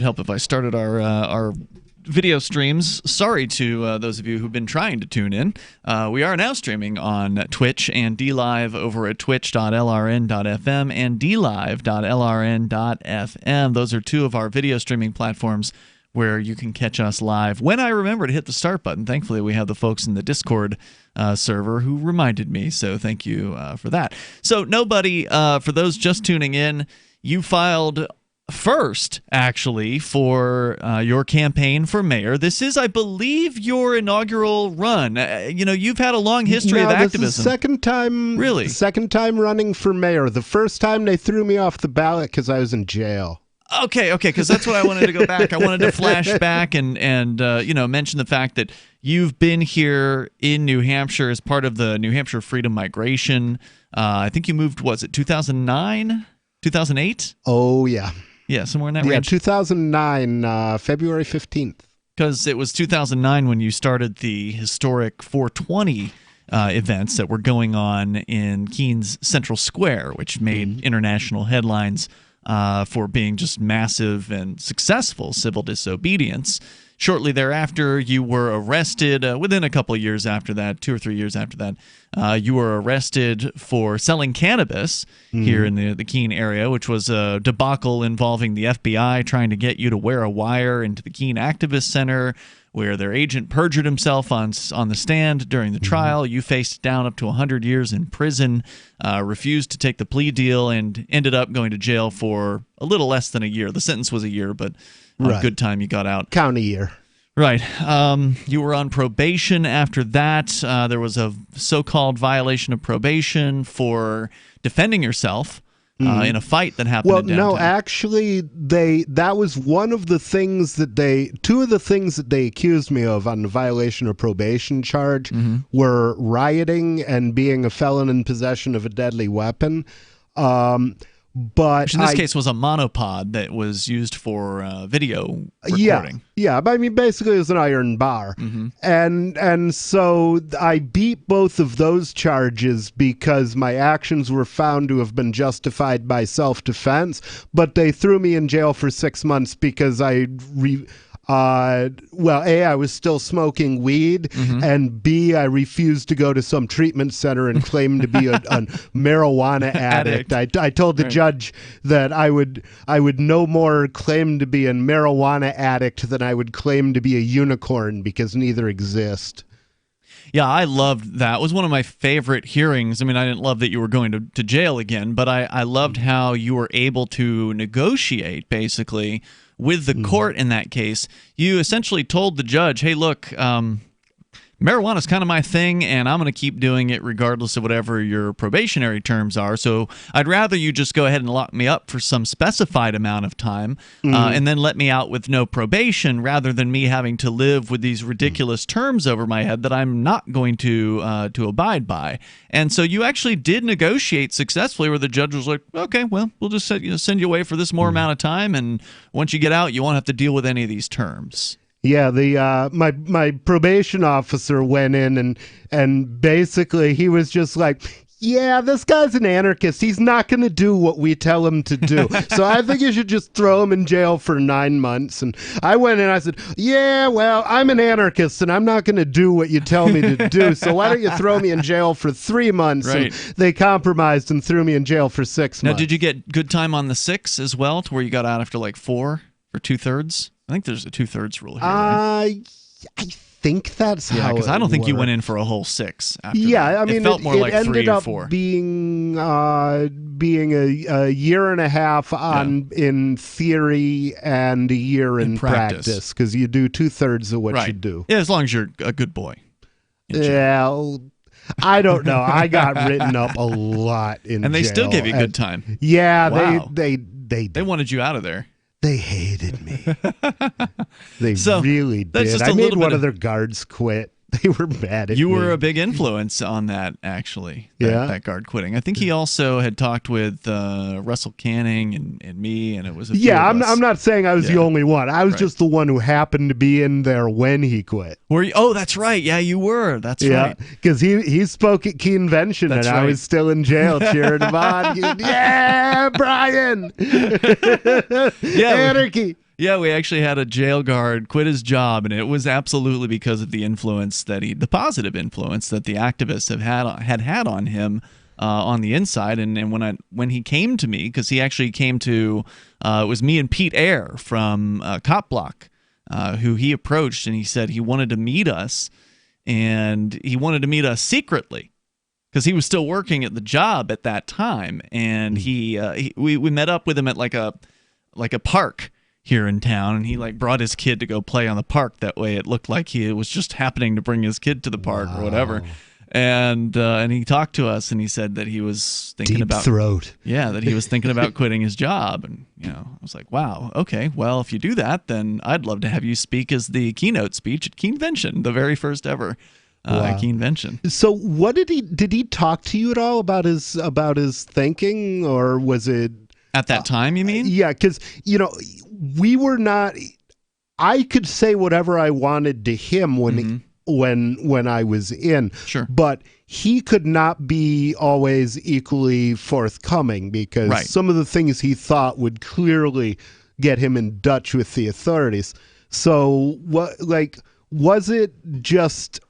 would help if I started our video streams. Sorry to those of you who've been trying to tune in. We are now streaming on Twitch and DLive over at twitch.lrn.fm and dlive.lrn.fm. Those are two of our video streaming platforms where you can catch us live when I remember to hit the start button. Thankfully, we have the folks in the Discord server who reminded me, so thank you for that. So, nobody, for those just tuning in, you filed first, actually, for your campaign for mayor. This is, I believe, your inaugural run. You've had a long history of activism. This is second time. Really? Second time running for mayor. The first time they threw me off the ballot because I was in jail. Okay, because that's what I wanted to go back. I wanted to flash back and mention the fact that you've been here in New Hampshire as part of the New Hampshire Freedom Migration. I think you moved, was it 2009, 2008? Oh, yeah. Yeah, somewhere in that range. Yeah, 2009, February 15th. Because it was 2009 when you started the historic 420 events that were going on in Keens Central Square, which made international headlines for being just massive and successful civil disobedience. Shortly thereafter, you were arrested. Within a couple of years after that, 2 or 3 years after that, you were arrested for selling cannabis here in the Keene area, which was a debacle involving the FBI trying to get you to wear a wire into the Keene Activist Center, where their agent perjured himself on the stand during the trial. You faced down up to 100 years in prison, refused to take the plea deal, and ended up going to jail for a little less than a year. The sentence was a year, but on good time you got out. Count a year. Right. You were on probation after that. There was a so-called violation of probation for defending yourself in a fight that happened in downtown. No, actually, that was one of the things that two of the things that they accused me of on the violation of probation charge were rioting and being a felon in possession of a deadly weapon. Which in this case was a monopod that was used for video recording. Yeah, but I mean, basically it was an iron bar. And so I beat both of those charges because my actions were found to have been justified by self-defense, but they threw me in jail for 6 months because I was still smoking weed, and B, I refused to go to some treatment center and claim to be a marijuana addict. I told the judge that I would no more claim to be a marijuana addict than I would claim to be a unicorn, because neither exist. Yeah, I loved that. It was one of my favorite hearings. I mean, I didn't love that you were going to jail again, but I loved how you were able to negotiate, basically, with the court in that case. You essentially told the judge, hey, look, marijuana is kind of my thing, and I'm going to keep doing it regardless of whatever your probationary terms are. So I'd rather you just go ahead and lock me up for some specified amount of time and then let me out with no probation, rather than me having to live with these ridiculous terms over my head that I'm not going to abide by. And so you actually did negotiate successfully, where the judge was like, okay, well, we'll just send you away for this more amount of time, and once you get out, you won't have to deal with any of these terms. Yeah, my probation officer went in and basically he was just like, yeah, this guy's an anarchist. He's not going to do what we tell him to do. So I think you should just throw him in jail for 9 months. And I went in and I said, yeah, well, I'm an anarchist and I'm not going to do what you tell me to do. So why don't you throw me in jail for 3 months? Right. And they compromised and threw me in jail for 6 months. Now, did you get good time on the 6 as well, to where you got out after like 4 or 2/3? I think there's a 2/3 rule here. Right? I think that's how. Yeah, because I don't think you went in for a whole 6 after that. I mean, it felt more like 3 or 4. Being a year and a half in theory and a year in practice, because you do 2/3 of what you do. Yeah, as long as you're a good boy. Yeah. I don't know. I got written up a lot in jail. And they still give you good time. Yeah, wow. They wanted you out of there. They hated me. They really did. I made one of their guards quit. They were mad at me. You were a big influence on that, actually, that guard quitting. I think he also had talked with Russell Canning and me, and it was a few of us. I'm not saying I was the only one. I was just the one who happened to be in there when he quit. Were you? Oh, that's right. Yeah, you were. That's right. Because he spoke at Keenvention, and I was still in jail cheering him on. Yeah, Brian! Anarchy! Yeah, we actually had a jail guard quit his job, and it was absolutely because of the influence the positive influence that the activists had on him on the inside. And when he came to me, because he actually came to, it was me and Pete Eyre from Cop Block, who he approached, and he said he wanted to meet us, and he wanted to meet us secretly because he was still working at the job at that time, and we met up with him at like a park here in town, and he brought his kid to go play on the park. That way it looked like he was just happening to bring his kid to the park or whatever. And he talked to us, and he said that he was thinking that he was thinking about quitting his job. And I was like, wow, okay, well, if you do that, then I'd love to have you speak as the keynote speech at Keenvention, the very first ever Keenvention. So what did he talk to you at all about his thinking, or was it at that time, you mean? Yeah, because we were not. I could say whatever I wanted to him when I was in. Sure. But he could not be always equally forthcoming, because some of the things he thought would clearly get him in Dutch with the authorities. So was it just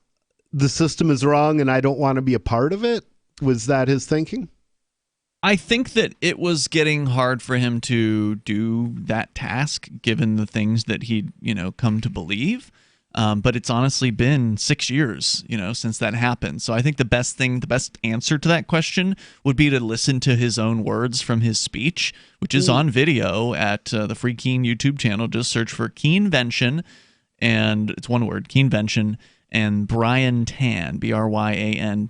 the system is wrong and I don't want to be a part of it? Was that his thinking? I think that it was getting hard for him to do that task, given the things that he'd, come to believe. But it's honestly been 6 years, since that happened. So I think the best answer to that question would be to listen to his own words from his speech, which is on video at the Free Keen YouTube channel. Just search for Keenvention, and it's one word, Keenvention, and Brian Tan, BryanTann,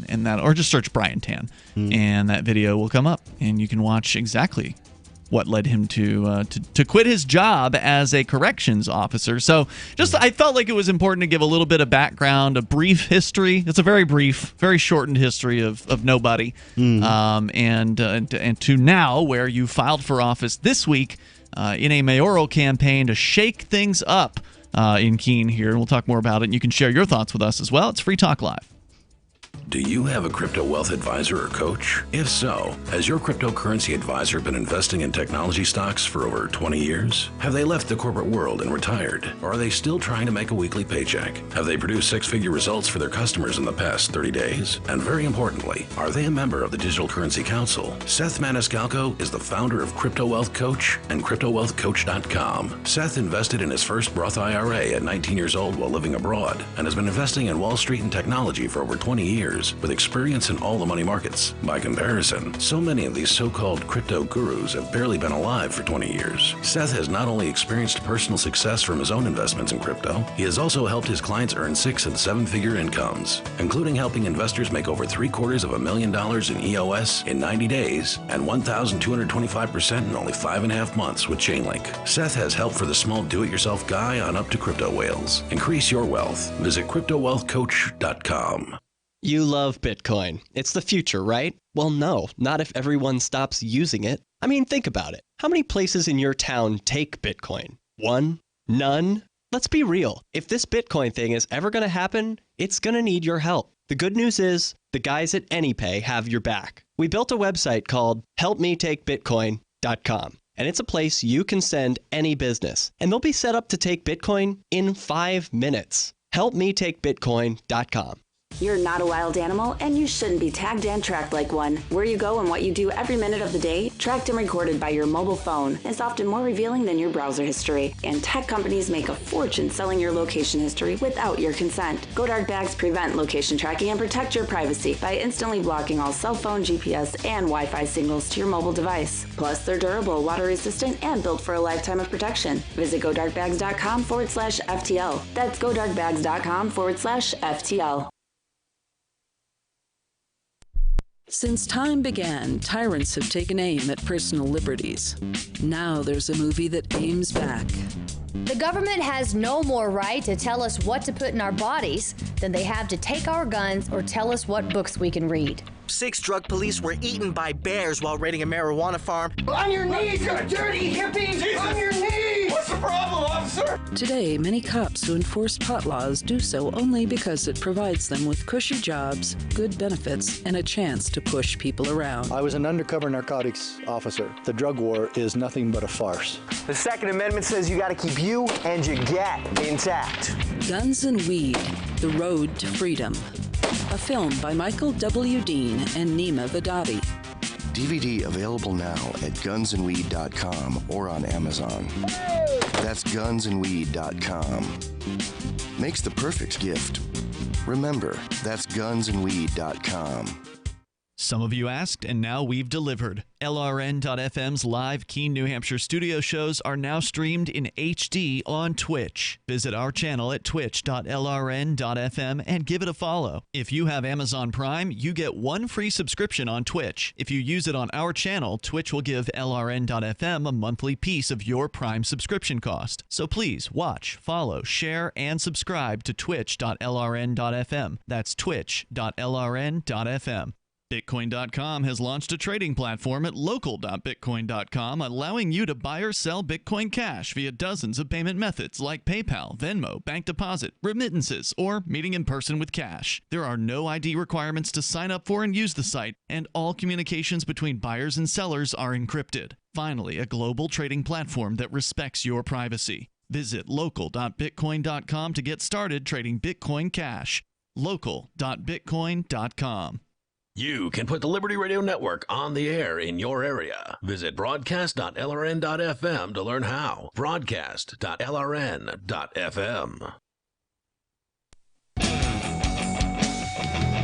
and that, or just search Brian Tan, and that video will come up, and you can watch exactly what led him to quit his job as a corrections officer. So I felt like it was important to give a little bit of background, a brief history. It's a very brief, very shortened history of nobody, and to now, where you filed for office this week in a mayoral campaign to shake things up in Keene here. And we'll talk more about it, and you can share your thoughts with us as well. It's Free Talk Live. Do you have a crypto wealth advisor or coach? If so, has your cryptocurrency advisor been investing in technology stocks for over 20 years? Have they left the corporate world and retired? Or are they still trying to make a weekly paycheck? Have they produced six-figure results for their customers in the past 30 days? And very importantly, are they a member of the Digital Currency Council? Seth Maniscalco is the founder of Crypto Wealth Coach and CryptoWealthCoach.com. Seth invested in his first Roth IRA at 19 years old while living abroad, and has been investing in Wall Street and technology for over 20 years. With experience in all the money markets. By comparison, so many of these so-called crypto gurus have barely been alive for 20 years. Seth has not only experienced personal success from his own investments in crypto, he has also helped his clients earn 6- and 7-figure incomes, including helping investors make over $750,000 in EOS in 90 days and 1,225% in only 5.5 months with Chainlink. Seth has help for the small do-it-yourself guy on up to crypto whales. Increase your wealth. Visit CryptoWealthCoach.com. You love Bitcoin. It's the future, right? Well, no, not if everyone stops using it. I mean, think about it. How many places in your town take Bitcoin? One? None? Let's be real. If this Bitcoin thing is ever going to happen, it's going to need your help. The good news is, the guys at AnyPay have your back. We built a website called HelpMeTakeBitcoin.com. And it's a place you can send any business. And they'll be set up to take Bitcoin in 5 minutes. HelpMeTakeBitcoin.com. You're not a wild animal, and you shouldn't be tagged and tracked like one. Where you go and what you do every minute of the day, tracked and recorded by your mobile phone, is often more revealing than your browser history. And tech companies make a fortune selling your location history without your consent. GoDark bags prevent location tracking and protect your privacy by instantly blocking all cell phone, GPS, and Wi-Fi signals to your mobile device. Plus, they're durable, water-resistant, and built for a lifetime of protection. Visit GoDarkbags.com/FTL. That's GoDarkbags.com/FTL. Since time began, tyrants have taken aim at personal liberties. Now there's a movie that aims back. The government has no more right to tell us what to put in our bodies than they have to take our guns or tell us what books we can read. 6 drug police were eaten by bears while raiding a marijuana farm. On your knees, you dirty hippies! Jesus. On your knees! What's the problem, officer? Today, many cops who enforce pot laws do so only because it provides them with cushy jobs, good benefits, and a chance to push people around. I was an undercover narcotics officer. The drug war is nothing but a farce. The Second Amendment says you gotta keep you and your gat intact. Guns and Weed, The Road to Freedom. A film by Michael W. Dean and Nima Vadadi. DVD available now at gunsandweed.com or on Amazon. That's gunsandweed.com. Makes the perfect gift. Remember, that's gunsandweed.com. Some of you asked, and now we've delivered. LRN.FM's live Keene, New Hampshire studio shows are now streamed in HD on Twitch. Visit our channel at twitch.lrn.fm and give it a follow. If you have Amazon Prime, you get one free subscription on Twitch. If you use it on our channel, Twitch will give LRN.FM a monthly piece of your Prime subscription cost. So please watch, follow, share, and subscribe to twitch.lrn.fm. That's twitch.lrn.fm. Bitcoin.com has launched a trading platform at local.bitcoin.com, allowing you to buy or sell Bitcoin Cash via dozens of payment methods like PayPal, Venmo, bank deposit, remittances, or meeting in person with cash. There are no ID requirements to sign up for and use the site, and all communications between buyers and sellers are encrypted. Finally, a global trading platform that respects your privacy. Visit local.bitcoin.com to get started trading Bitcoin Cash. local.bitcoin.com. You can put the Liberty Radio Network on the air in your area. Visit broadcast.lrn.fm to learn how. Broadcast.lrn.fm.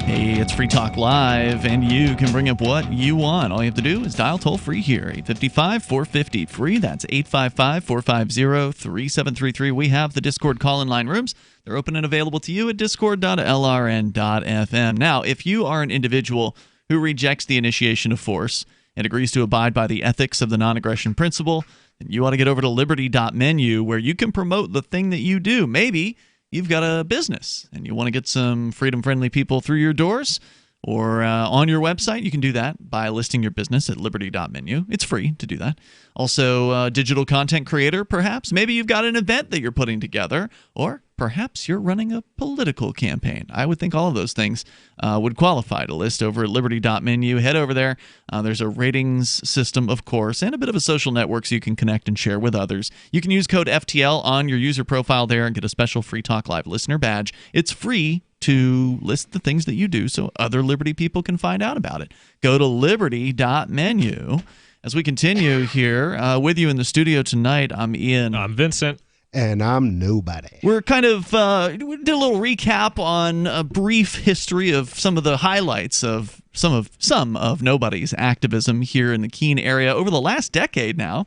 Hey, it's Free Talk Live, and you can bring up what you want. All you have to do is dial toll-free here, 855-450-FREE. That's 855-450-3733. We have the Discord call-in line rooms. They're open and available to you at discord.lrn.fm. Now, if you are an individual who rejects the initiation of force and agrees to abide by the ethics of the non-aggression principle, then you ought to get over to liberty.menu, where you can promote the thing that you do. Maybe you've got a business and you want to get some freedom-friendly people through your doors or on your website. You can do that by listing your business at liberty.menu. It's free to do that. Also, digital content creator, perhaps. Maybe you've got an event that you're putting together, or perhaps you're running a political campaign. I would think all of those things would qualify to list over at liberty.menu. Head over there. There's a ratings system, of course, and a bit of a social network so you can connect and share with others. You can use code FTL on your user profile there and get a special Free Talk Live listener badge. It's free to list the things that you do so other Liberty people can find out about it. Go to liberty.menu. As we continue here with you in the studio tonight, I'm Ian. I'm Vincent. And I'm nobody. We're kind of we did a little recap on a brief history of some of the highlights of some of Nobody's activism here in the Keene area over the last decade now,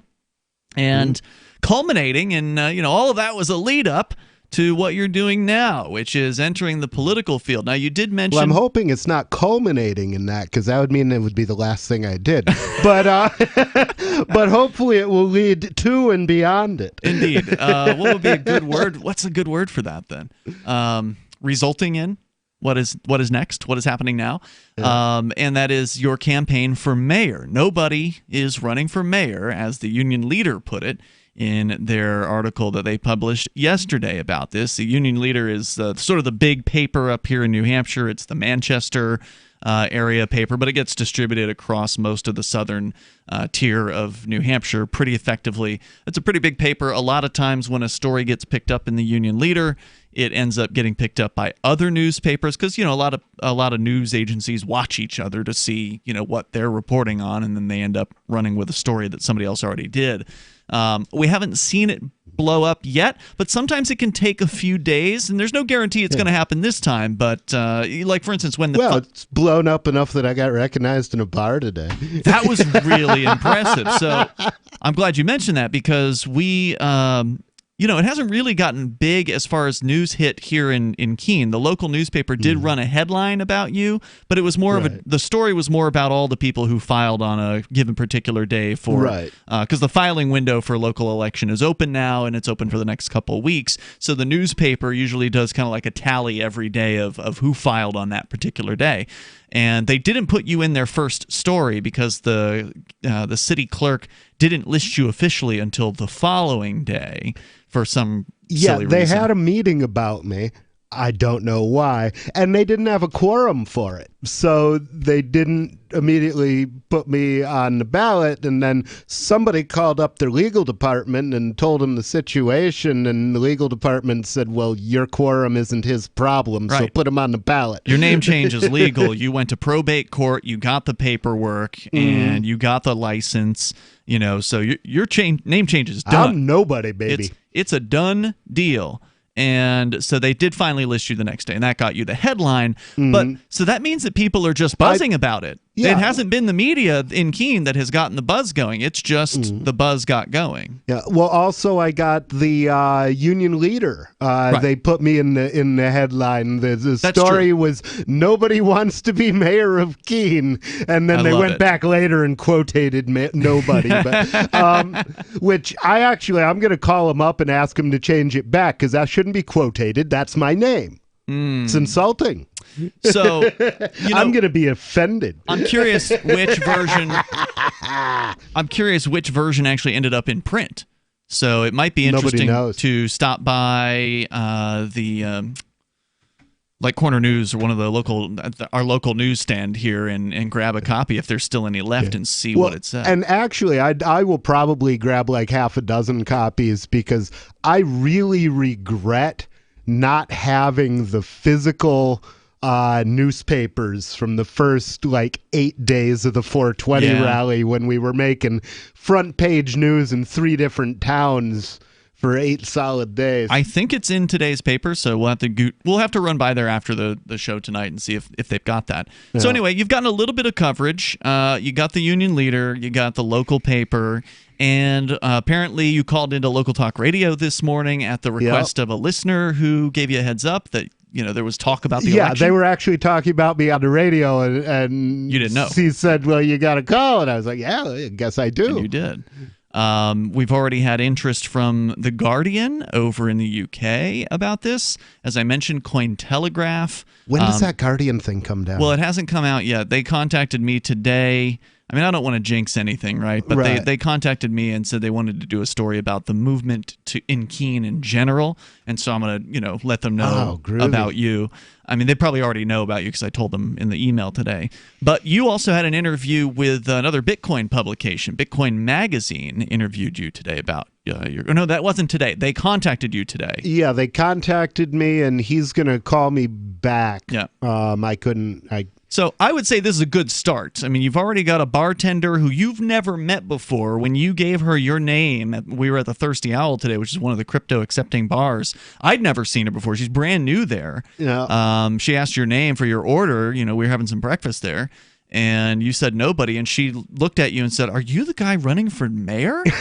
and culminating in all of that was a lead up to what you're doing now, which is entering the political field. Now, you did mention... Well, I'm hoping it's not culminating in that, because that would mean it would be the last thing I did. But but hopefully it will lead to and beyond it. Indeed. What would be a good word? What's a good word for that, then? Resulting in? What is next? What is happening now? Yeah. And that is your campaign for mayor. Nobody is running for mayor, as the union leader put it in their article that they published yesterday about this. The Union Leader is sort of the big paper up here in New Hampshire. It's the Manchester area paper, but it gets distributed across most of the southern tier of New Hampshire pretty effectively. It's a pretty big paper. A lot of times when a story gets picked up in the Union Leader, it ends up getting picked up by other newspapers because a lot of news agencies watch each other to see what they're reporting on, and then they end up running with a story that somebody else already did. We haven't seen it blow up yet, but sometimes it can take a few days, and there's no guarantee it's going to happen this time. But like, for instance, when it's blown up enough that I got recognized in a bar today. That was really impressive. So I'm glad you mentioned that, because we it hasn't really gotten big as far as news hit here in Keene. The local newspaper did run a headline about you, but it was more of the story was more about all the people who filed on a given particular day for, because the filing window for local election is open now, and it's open for the next couple of weeks. So the newspaper usually does kind of like a tally every day of who filed on that particular day. And they didn't put you in their first story because the city clerk didn't list you officially until the following day for some silly they reason. had a meeting about me. I don't know why. And they didn't have a quorum for it. So they didn't immediately put me on the ballot. And then somebody called up their legal department and told them the situation. And the legal department said, well, your quorum isn't his problem, so Right. put him on the ballot. Your name change is legal. You went to probate court, you got the paperwork, and you got the license. So your name change is done. I'm nobody, baby. It's a done deal. And so they did finally list you the next day, and that got you the headline. But so that means that people are just buzzing about it. Yeah. It hasn't been the media in Keene that has gotten the buzz going. It's just the buzz got going. Yeah. Well, also I got the union leader. Right. They put me in the headline. The story true. was nobody wants to be mayor of Keene, and then they went back later and quotated nobody. But which I'm going to call him up and ask him to change it back because that shouldn't be quotated. That's my name. It's insulting. So I'm going to be offended. I'm curious which version. I'm curious which version actually ended up in print. So it might be interesting to stop by the like Corner News or one of the our local newsstand here and grab a copy if there's still any left and see what it says. And actually, I will probably grab like half a dozen copies because I really regret not having the physical newspapers from the first 8 days of the 420 rally when we were making front page news in 3 different towns for 8 solid days. I think it's in today's paper, so we'll have to run by there after the show tonight and see if they've got that. Yeah. So anyway, you've gotten a little bit of coverage. You got the union leader, you got the local paper, and apparently you called into Local Talk Radio this morning at the request of a listener who gave you a heads up that there was talk about the election. Yeah, they were actually talking about me on the radio, and you didn't know. He said, well, you got to call, and I was like, yeah, I guess I do. And you did. We've already had interest from The Guardian over in the UK about this. As I mentioned, Cointelegraph. When does that Guardian thing come down? Well, it hasn't come out yet. They contacted me today. I mean, I don't want to jinx anything, right? But they contacted me and said they wanted to do a story about the movement in Keene in general. And so I'm going to, let them know about you. I mean, they probably already know about you because I told them in the email today. But you also had an interview with another Bitcoin publication. Bitcoin Magazine interviewed you today about no, that wasn't today. They contacted you today. Yeah, they contacted me, and he's going to call me back. Yeah. So I would say this is a good start. I mean, you've already got a bartender who you've never met before. When you gave her your name, we were at the Thirsty Owl today, which is one of the crypto accepting bars. I'd never seen her before. She's brand new there. Yeah. She asked your name for your order. We were having some breakfast there. And you said nobody, and she looked at you and said, "Are you the guy running for mayor?" And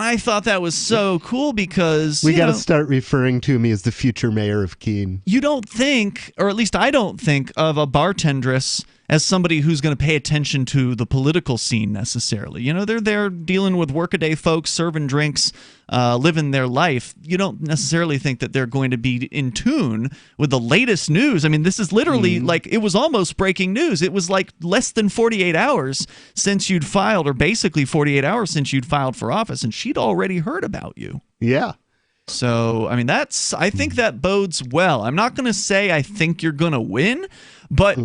I thought that was so cool because we got to start referring to me as the future mayor of Keene. You don't think, or at least I don't think, of a bartendress as somebody who's going to pay attention to the political scene necessarily. They're there dealing with workaday folks, serving drinks, living their life. You don't necessarily think that they're going to be in tune with the latest news. I mean, this is literally it was almost breaking news. It was like less than 48 hours since you'd filed, or basically 48 hours since you'd filed for office, and she'd already heard about you. Yeah. So, I mean, I think that bodes well. I'm not going to say I think you're going to win, but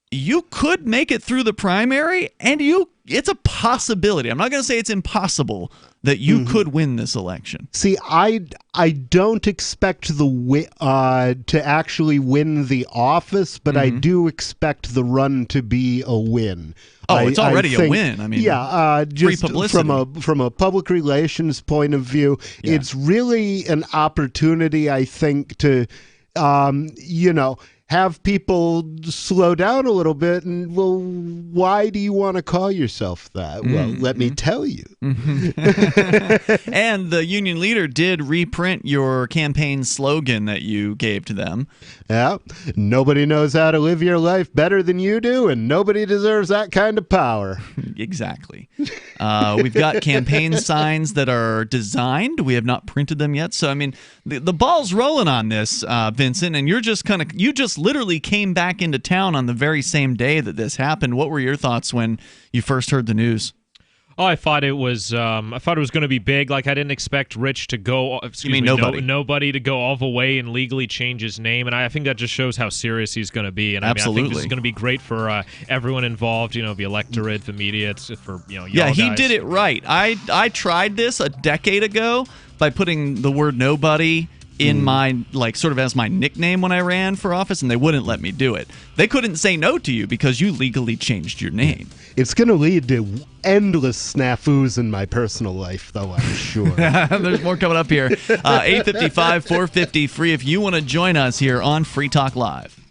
you could make it through the primary, and it's a possibility. I'm not going to say it's impossible that you could win this election. See, I don't expect to actually win the office, but I do expect the run to be a win. Oh, it's already a win. I mean, just free publicity. from a public relations point of view, it's really an opportunity, I think, to have people slow down a little bit and, well, why do you want to call yourself that? Well, let me tell you. And the union leader did reprint your campaign slogan that you gave to them. Yeah. Nobody knows how to live your life better than you do, and nobody deserves that kind of power. Exactly. We've got campaign signs that are designed. We have not printed them yet. So, I mean, the ball's rolling on this, Vincent, and you just literally came back into town on the very same day that this happened. What were your thoughts when you first heard the news? Oh, I thought it was going to be big. Like, I didn't expect Rich to go. Nobody? Nobody to go all the way and legally change his name, and I think that just shows how serious he's going to be. And I think this is going to be great for everyone involved. The electorate, the media. It's for y'all he guys. did it right. I tried this a decade ago by putting the word nobody in my, sort of as my nickname when I ran for office, and they wouldn't let me do it. They couldn't say no to you because you legally changed your name. It's going to lead to endless snafus in my personal life, though, I'm sure. There's more coming up here. 855-450 free if you want to join us here on Free Talk Live.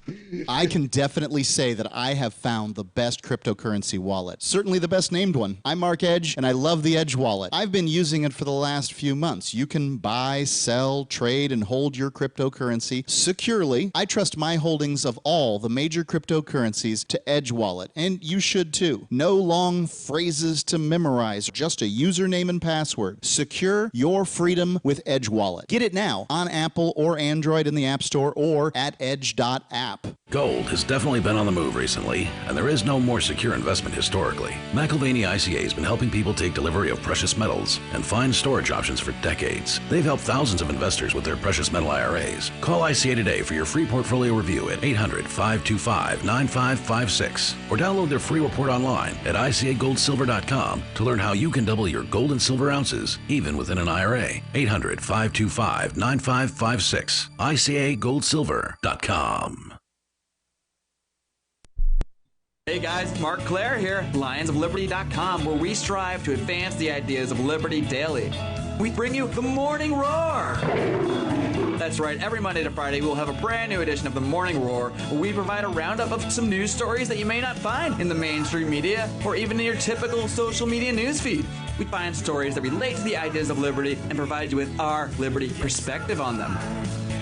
I can definitely say that I have found the best cryptocurrency wallet. Certainly the best named one. I'm Mark Edge, and I love the Edge wallet. I've been using it for the last few months. You can buy, sell, trade, and hold your cryptocurrency securely. I trust my holdings of all the major cryptocurrencies to Edge wallet, and you should too. No long phrases to memorize, just a username and password. Secure your freedom with Edge wallet. Get it now on Apple or Android in the App Store or at edge.app. Gold has definitely been on the move recently, and there is no more secure investment historically. McIlvaney ICA has been helping people take delivery of precious metals and find storage options for decades. They've helped thousands of investors with their precious metal IRAs. Call ICA today for your free portfolio review at 800-525-9556 or download their free report online at ICAGoldSilver.com to learn how you can double your gold and silver ounces even within an IRA. 800-525-9556. ICAGoldSilver.com. Hey guys, Mark Claire here, lionsofliberty.com, where we strive to advance the ideas of liberty daily. We bring you the Morning Roar. That's right, every Monday to Friday we'll have a brand new edition of the Morning Roar, where we provide a roundup of some news stories that you may not find in the mainstream media or even in your typical social media newsfeed. We find stories that relate to the ideas of liberty and provide you with our liberty perspective on them.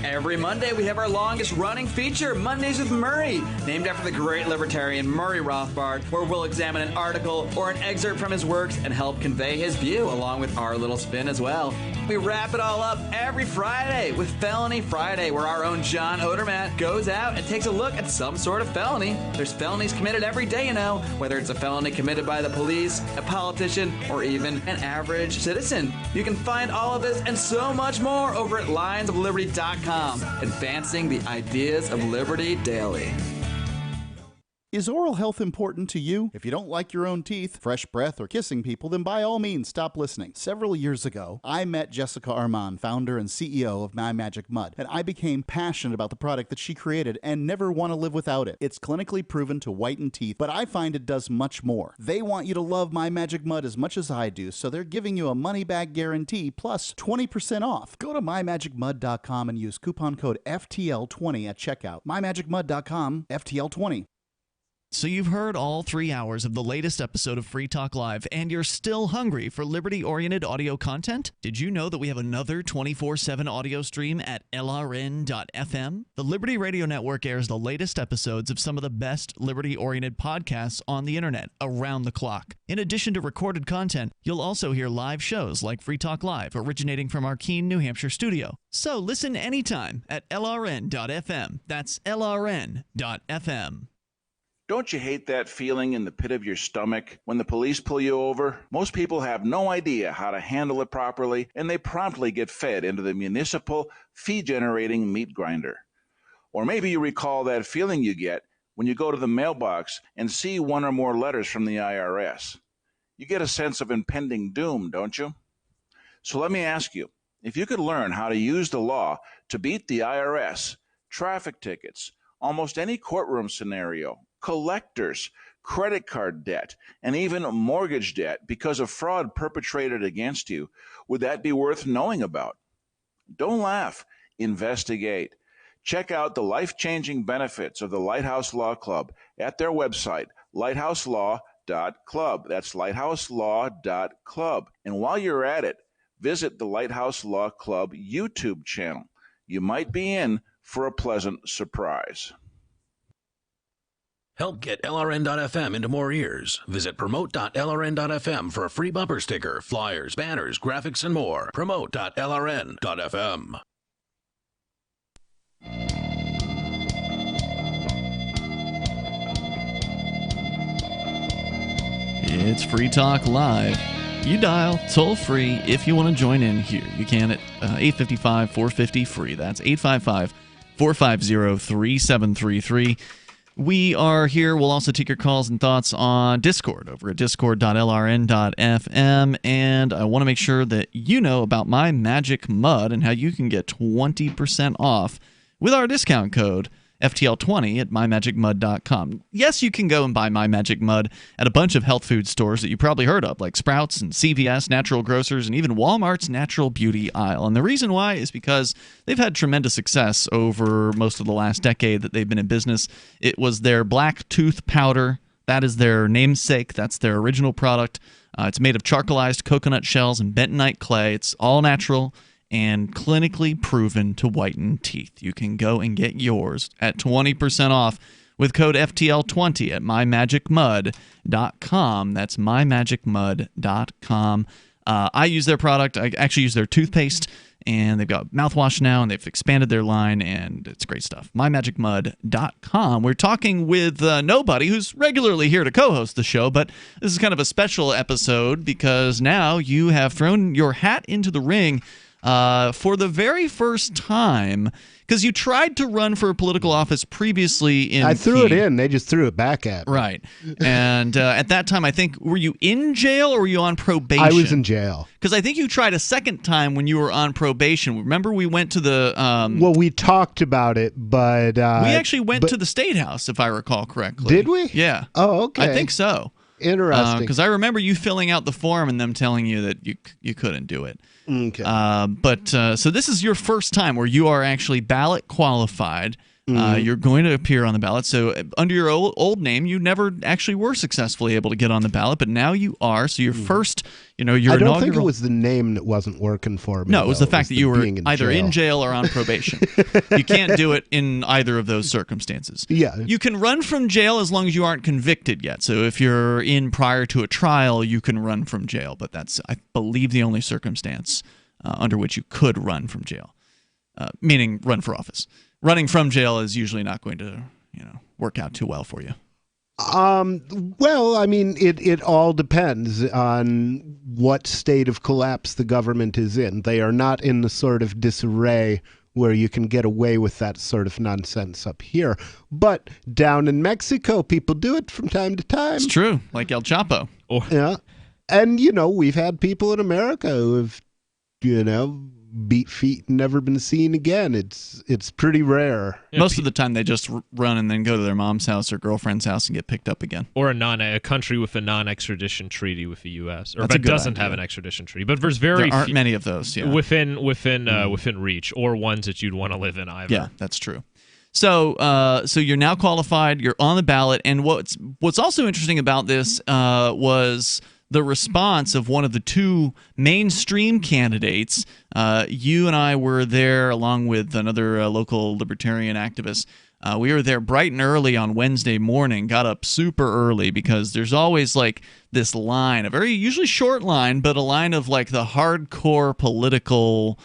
Every Monday, we have our longest-running feature, Mondays with Murray, named after the great libertarian Murray Rothbard, where we'll examine an article or an excerpt from his works and help convey his view, along with our little spin as well. We wrap it all up every Friday with Felony Friday, where our own John Odermatt goes out and takes a look at some sort of felony. There's felonies committed every day, whether it's a felony committed by the police, a politician, or even an average citizen. You can find all of this and so much more over at lionsofliberty.com. Advancing the ideas of liberty daily. Is oral health important to you? If you don't like your own teeth, fresh breath, or kissing people, then by all means stop listening. Several years ago, I met Jessica Armand, founder and CEO of My Magic Mud, and I became passionate about the product that she created and never want to live without it. It's clinically proven to whiten teeth, but I find it does much more. They want you to love My Magic Mud as much as I do, so they're giving you a money-back guarantee plus 20% off. Go to mymagicmud.com and use coupon code FTL20 at checkout. mymagicmud.com, FTL20. So you've heard all 3 hours of the latest episode of Free Talk Live, and you're still hungry for liberty-oriented audio content? Did you know that we have another 24/7 audio stream at LRN.FM? The Liberty Radio Network airs the latest episodes of some of the best liberty-oriented podcasts on the internet around the clock. In addition to recorded content, you'll also hear live shows like Free Talk Live, originating from our Keene, New Hampshire studio. So listen anytime at LRN.FM. That's LRN.FM. Don't you hate that feeling in the pit of your stomach when the police pull you over? Most people have no idea how to handle it properly, and they promptly get fed into the municipal fee-generating meat grinder. Or maybe you recall that feeling you get when you go to the mailbox and see one or more letters from the IRS. You get a sense of impending doom, don't you? So let me ask you, if you could learn how to use the law to beat the IRS, traffic tickets, almost any courtroom scenario, collectors, credit card debt, and even mortgage debt because of fraud perpetrated against you, would that be worth knowing about? Don't laugh. Investigate. Check out the life-changing benefits of the Lighthouse Law Club at their website, lighthouselaw.club. That's lighthouselaw.club. And while you're at it, visit the Lighthouse Law Club YouTube channel. You might be in for a pleasant surprise. Help get LRN.FM into more ears. Visit promote.lrn.fm for a free bumper sticker, flyers, banners, graphics, and more. Promote.lrn.fm. It's Free Talk Live. You dial toll-free if you want to join in here. You can at 855-450-FREE. That's 855-450-3733. We are here. We'll also take your calls and thoughts on Discord over at discord.lrn.fm. And I want to make sure that you know about My Magic Mud and how you can get 20% off with our discount code FTL20 at mymagicmud.com. Yes, you can go and buy My Magic Mud at a bunch of health food stores that you probably heard of, like Sprouts and CVS, Natural Grocers, and even Walmart's Natural Beauty aisle. And the reason why is because they've had tremendous success over most of the last decade that they've been in business. It was their black tooth powder. That is their namesake. That's their original product. It's made of charcoalized coconut shells and bentonite clay. It's all natural and clinically proven to whiten teeth. You can go and get yours at 20% off with code FTL20 at mymagicmud.com. That's mymagicmud.com. I use their product. I actually use their toothpaste, and they've got mouthwash now, and they've expanded their line, and it's great stuff. mymagicmud.com. We're talking with Nobody, who's regularly here to co-host the show, but this is kind of a special episode because now you have thrown your hat into the ring for the very first time, because you tried to run for a political office previously in I threw it in. They just threw it back at me. Right. And at that time, I think, were you in jail or were you on probation? I was in jail. Because I think you tried a second time when you were on probation. Remember we went to the... well, we talked about it, but... we actually went to the State House, if I recall correctly. Did we? Yeah. Oh, okay. I think so. Interesting. Because I remember you filling out the form and them telling you that you couldn't do it. Okay. So this is your first time where you are actually ballot qualified. You're going to appear on the ballot. So under your old name, you never actually were successfully able to get on the ballot, but now you are. So your first, your I don't think it was the name that wasn't working for me. No, it was the fact that you were either jail. in jail or on probation. You can't do it in either of those circumstances. Yeah. You can run from jail as long as you aren't convicted yet. So if you're in prior to a trial, you can run from jail. But that's, I believe, the only circumstance under which you could run from jail, meaning run for office. Running from jail is usually not going to, work out too well for you. Well, I mean, it all depends on what state of collapse the government is in. They are not in the sort of disarray where you can get away with that sort of nonsense up here. But down in Mexico, people do it from time to time. It's true, like El Chapo. Yeah. And, we've had people in America who have, beat feet and never been seen again. It's pretty rare. Yeah, most of the time they just run and then go to their mom's house or girlfriend's house and get picked up again. Or a country with a non-extradition treaty with the U.S. But doesn't have an extradition treaty. But there aren't many of those. Yeah. within reach, or ones that you'd want to live in either. Yeah, that's true. So you're now qualified. You're on the ballot, and what's also interesting about this was the response of one of the two mainstream candidates. You and I were there along with another local libertarian activist. We were there bright and early on Wednesday morning, got up super early because there's always like this line, a very usually short line, but a line of like the hardcore political,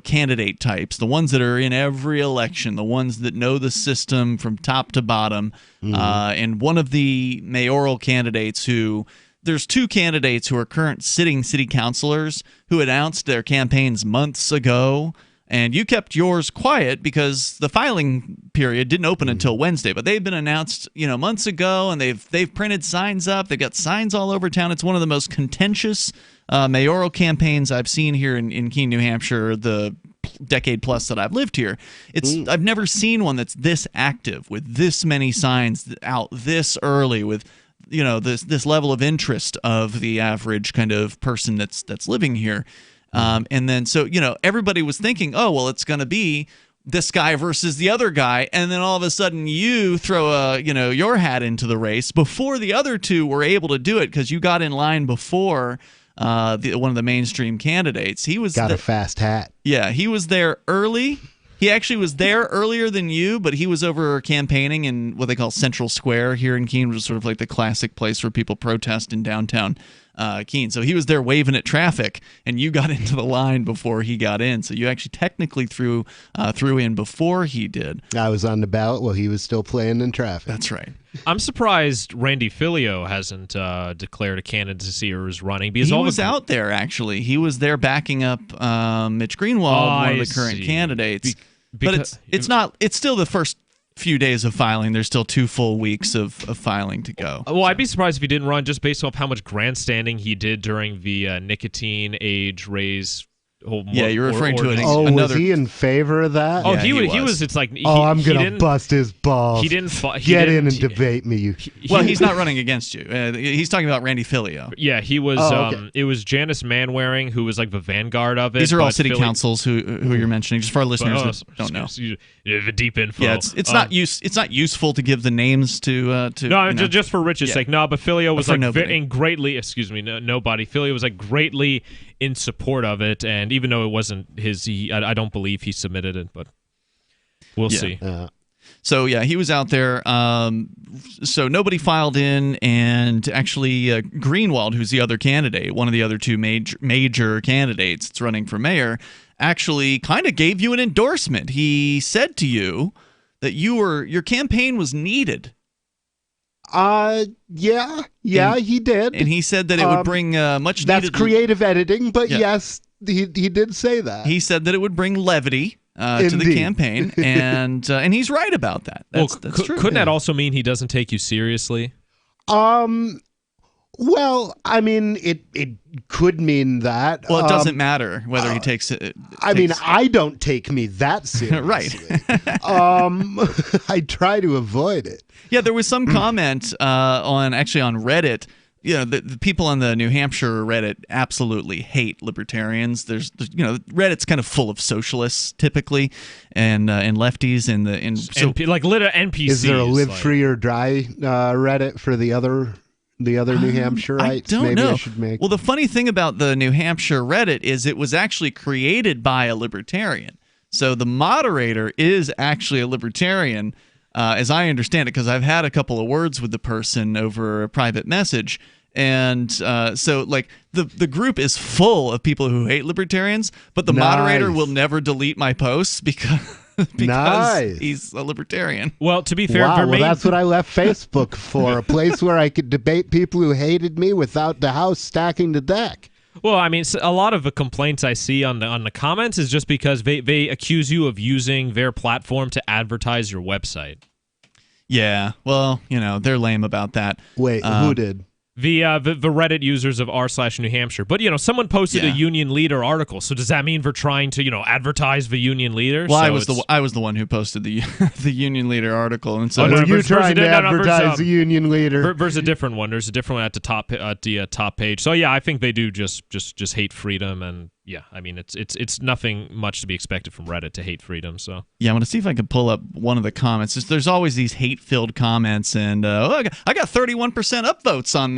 candidate types, the ones that are in every election, the ones that know the system from top to bottom. And one of the mayoral candidates there's two candidates who are current sitting city councilors who announced their campaigns months ago, and you kept yours quiet because the filing period didn't open until Wednesday. But they've been announced, months ago, and they've printed signs up. They've got signs all over town. It's one of the most contentious mayoral campaigns I've seen here in Keene, New Hampshire, the decade plus that I've lived here. I've never seen one that's this active with this many signs out this early with this level of interest of the average kind of person that's living here. And then so everybody was thinking, oh well, it's going to be this guy versus the other guy, and then all of a sudden you throw your hat into the race before the other two were able to do it because you got in line before one of the mainstream candidates. He was got a fast hat. Yeah, he was there early. He actually was there earlier than you, but he was over campaigning in what they call Central Square here in Keene, which is sort of like the classic place where people protest in downtown Keene. So he was there waving at traffic, and you got into the line before he got in. So you actually technically threw in before he did. I was on the ballot while he was still playing in traffic. That's right. I'm surprised Randy Filio hasn't declared a candidacy or is running, because he was out there, actually. He was there backing up Mitch Greenwald, one of the current candidates. But it's still the first few days of filing. There's still 2 full weeks of filing to go. Well, I'd be surprised if he didn't run, just based off how much grandstanding he did during the nicotine age raise. You're referring to it. Oh, was he in favor of that? Oh, he was. It's like, I'm gonna bust his balls. He didn't. Get in and debate me. Well, he's not running against you. He's talking about Randy Filio. Yeah, he was. Okay. It was Janice Manwaring who was like the vanguard of it. These are all city councils who you're mentioning, just for our listeners who don't know. The deep info. Yeah, it's not useful to give the names to. No, just for Rich's sake. No, but Filio was like greatly. Excuse me, nobody. Filio was like greatly in support of it, and even though it wasn't his, I don't believe he submitted it, but we'll see. So yeah, he was out there. So nobody filed in, and actually Greenwald, who's the other candidate, one of the other 2 major candidates that's running for mayor, actually kind of gave you an endorsement. He said to you that your campaign was needed. Yeah, he did. And he said that it would bring much that's needed... That's creative editing, but yes, he did say that. He said that it would bring levity to the campaign, and he's right about that. That's true. Couldn't that also mean he doesn't take you seriously? Well, I mean, it could mean that. Well, it doesn't matter whether he takes it. I mean, I don't take me that seriously. Right. I try to avoid it. Yeah, there was some comment on Reddit. The people on the New Hampshire Reddit absolutely hate libertarians. There's Reddit's kind of full of socialists typically, and lefties, like little NPCs. Is there a live free or dry Reddit for the other New Hampshireites? I don't Maybe know. I should make. Well, the funny thing about the New Hampshire Reddit is it was actually created by a libertarian. So the moderator is actually a libertarian, as I understand it, because I've had a couple of words with the person over a private message. And so, like, the group is full of people who hate libertarians, but the moderator will never delete my posts because he's a libertarian. Well, to be fair, that's what I left Facebook for, a place where I could debate people who hated me without the house stacking the deck. Well, I mean, a lot of the complaints I see on the comments is just because they accuse you of using their platform to advertise your website. Yeah, well, they're lame about that. Wait, who did? The Reddit users of r/New Hampshire. But, someone posted a Union Leader article. So does that mean we're trying to, advertise the Union Leader? Well, I was the one who posted the Union Leader article, and so you're trying to advertise the Union Leader. There's a different one. There's a different one at the top page. So yeah, I think they do just hate freedom, and yeah, I mean it's nothing much to be expected from Reddit to hate freedom. So yeah, I'm gonna see if I can pull up one of the comments. There's always these hate-filled comments, and I got 31% upvotes on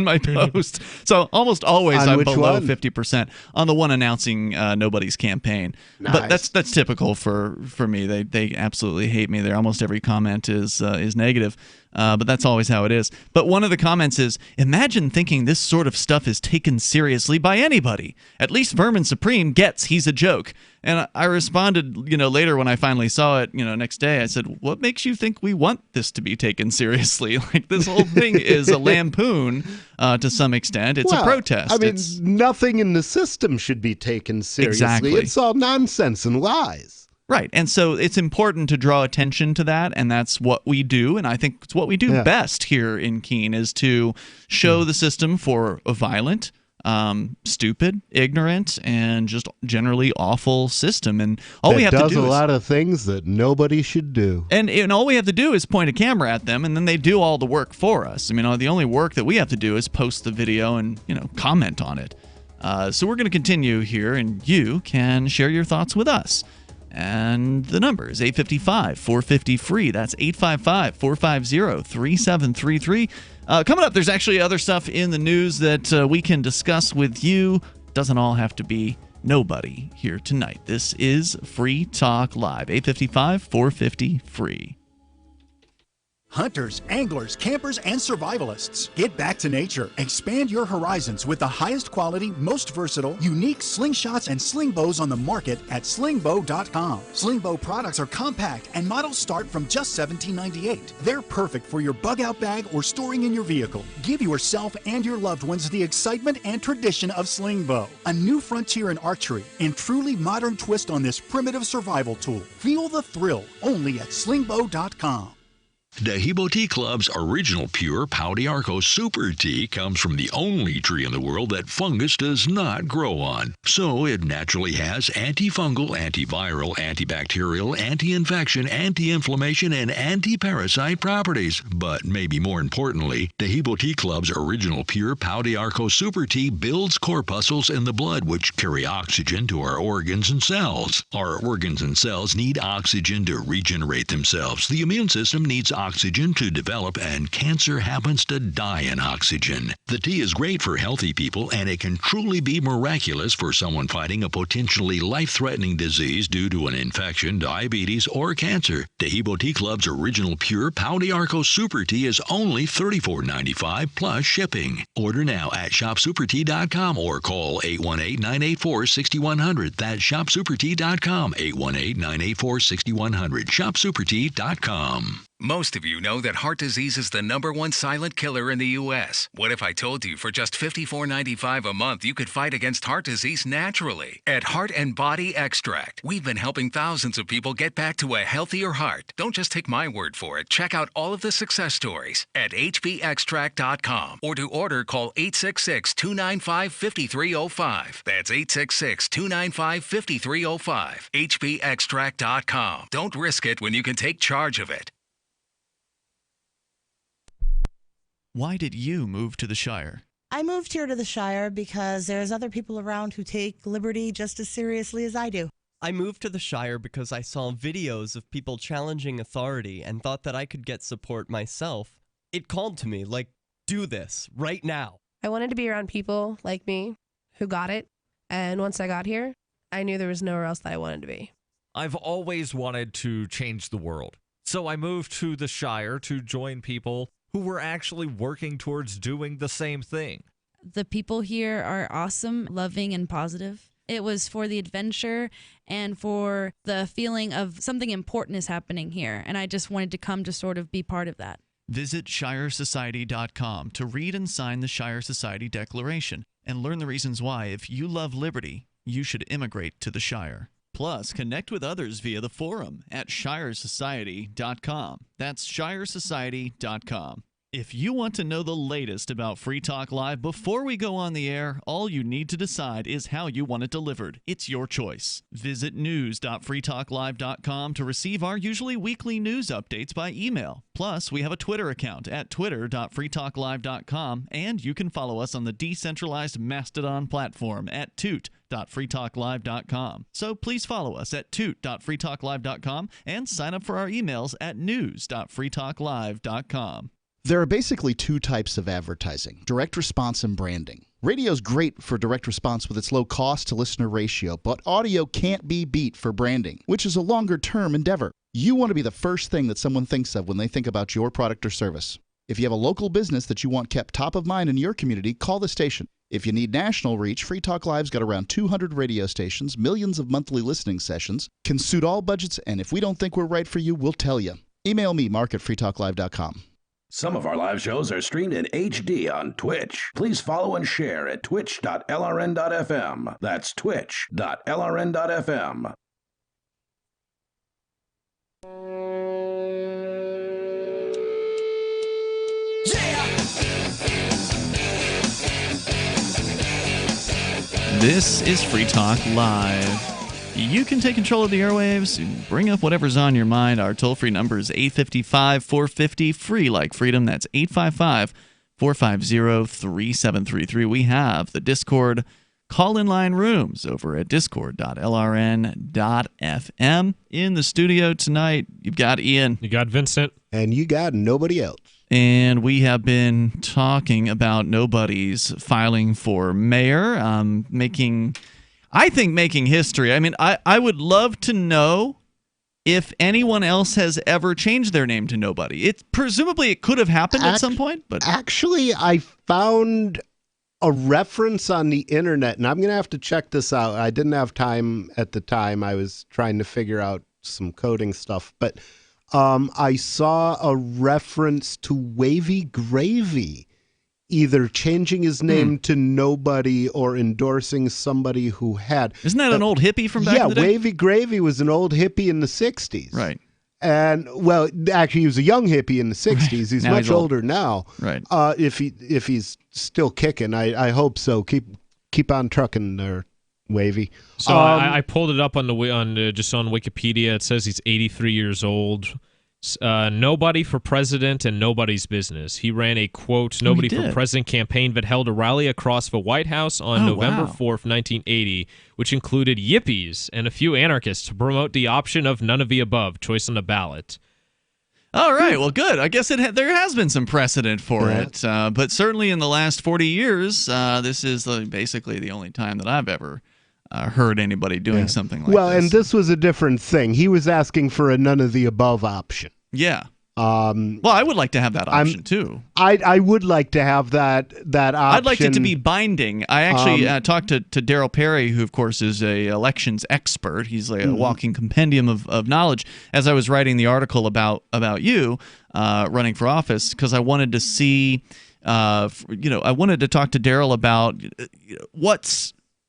my post. So almost always I'm below 50% on the one announcing nobody's campaign. Nice. But that's typical for me. They absolutely hate me there. Almost every comment is negative. But that's always how it is. But one of the comments is, imagine thinking this sort of stuff is taken seriously by anybody. At least Vermin Supreme gets he's a joke. And I responded, later when I finally saw it, next day, I said, what makes you think we want this to be taken seriously? Like, this whole thing is a lampoon to some extent. It's a protest. I mean, nothing in the system should be taken seriously. Exactly. It's all nonsense and lies. Right. And so it's important to draw attention to that, and that's what we do. And I think it's what we do best here in Keene is to show the system for a violent, stupid, ignorant, and just generally awful system. And all we have to do is... does a lot of things that nobody should do. And all we have to do is point a camera at them, and then they do all the work for us. I mean, the only work that we have to do is post the video and, comment on it. So we're going to continue here, and you can share your thoughts with us. And the number is 855-450-FREE. That's 855-450-3733. Coming up, there's actually other stuff in the news that we can discuss with you. Doesn't all have to be nobody here tonight. This is Free Talk Live, 855-450-FREE. Hunters, anglers, campers, and survivalists. Get back to nature. Expand your horizons with the highest quality, most versatile, unique slingshots and sling bows on the market at slingbow.com. Sling bow products are compact and models start from just $17.98. They're perfect for your bug out bag or storing in your vehicle. Give yourself and your loved ones the excitement and tradition of sling bow. A new frontier in archery and truly modern twist on this primitive survival tool. Feel the thrill only at slingbow.com. Dehibo Tea Club's original pure Pau de Arco Super Tea comes from the only tree in the world that fungus does not grow on. So it naturally has antifungal, antiviral, antibacterial, anti-infection, anti-inflammation, and anti-parasite properties. But maybe more importantly, Dehibo Tea Club's original pure Pau de Arco Super Tea builds corpuscles in the blood which carry oxygen to our organs and cells. Our organs and cells need oxygen to regenerate themselves. The immune system needs oxygen to develop, and cancer happens to die in oxygen. The tea is great for healthy people, and it can truly be miraculous for someone fighting a potentially life-threatening disease due to an infection, diabetes, or cancer. Dehibo Tea Club's original pure Pau de Arco Super Tea is only $34.95 plus shipping. Order now at shopsupertea.com or call 818-984-6100. That's shopsupertea.com, 818-984-6100, shopsupertea.com. Most of you know that heart disease is the #1 silent killer in the U.S. What if I told you for just $54.95 a month you could fight against heart disease naturally? At Heart and Body Extract, we've been helping thousands of people get back to a healthier heart. Don't just take my word for it. Check out all of the success stories at hbextract.com, or to order, call 866-295-5305. That's 866-295-5305. hbextract.com. Don't risk it when you can take charge of it. Why did you move to the Shire? I moved here to the Shire because there's other people around who take liberty just as seriously as I do. I moved to the Shire because I saw videos of people challenging authority and thought that I could get support myself. It called to me, like, do this, right now. I wanted to be around people like me who got it, and once I got here, I knew there was nowhere else that I wanted to be. I've always wanted to change the world, so I moved to the Shire to join people who were actually working towards doing the same thing. The people here are awesome, loving, and positive. It was for the adventure and for the feeling of something important is happening here, and I just wanted to come to sort of be part of that. Visit ShireSociety.com to read and sign the Shire Society Declaration and learn the reasons why, if you love liberty, you should immigrate to the Shire. Plus, connect with others via the forum at ShireSociety.com. That's ShireSociety.com. If you want to know the latest about Free Talk Live before we go on the air, all you need to decide is how you want it delivered. It's your choice. Visit news.freetalklive.com to receive our usually weekly news updates by email. Plus, we have a Twitter account at twitter.freetalklive.com, and you can follow us on the decentralized Mastodon platform at toot.freetalklive.com. So please follow us at toot.freetalklive.com and sign up for our emails at news.freetalklive.com. There are basically two types of advertising: direct response and branding. Radio's great for direct response with its low cost to listener ratio, but audio can't be beat for branding, which is a longer term endeavor. You want to be the first thing that someone thinks of when they think about your product or service. If you have a local business that you want kept top of mind in your community, call the station. If you need national reach, Free Talk Live's got around 200 radio stations, millions of monthly listening sessions, can suit all budgets, and if we don't think we're right for you, we'll tell you. Email me, mark@freetalklive.com. Some of our live shows are streamed in HD on Twitch. Please follow and share at twitch.lrn.fm. That's twitch.lrn.fm. This is Free Talk Live. You can take control of the airwaves and bring up whatever's on your mind. Our toll-free number is 855-450, free like freedom. That's 855-450-3733. We have the Discord call-in line rooms over at discord.lrn.fm. In the studio tonight, you've got Ian. You got Vincent. And you got nobody else. And we have been talking about nobodies filing for mayor, making history. I mean, I would love to know if anyone else has ever changed their name to Nobody. Presumably it could have happened at some point, but actually I found a reference on the internet, and I'm going to have to check this out. I didn't have time at the time. I was trying to figure out some coding stuff, but I saw a reference to Wavy Gravy either changing his name to Nobody or endorsing somebody who had. Isn't that an old hippie from back in the day? Yeah, Wavy Gravy was an old hippie in the 60s. Right. And, well, actually, he was a young hippie in the 60s. Right. He's now much older now. Right. If he's still kicking, I hope so. Keep on trucking there, Wavy. So I pulled it up just on Wikipedia. It says he's 83 years old. Nobody for president and nobody's business. He ran a, quote, nobody for president campaign that held a rally across the White House on November 4th, 1980, which included yippies and a few anarchists to promote the option of none of the above, choice on the ballot. All right, well, good. I guess there has been some precedent for it, but certainly in the last 40 years, this is basically the only time that I've ever heard anybody doing something like this. Well, and this was a different thing. He was asking for a none of the above option. Yeah. Well, I would like to have that option too. I would like to have that option. I'd like it to be binding. I actually talked to Daryl Perry, who of course is a elections expert. He's like a walking compendium of knowledge. As I was writing the article about you running for office, because I wanted to see, I wanted to talk to Daryl about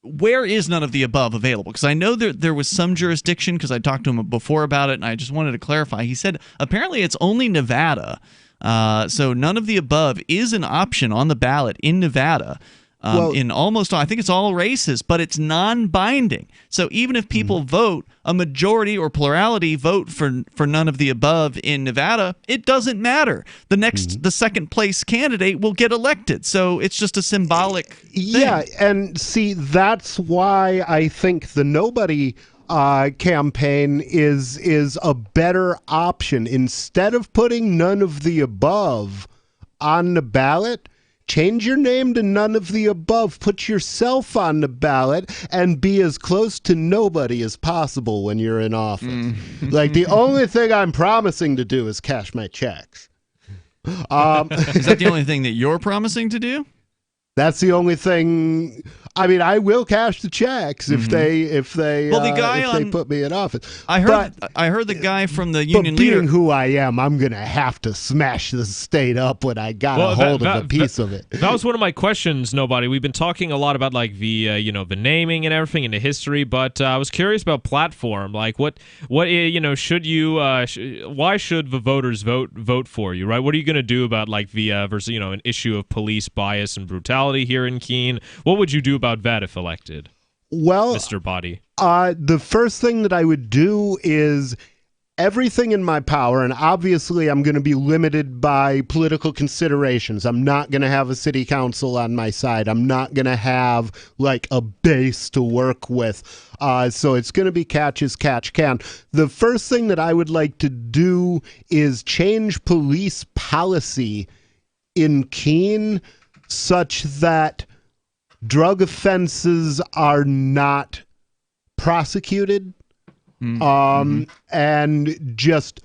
where is none of the above available? Because I know there was some jurisdiction, because I talked to him before about it, and I just wanted to clarify. He said apparently it's only Nevada. So none of the above is an option on the ballot in Nevada. In almost, I think it's all races, but it's non-binding. So even if people vote, a majority or plurality vote for none of the above in Nevada, it doesn't matter. The second place candidate will get elected. So it's just a symbolic thing. Yeah, and see, that's why I think the Nobody campaign is a better option. Instead of putting none of the above on the ballot, change your name to none of the above. Put yourself on the ballot and be as close to Nobody as possible when you're in office. Like, the only thing I'm promising to do is cash my checks. Is that the only thing that you're promising to do? That's the only thing. I mean, I will cash the checks if they put me in office. I heard the guy from the union leader. Being who I am, I'm gonna have to smash the state up when I got a hold of a piece of it. That was one of my questions. Nobody. We've been talking a lot about like the the naming and everything and the history, but I was curious about platform. Like what should you? Why should the voters vote for you? Right? What are you gonna do about like the versus an issue of police bias and brutality here in Keene? What would you do about that if elected? Well, Mr. Body. The first thing that I would do is everything in my power, and obviously I'm going to be limited by political considerations. I'm not going to have a city council on my side. I'm not going to have like a base to work with. So it's going to be catch as catch can. The first thing that I would like to do is change police policy in Keene such that drug offenses are not prosecuted, and just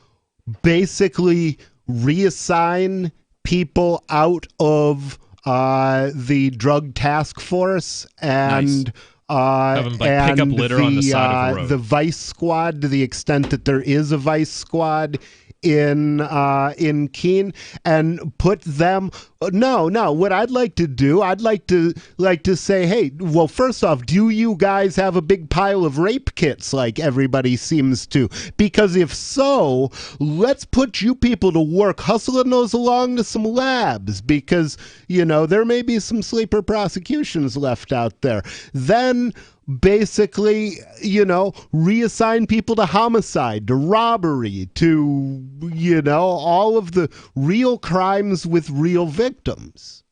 basically reassign people out of the drug task force and have them, pick up litter on the side of the road. The vice squad, to the extent that there is a vice squad in Keene, and put them. No. What I'd like to do, I'd like to say, hey, well, first off, do you guys have a big pile of rape kits like everybody seems to? Because if so, let's put you people to work hustling those along to some labs, because there may be some sleeper prosecutions left out there. Then basically, reassign people to homicide, to robbery, to, all of the real crimes with real victims.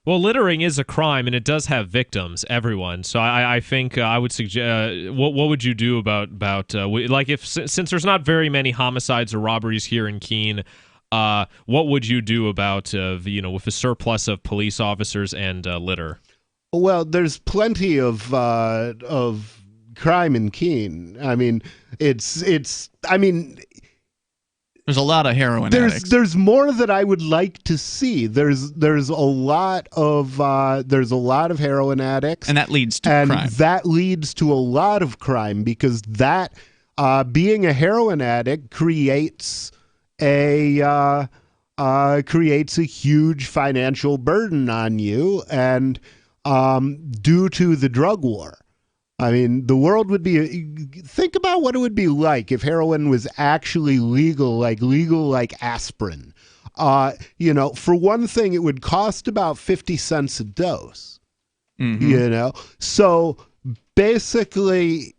Well, littering is a crime, and it does have victims, everyone. So I think I would suggest, what would you do about like, since there's not very many homicides or robberies here in Keene, what would you do about, with a surplus of police officers and litter? Well, there's plenty of crime in Keene. I mean, it's. I mean, there's a lot of heroin addicts. There's more that I would like to see. There's a lot of heroin addicts, and that leads to crime. And that leads to a lot of crime because that being a heroin addict creates a huge financial burden on you, and due to the drug war. I mean, the world would be. Think about what it would be like if heroin was actually legal like aspirin. For one thing, it would cost about 50 cents a dose. Mm-hmm. So basically.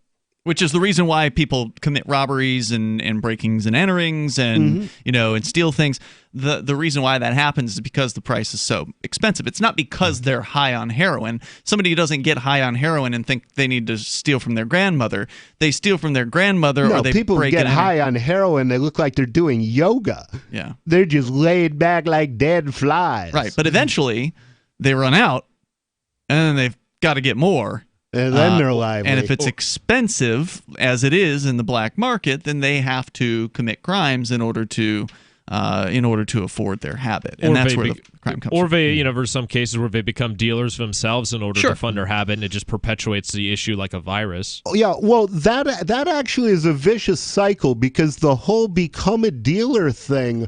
Which is the reason why people commit robberies and breakings and enterings and and steal things. The reason why that happens is because the price is so expensive. It's not because they're high on heroin. Somebody who doesn't get high on heroin and think they need to steal from their grandmother, they steal from their grandmother, no, or they people break get and high on heroin. They look like they're doing yoga. Yeah, they're just laid back like dead flies. Right, but eventually they run out, and then they've got to get more. And then they're lively. And if it's expensive, as it is in the black market, then they have to commit crimes in order to afford their habit, and that's where the crime comes from. Or they, there's some cases where they become dealers themselves in order to fund their habit, and it just perpetuates the issue like a virus. Yeah, well, that actually is a vicious cycle because the whole become a dealer thing.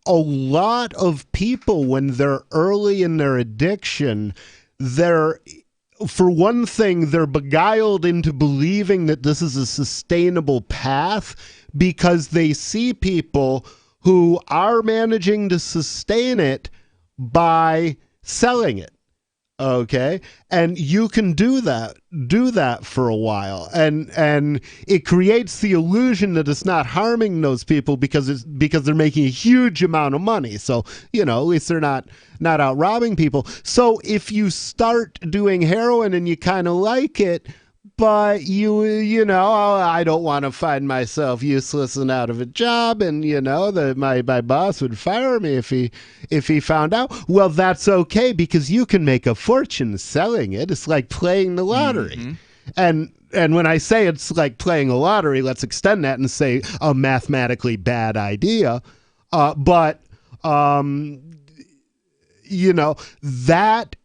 A lot of people, when they're early in their addiction, for one thing, they're beguiled into believing that this is a sustainable path because they see people who are managing to sustain it by selling it. Okay? And you can do that for a while. And it creates the illusion that it's not harming those people because they're making a huge amount of money. So, at least they're not out robbing people. So if you start doing heroin and you kind of like it, but I don't want to find myself useless and out of a job, and that my boss would fire me if he found out. Well, that's okay because you can make a fortune selling it. It's like playing the lottery, and when I say it's like playing a lottery, let's extend that and say a mathematically bad idea, but that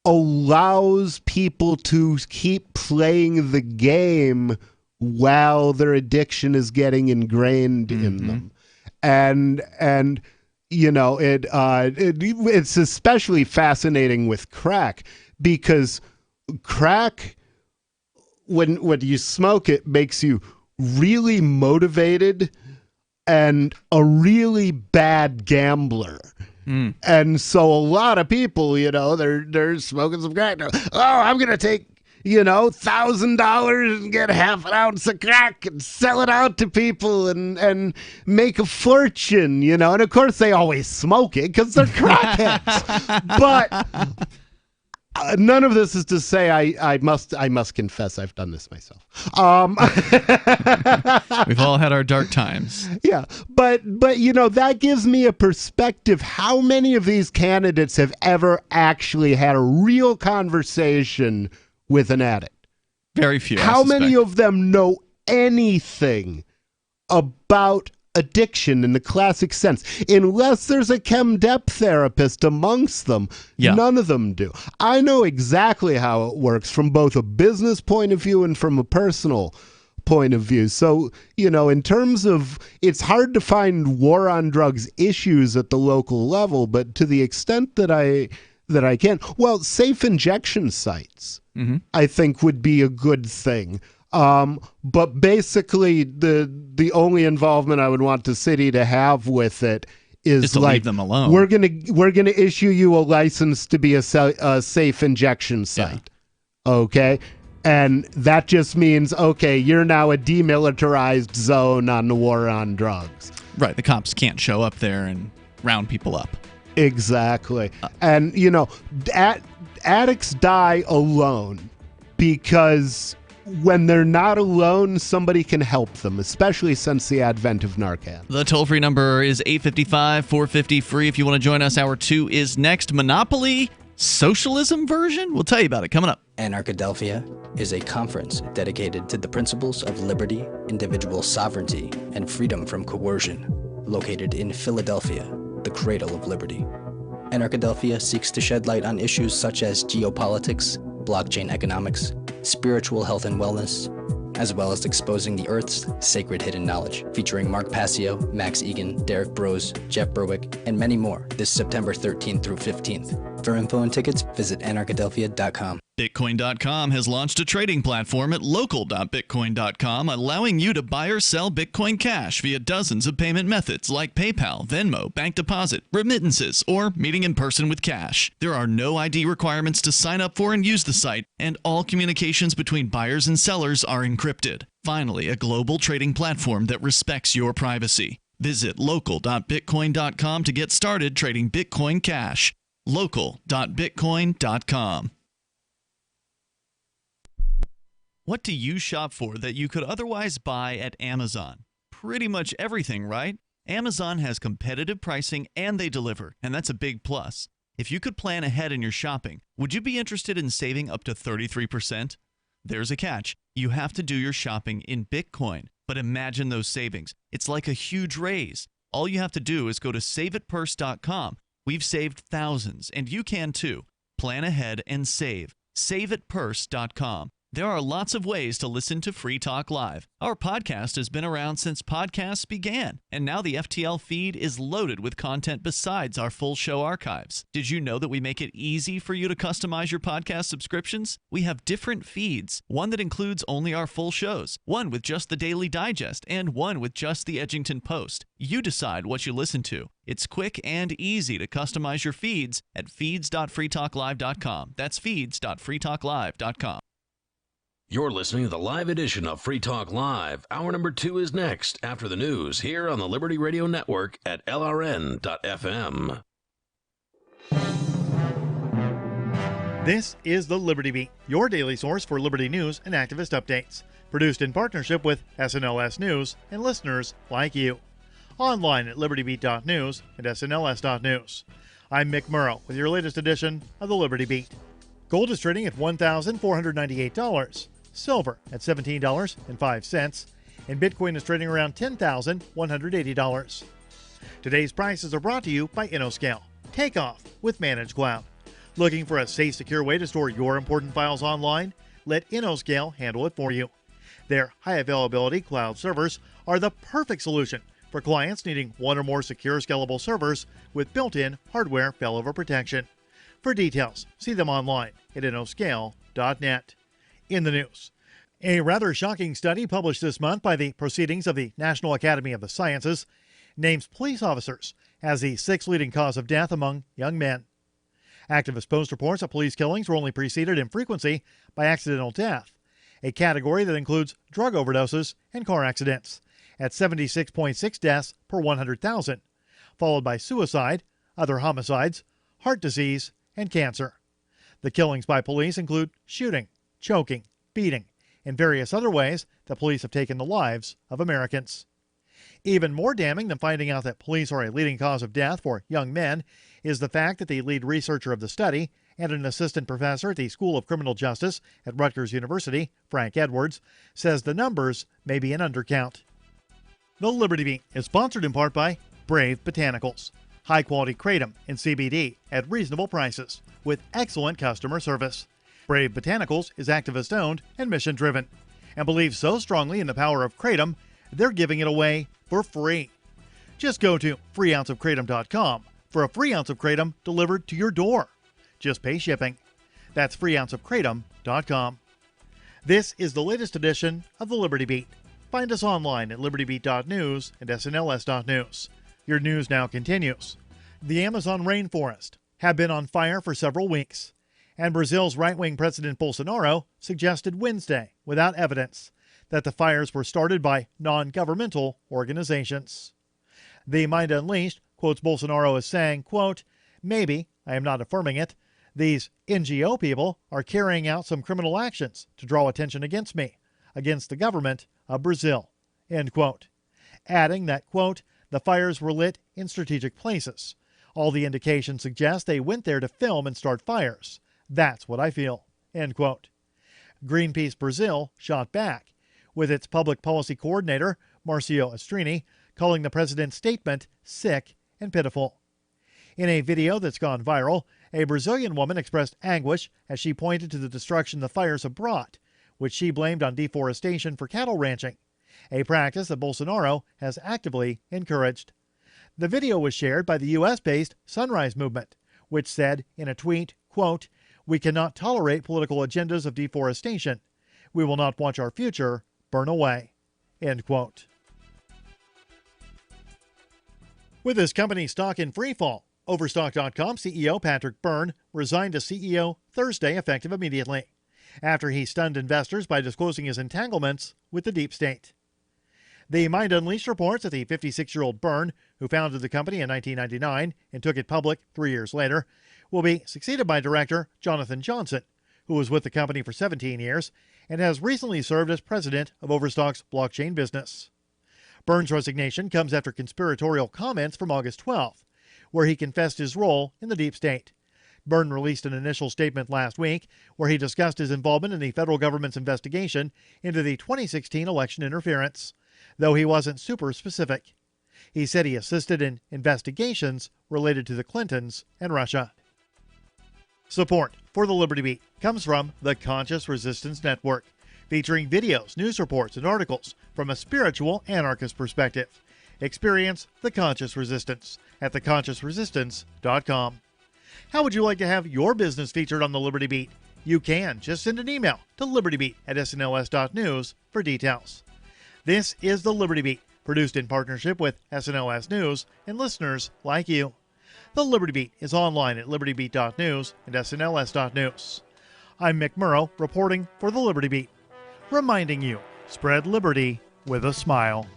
allows people to keep playing the game while their addiction is getting ingrained in them. And it's especially fascinating with crack because crack, when you smoke it, makes you really motivated and a really bad gambler. And so a lot of people, they're smoking some crack. Oh, I'm going to take, $1,000 and get half an ounce of crack and sell it out to people and make a fortune, And of course they always smoke it because they're crackheads. But none of this is to say I must confess I've done this myself. We've all had our dark times. Yeah, but that gives me a perspective. How many of these candidates have ever actually had a real conversation with an addict? Very few. How many of them know anything about addiction in the classic sense? Unless there's a chem dep therapist amongst them, none of them do. I know exactly how it works from both a business point of view and from a personal point of view. So, in terms of, it's hard to find war on drugs issues at the local level, but to the extent that I can, well, safe injection sites, I think would be a good thing. But basically, the only involvement I would want the city to have with it is to like, leave them alone. We're gonna issue you a license to be a safe injection site, okay? And that just means, okay, you're now a demilitarized zone on the war on drugs. Right, the cops can't show up there and round people up. Exactly. And, addicts die alone because when they're not alone, somebody can help them, especially since the advent of Narcan. The toll-free number is 855-450-FREE if you want to join us. Hour 2 is next. Monopoly socialism version? We'll tell you about it coming up. Anarchadelphia is a conference dedicated to the principles of liberty, individual sovereignty, and freedom from coercion, located in Philadelphia, the cradle of liberty. Anarchadelphia seeks to shed light on issues such as geopolitics, blockchain economics, spiritual health and wellness, as well as exposing the Earth's sacred hidden knowledge, featuring Mark Passio, Max Egan, Derek Brose, Jeff Berwick, and many more this September 13th through 15th. For info and tickets, visit anarchadelphia.com. Bitcoin.com has launched a trading platform at local.bitcoin.com, allowing you to buy or sell Bitcoin Cash via dozens of payment methods like PayPal, Venmo, bank deposit, remittances, or meeting in person with cash. There are no ID requirements to sign up for and use the site, and all communications between buyers and sellers are encrypted. Finally, a global trading platform that respects your privacy. Visit local.bitcoin.com to get started trading Bitcoin Cash. local.bitcoin.com. What do you shop for that you could otherwise buy at Amazon? Pretty much everything, right? Amazon has competitive pricing and they deliver, and that's a big plus. If you could plan ahead in your shopping, would you be interested in saving up to 33%? There's a catch. You have to do your shopping in Bitcoin. But imagine those savings. It's like a huge raise. All you have to do is go to saveatpurse.com. We've saved thousands, and you can too. Plan ahead and save. Saveatpurse.com. There are lots of ways to listen to Free Talk Live. Our podcast has been around since podcasts began, and now the FTL feed is loaded with content besides our full show archives. Did you know that we make it easy for you to customize your podcast subscriptions? We have different feeds, one that includes only our full shows, one with just the Daily Digest, and one with just the Edgington Post. You decide what you listen to. It's quick and easy to customize your feeds at feeds.freetalklive.com. That's feeds.freetalklive.com. You're listening to the live edition of Free Talk Live. Hour number 2 is next after the news here on the Liberty Radio Network at LRN.FM. This is the Liberty Beat, your daily source for Liberty news and activist updates. Produced in partnership with SNLS News and listeners like you. Online at libertybeat.news and snls.news. I'm Mick Murrow with your latest edition of the Liberty Beat. Gold is trading at $1,498. Silver at $17.05, and Bitcoin is trading around $10,180. Today's prices are brought to you by InnoScale. Take off with Managed Cloud. Looking for a safe, secure way to store your important files online? Let InnoScale handle it for you. Their high availability cloud servers are the perfect solution for clients needing one or more secure, scalable servers with built-in hardware failover protection. For details, see them online at innoscale.net. In the news, a rather shocking study published this month by the Proceedings of the National Academy of the Sciences names police officers as the 6th leading cause of death among young men. Activist Post reports that police killings were only preceded in frequency by accidental death, a category that includes drug overdoses and car accidents, at 76.6 deaths per 100,000, followed by suicide, other homicides, heart disease, and cancer. The killings by police include shooting, choking, beating, and various other ways that police have taken the lives of Americans. Even more damning than finding out that police are a leading cause of death for young men is the fact that the lead researcher of the study and an assistant professor at the School of Criminal Justice at Rutgers University, Frank Edwards, says the numbers may be an undercount. The Liberty Beat is sponsored in part by Brave Botanicals. High-quality kratom and CBD at reasonable prices with excellent customer service. Brave Botanicals is activist-owned and mission-driven and believes so strongly in the power of kratom, they're giving it away for free. Just go to freeounceofkratom.com for a free ounce of kratom delivered to your door. Just pay shipping. That's freeounceofkratom.com. This is the latest edition of the Liberty Beat. Find us online at libertybeat.news and snls.news. Your news now continues. The Amazon rainforest have been on fire for several weeks, and Brazil's right-wing President Bolsonaro suggested Wednesday, without evidence, that the fires were started by non-governmental organizations. The Mind Unleashed quotes Bolsonaro as saying, quote, "Maybe, I am not affirming it, these NGO people are carrying out some criminal actions to draw attention against me, against the government of Brazil," end quote. Adding that, quote, "the fires were lit in strategic places, All the indications suggest they went there to film and start fires. That's what I feel." End quote. Greenpeace Brazil shot back, with its public policy coordinator, Marcio Estrini, calling the president's statement sick and pitiful. In a video that's gone viral, a Brazilian woman expressed anguish as she pointed to the destruction the fires have brought, which she blamed on deforestation for cattle ranching, a practice that Bolsonaro has actively encouraged. The video was shared by the U.S.-based Sunrise Movement, which said in a tweet, quote, "We cannot tolerate political agendas of deforestation. We will not watch our future burn away." End quote. With his company stock in freefall, Overstock.com CEO Patrick Byrne resigned as CEO Thursday, effective immediately, after he stunned investors by disclosing his entanglements with the deep state. The Mind Unleashed reports that the 56-year-old Byrne, who founded the company in 1999 and took it public 3 years later, will be succeeded by director Jonathan Johnson, who was with the company for 17 years and has recently served as president of Overstock's blockchain business. Byrne's resignation comes after conspiratorial comments from August 12th, where he confessed his role in the deep state. Byrne released an initial statement last week where he discussed his involvement in the federal government's investigation into the 2016 election interference, though he wasn't super specific. He said he assisted in investigations related to the Clintons and Russia. Support for the Liberty Beat comes from the Conscious Resistance Network, featuring videos, news reports, and articles from a spiritual anarchist perspective. Experience the Conscious Resistance at theconsciousresistance.com. How would you like to have your business featured on the Liberty Beat? You can. Just send an email to libertybeat@snls.news for details. This is the Liberty Beat, produced in partnership with SNLS News and listeners like you. The Liberty Beat is online at libertybeat.news and snls.news. I'm Mick Murrow, reporting for the Liberty Beat, reminding you, spread liberty with a smile.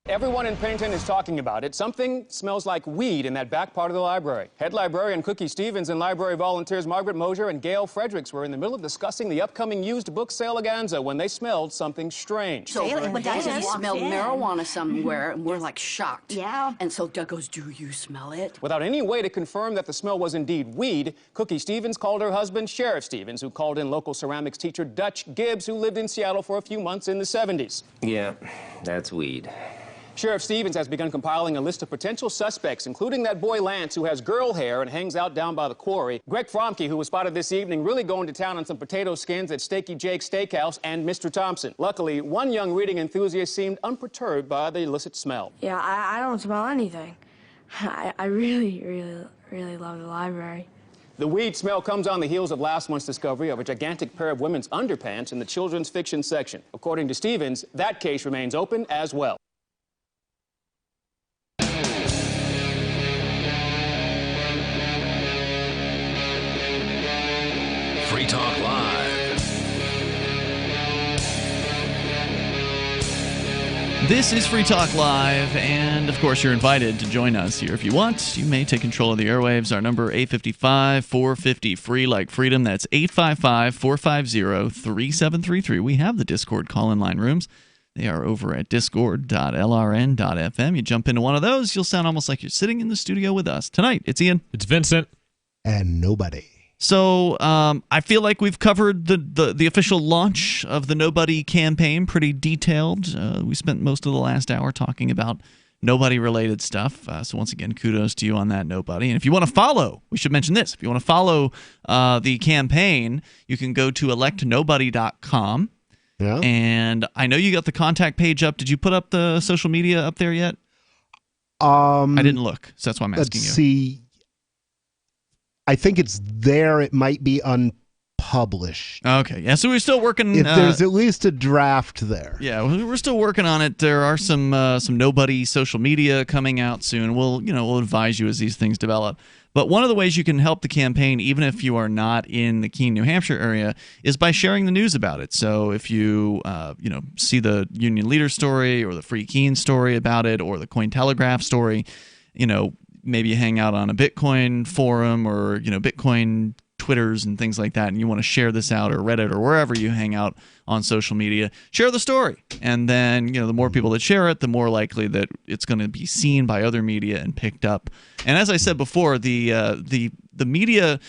Everyone in Pennington is talking about it. Something smells like weed in that back part of the library. Head librarian Cookie Stevens and library volunteers Margaret Mosier and Gail Fredericks were in the middle of discussing the upcoming used book saleganza when they smelled something strange. So Doug smelled marijuana somewhere, and we're like shocked. Yeah. And so Doug goes, "Do you smell it?" Without any way to confirm that the smell was indeed weed, Cookie Stevens called her husband Sheriff Stevens, who called in local ceramics teacher Dutch Gibbs, who lived in Seattle for a few months in the 70s. Yeah, that's weed. Sheriff Stevens has begun compiling a list of potential suspects, including that boy Lance, who has girl hair and hangs out down by the quarry, Greg Fromke, who was spotted this evening really going to town on some potato skins at Steaky Jake's Steakhouse, and Mr. Thompson. Luckily, one young reading enthusiast seemed unperturbed by the illicit smell. Yeah, I don't smell anything. I really love the library. The weed smell comes on the heels of last month's discovery of a gigantic pair of women's underpants in the children's fiction section. According to Stevens, that case remains open as well. Free Talk Live. This is Free Talk Live, and of course you're invited to join us here if you want. You may take control of the airwaves. Our number 855-450-FREE like freedom. That's 855-450-3733. We have the Discord call-in line rooms. They are over at discord.lrn.fm. You jump into one of those, you'll sound almost like you're sitting in the studio with us. Tonight, it's Ian. It's Vincent. And nobody. So I feel like we've covered the official launch of the Nobody campaign pretty detailed. We spent most of the last hour talking about Nobody-related stuff. So once again, kudos to you on that, Nobody. And if you want to follow, we should mention this. If you want to follow the campaign, you can go to electnobody.com. Yeah. And I know you got the contact page up. Did you put up the social media up there yet? I didn't look, so that's why I'm asking you. Let's see. I think it's there. It might be unpublished. Okay, yeah. So we're still working. There's at least a draft there. Yeah, we're still working on it. There are some Nobody social media coming out soon. We'll advise you as these things develop. But one of the ways you can help the campaign, even if you are not in the Keene, New Hampshire area, is by sharing the news about it. So if you see the Union Leader story or the Free Keene story about it or the Cointelegraph story, maybe you hang out on a Bitcoin forum or Bitcoin Twitters and things like that, and you want to share this out, or Reddit, or wherever you hang out on social media, share the story. And then, the more people that share it, the more likely that it's going to be seen by other media and picked up. And as I said before, the media,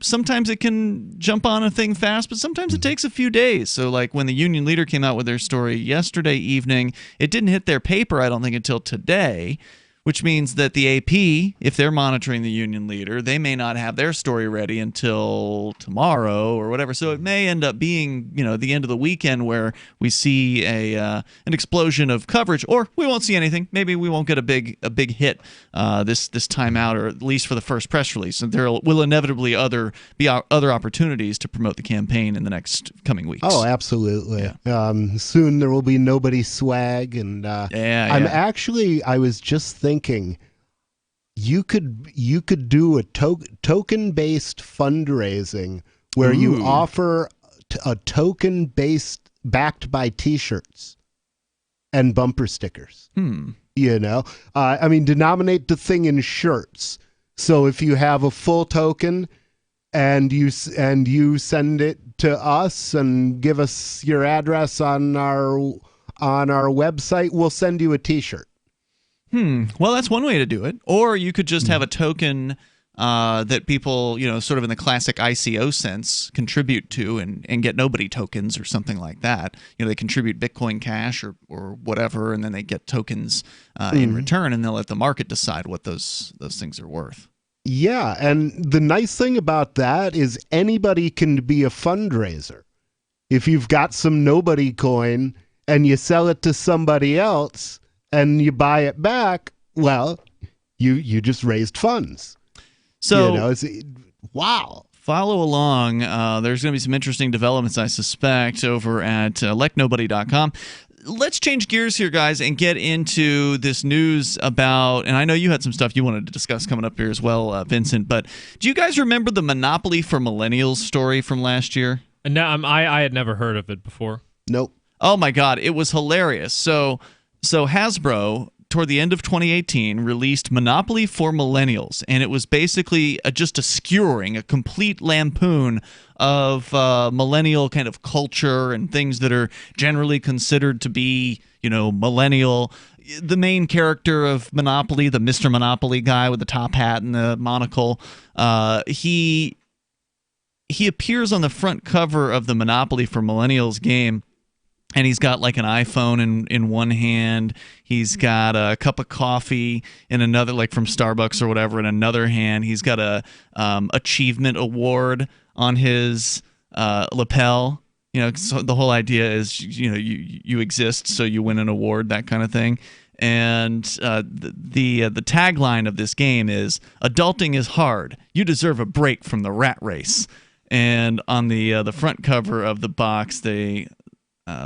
sometimes it can jump on a thing fast, but sometimes it takes a few days. So like when the Union Leader came out with their story yesterday evening, it didn't hit their paper, I don't think, until today. Which means that the AP, if they're monitoring the Union Leader, they may not have their story ready until tomorrow or whatever. So it may end up being, the end of the weekend where we see an explosion of coverage, or we won't see anything. Maybe we won't get a big hit this time out, or at least for the first press release. And there will inevitably be other opportunities to promote the campaign in the next coming weeks. Oh, absolutely. Yeah. Soon there will be nobody swag, and I was just thinking you could do a token-based fundraising where you offer a token backed by T-shirts and bumper stickers. Denominate the thing in shirts. So if you have a full token and you send it to us and give us your address on our website, we'll send you a T-shirt. Well, that's one way to do it. Or you could just have a token that people, sort of in the classic ICO sense, contribute to and get nobody tokens or something like that. They contribute Bitcoin Cash or whatever, and then they get tokens in return, and they'll let the market decide what those things are worth. Yeah, and the nice thing about that is anybody can be a fundraiser. If you've got some nobody coin and you sell it to somebody else, and you buy it back, well, you just raised funds. So, wow. Follow along. There's going to be some interesting developments, I suspect, over at electnobody.com. Let's change gears here, guys, and get into this news about, and I know you had some stuff you wanted to discuss coming up here as well, Vincent, but do you guys remember the Monopoly for Millennials story from last year? No, I had never heard of it before. Nope. Oh, my God. It was hilarious. So Hasbro, toward the end of 2018, released Monopoly for Millennials, and it was basically just a skewering, a complete lampoon of millennial kind of culture and things that are generally considered to be, millennial. The main character of Monopoly, the Mr. Monopoly guy with the top hat and the monocle, he appears on the front cover of the Monopoly for Millennials game. And he's got like an iPhone in one hand. He's got a cup of coffee in another, like from Starbucks or whatever, in another hand. He's got a achievement award on his lapel. So the whole idea is, you exist, so you win an award, that kind of thing. And the tagline of this game is "Adulting is hard. You deserve a break from the rat race." And on the front cover of the box, they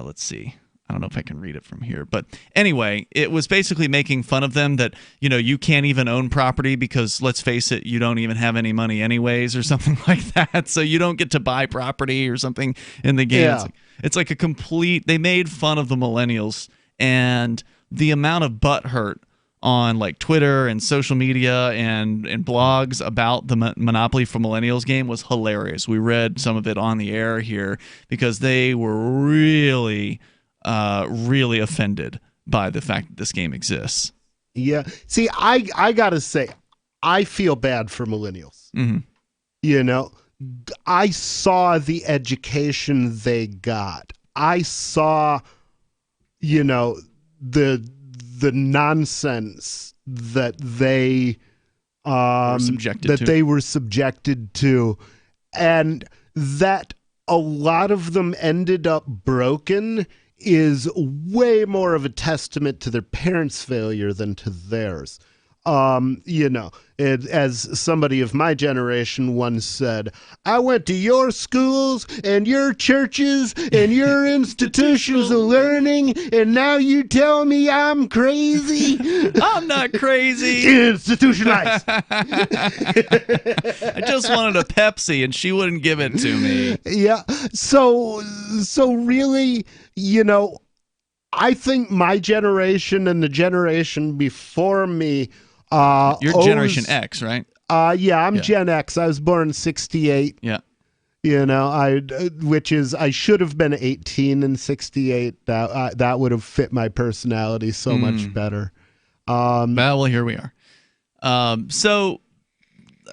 let's see. I don't know if I can read it from here. But anyway, it was basically making fun of them that, you can't even own property because, let's face it, you don't even have any money anyways or something like that. So you don't get to buy property or something in the game. Yeah. It's like a complete – they made fun of the millennials, and the amount of butt hurt on like Twitter and social media and blogs about the Monopoly for Millennials game was hilarious. We read some of it on the air here because they were really, really offended by the fact that this game exists. Yeah. See, I got to say, I feel bad for millennials. Mm-hmm. I saw the education they got. I saw, the nonsense that they were subjected to, and that a lot of them ended up broken is way more of a testament to their parents' failure than to theirs. As somebody of my generation once said, I went to your schools and your churches and your institutions of learning, and now you tell me I'm crazy? I'm not crazy. Institutionalized. I just wanted a Pepsi and she wouldn't give it to me. Yeah. So really, I think my generation and the generation before me You're Generation X, right? Yeah, I'm Gen X. I was born in 68. Yeah. You know, I should have been 18 in 68. That would have fit my personality so much better. Well, here we are. So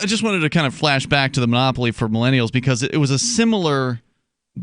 I just wanted to kind of flash back to the monopoly for millennials because it was a similar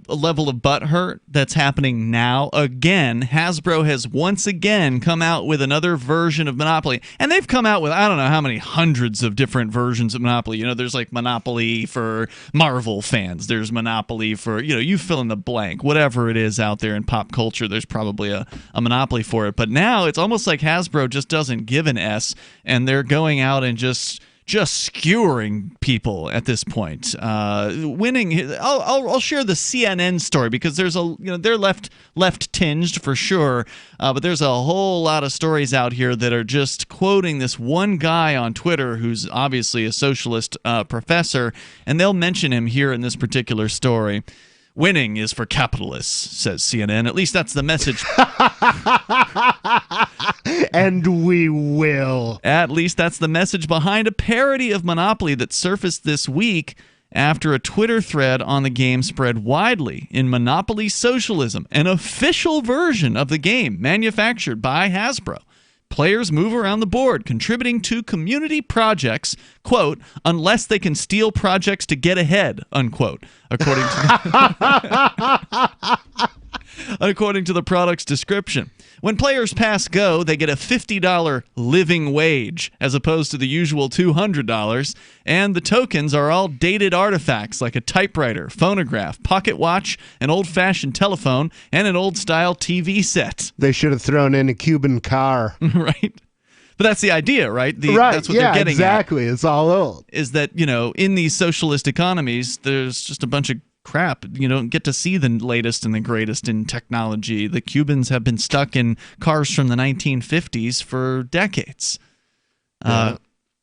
level of butthurt that's happening now. Again, Hasbro has once again come out with another version of Monopoly, and they've come out with I don't know how many hundreds of different versions of Monopoly. You know, there's like Monopoly for Marvel fans, there's Monopoly for, you know, you fill in the blank, whatever it is out there in pop culture, there's probably a Monopoly for it. But now it's almost like Hasbro just doesn't give an S, and they're going out and just skewering people at this point. Winning. I'll share the CNN story because there's they're left tinged for sure, but there's a whole lot of stories out here that are just quoting this one guy on Twitter who's obviously a socialist professor, and they'll mention him here in this particular story. Winning is for capitalists, says CNN. At least that's the message. And we will. At least that's the message behind a parody of Monopoly that surfaced this week after a Twitter thread on the game spread widely. In Monopoly Socialism, an official version of the game manufactured by Hasbro, players move around the board, contributing to community projects, quote, unless they can steal projects to get ahead, unquote, according to the product's description. When players pass go, they get a $50 living wage as opposed to the usual $200, and the tokens are all dated artifacts like a typewriter, phonograph, pocket watch, an old-fashioned telephone, and an old-style TV set. They should have thrown in a Cuban car. Right? But that's the idea, right? Right, that's what they're getting exactly. It's all old. Is that, you know, in these socialist economies, there's just a bunch of crap. You don't get to see the latest and the greatest in technology. The Cubans have been stuck in cars from the 1950s for decades.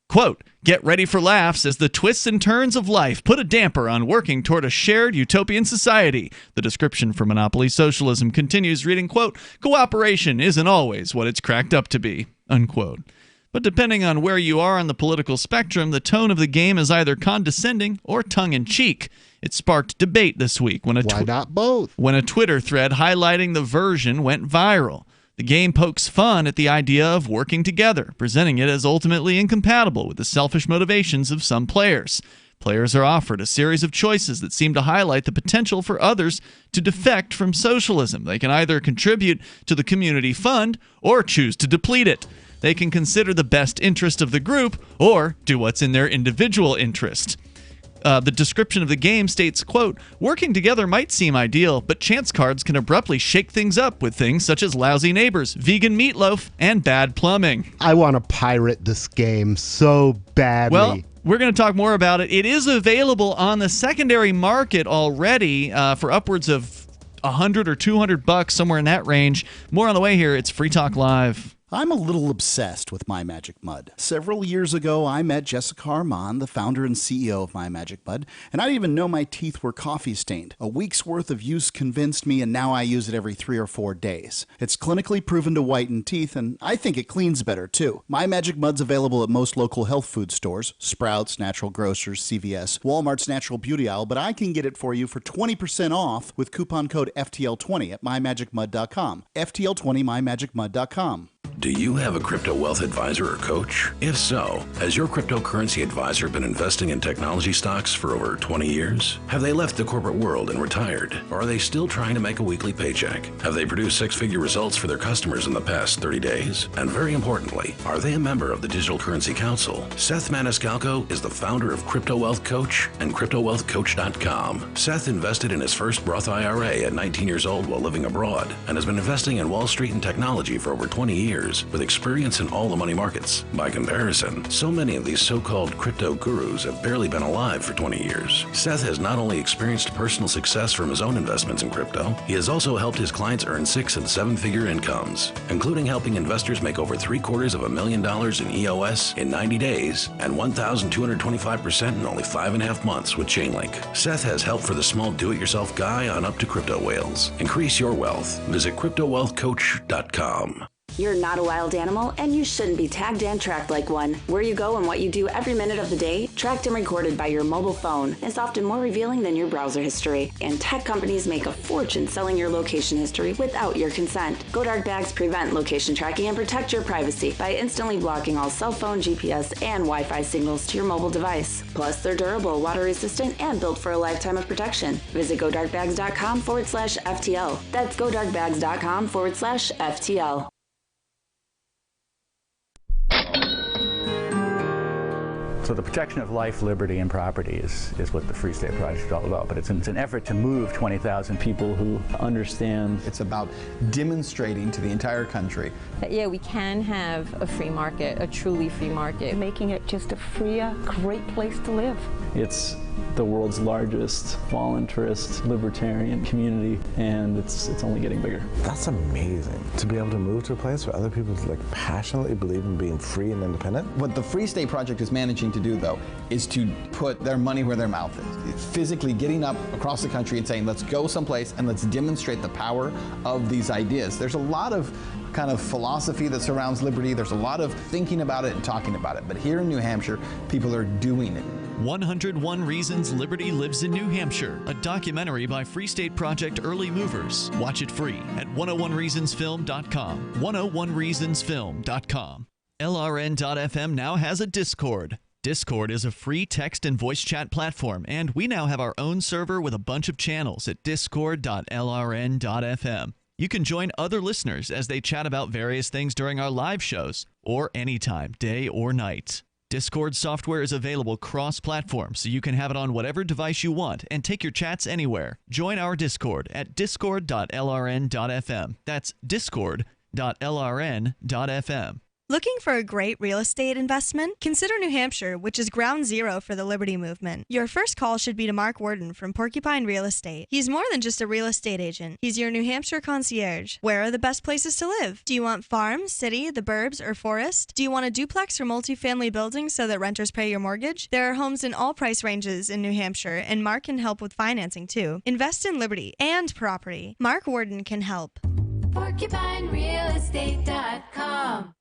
Quote, get ready for laughs as the twists and turns of life put a damper on working toward a shared utopian society. The description for Monopoly Socialism continues reading, quote, cooperation isn't always what it's cracked up to be, unquote. But depending on where you are on the political spectrum, the tone of the game is either condescending or tongue-in-cheek. It sparked debate this week when Why not both? When a Twitter thread highlighting the version went viral. The game pokes fun at the idea of working together, presenting it as ultimately incompatible with the selfish motivations of some players. Players are offered a series of choices that seem to highlight the potential for others to defect from socialism. They can either contribute to the community fund or choose to deplete it. They can consider the best interest of the group or do what's in their individual interest. The description of the game states, quote, working together might seem ideal, but chance cards can abruptly shake things up with things such as lousy neighbors, vegan meatloaf, and bad plumbing. I want to pirate this game so badly. Well, we're going to talk more about it. It is available on the secondary market already for upwards of $100 or $200, somewhere in that range. More on the way here. It's Free Talk Live. I'm a little obsessed with My Magic Mud. Several years ago, I met Jessica Armand, the founder and CEO of My Magic Mud, and I didn't even know my teeth were coffee stained. A week's worth of use convinced me, and now I use it every 3 or 4 days. It's clinically proven to whiten teeth, and I think it cleans better, too. My Magic Mud's available at most local health food stores, Sprouts, Natural Grocers, CVS, Walmart's Natural Beauty Aisle, but I can get it for you for 20% off with coupon code FTL20 at mymagicmud.com. FTL20 mymagicmud.com. Do you have a crypto wealth advisor or coach? If so, has your cryptocurrency advisor been investing in technology stocks for over 20 years? Have they left the corporate world and retired? Or are they still trying to make a weekly paycheck? Have they produced six-figure results for their customers in the past 30 days? And very importantly, are they a member of the Digital Currency Council? Seth Maniscalco is the founder of Crypto Wealth Coach and CryptoWealthCoach.com. Seth invested in his first Roth IRA at 19 years old while living abroad and has been investing in Wall Street and technology for over 20 years with experience in all the money markets. By comparison, so many of these so-called crypto gurus have barely been alive for 20 years. Seth has not only experienced personal success from his own investments in crypto, he has also helped his clients earn 6- and 7-figure incomes, including helping investors make over $750,000 in EOS in 90 days and 1,225% in only 5.5 months with Chainlink. Seth has help for the small do-it-yourself guy on up to crypto whales. Increase your wealth. Visit CryptoWealthCoach.com. You're not a wild animal, and you shouldn't be tagged and tracked like one. Where you go and what you do every minute of the day, tracked and recorded by your mobile phone, is often more revealing than your browser history. And tech companies make a fortune selling your location history without your consent. GoDark bags prevent location tracking and protect your privacy by instantly blocking all cell phone, GPS, and Wi-Fi signals to your mobile device. Plus, they're durable, water-resistant, and built for a lifetime of protection. Visit GoDarkbags.com/FTL. That's GoDarkbags.com/FTL. So the protection of life, liberty, and property is what the Free State Project is all about. But it's an effort to move 20,000 people who understand. It's about demonstrating to the entire country that, yeah, we can have a free market, a truly free market. Making it just a freer, great place to live. It's the world's largest voluntarist libertarian community, and it's only getting bigger. That's amazing, to be able to move to a place where other people passionately believe in being free and independent. What the Free State Project is managing to do, though, is to put their money where their mouth is. It's physically getting up across the country and saying, let's go someplace and let's demonstrate the power of these ideas. There's a lot of kind of philosophy that surrounds liberty. There's a lot of thinking about it and talking about it. But here in New Hampshire, people are doing it. 101 Reasons Liberty Lives in New Hampshire, a documentary by Free State Project Early Movers. Watch it free at 101reasonsfilm.com. 101reasonsfilm.com. LRN.FM now has a Discord. Discord is a free text and voice chat platform, and we now have our own server with a bunch of channels at discord.lrn.fm. You can join other listeners as they chat about various things during our live shows, or anytime, day or night. Discord software is available cross-platform, so you can have it on whatever device you want and take your chats anywhere. Join our Discord at discord.lrn.fm. That's discord.lrn.fm. Looking for a great real estate investment? Consider New Hampshire, which is ground zero for the Liberty Movement. Your first call should be to Mark Worden from Porcupine Real Estate. He's more than just a real estate agent. He's your New Hampshire concierge. Where are the best places to live? Do you want farm, city, the burbs, or forest? Do you want a duplex or multifamily building so that renters pay your mortgage? There are homes in all price ranges in New Hampshire, and Mark can help with financing too. Invest in liberty and property. Mark Worden can help. PorcupineRealEstate.com.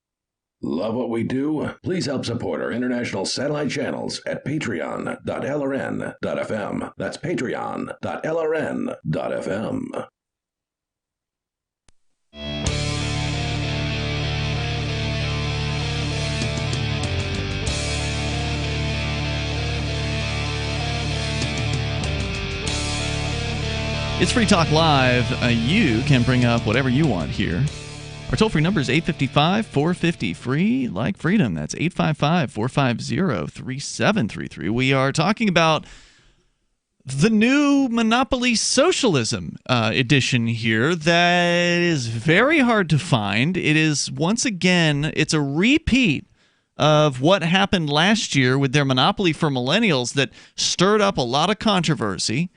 Love what we do? Please help support our international satellite channels at patreon.lrn.fm. That's patreon.lrn.fm. It's Free Talk Live. You can bring up whatever you want here. Our toll-free number is 855-450-FREE, like freedom. That's 855-450-3733. We are talking about the new Monopoly Socialism edition here that is very hard to find. It is, once again, it's a repeat of what happened last year with their Monopoly for Millennials that stirred up a lot of controversy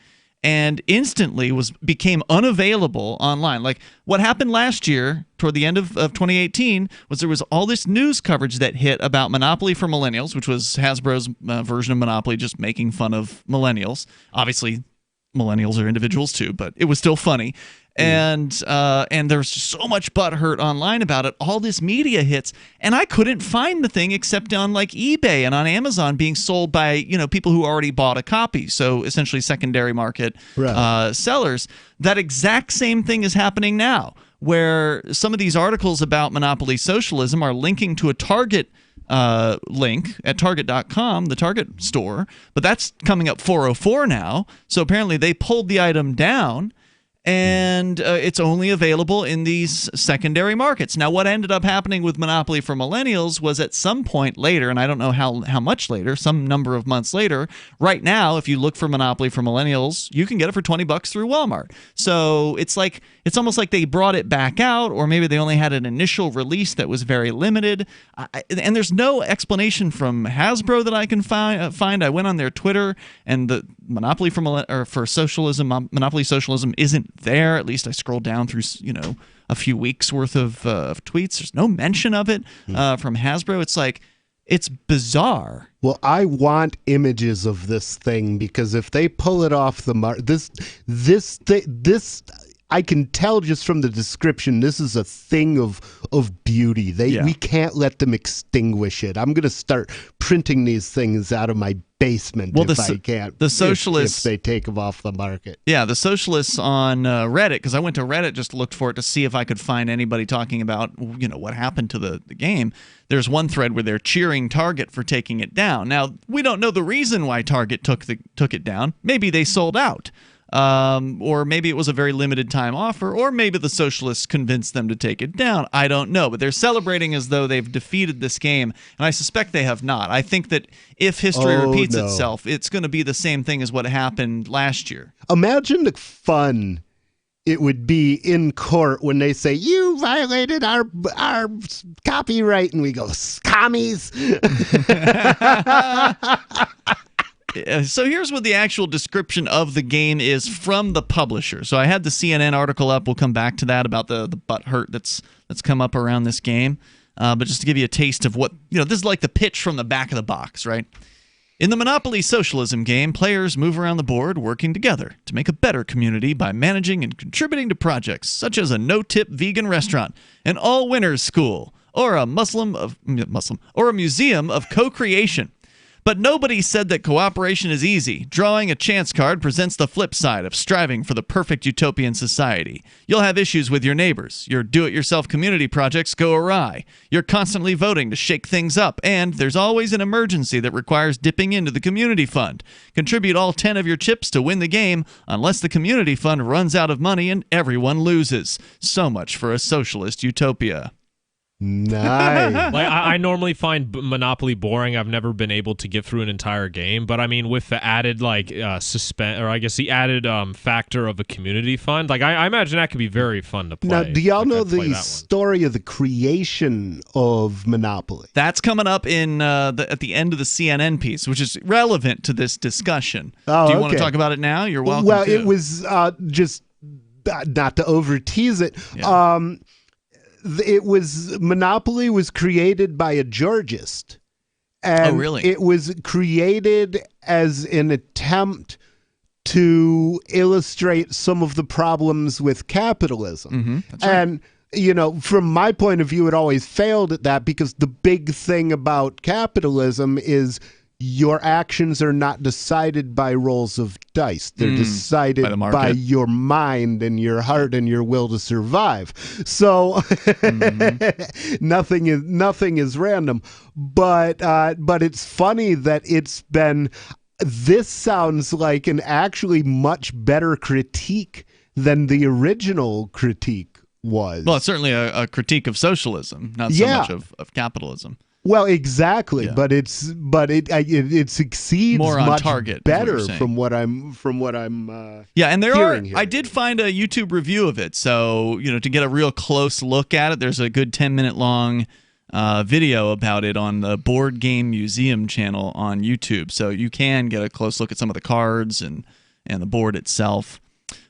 and instantly became unavailable online. Like what happened last year toward the end of 2018 was there was all this news coverage that hit about Monopoly for Millennials, which was Hasbro's version of Monopoly, just making fun of millennials. Obviously, millennials are individuals too, but it was still funny. And there's so much butthurt online about it. All this media hits, and I couldn't find the thing except on like eBay and on Amazon being sold by people who already bought a copy. So essentially secondary market sellers. That exact same thing is happening now, where some of these articles about Monopoly Socialism are linking to a Target link at Target.com, the Target store, but that's coming up 404 now. So apparently they pulled the item down. And it's only available in these secondary markets. Now, what ended up happening with Monopoly for Millennials was at some point later, and I don't know how much later, some number of months later, right now, if you look for Monopoly for Millennials, you can get it for $20 through Walmart. So it's almost like they brought it back out, or maybe they only had an initial release that was very limited. And there's no explanation from Hasbro that I can find. I went on their Twitter, and the Monopoly for Socialism, Monopoly Socialism isn't there. At least I scrolled down through a few weeks worth of tweets. There's no mention of it from Hasbro. It's bizarre. Well, I want images of this thing, because if they pull it off the mark, this I can tell just from the description, this is a thing of beauty. We can't let them extinguish it. I'm going to start printing these things out of my basement if I can't. The socialists, if they take them off the market. Yeah, the socialists on Reddit, because I went to Reddit just to look for it to see if I could find anybody talking about what happened to the game. There's one thread where they're cheering Target for taking it down. Now, we don't know the reason why Target took it down. Maybe they sold out. Or maybe it was a very limited time offer, or maybe the socialists convinced them to take it down. I don't know, but they're celebrating as though they've defeated this game, and I suspect they have not. I think that if history repeats itself, it's going to be the same thing as what happened last year. Imagine the fun it would be in court when they say, you violated our copyright, and we go, commies. So here's what the actual description of the game is from the publisher. So I had the CNN article up. We'll come back to that about the butthurt that's come up around this game. But just to give you a taste of what, this is like the pitch from the back of the box, right? In the Monopoly Socialism game, players move around the board working together to make a better community by managing and contributing to projects such as a no-tip vegan restaurant, an all-winners school, or a museum of co-creation. But nobody said that cooperation is easy. Drawing a chance card presents the flip side of striving for the perfect utopian society. You'll have issues with your neighbors. Your do-it-yourself community projects go awry. You're constantly voting to shake things up, and there's always an emergency that requires dipping into the community fund. Contribute all 10 of your chips to win the game, unless the community fund runs out of money and everyone loses. So much for a socialist utopia. Nice. I normally find Monopoly boring. I've never been able to get through an entire game, but I mean, with the added the added factor of a community fund, I imagine that could be very fun to play. Now, do y'all know the story of the creation of Monopoly? That's coming up in at the end of the CNN piece, which is relevant to this discussion. Do you want to talk about it now? You're welcome. Well, it was just not to over tease it. Yeah. Monopoly was created by a Georgist. And really? It was created as an attempt to illustrate some of the problems with capitalism. That's right. And, from my point of view, it always failed at that because the big thing about capitalism is your actions are not decided by rolls of dice. They're decided by your mind and your heart and your will to survive. So nothing is random. But it's funny that it's been. This sounds like an actually much better critique than the original critique was. Well, it's certainly a critique of socialism, not so much of capitalism. Well, exactly, yeah. but it succeeds more on much target, better from what I'm yeah, and here. I did find a YouTube review of it, so to get a real close look at it, there's a good 10-minute long video about it on the Board Game Museum channel on YouTube, so you can get a close look at some of the cards and the board itself.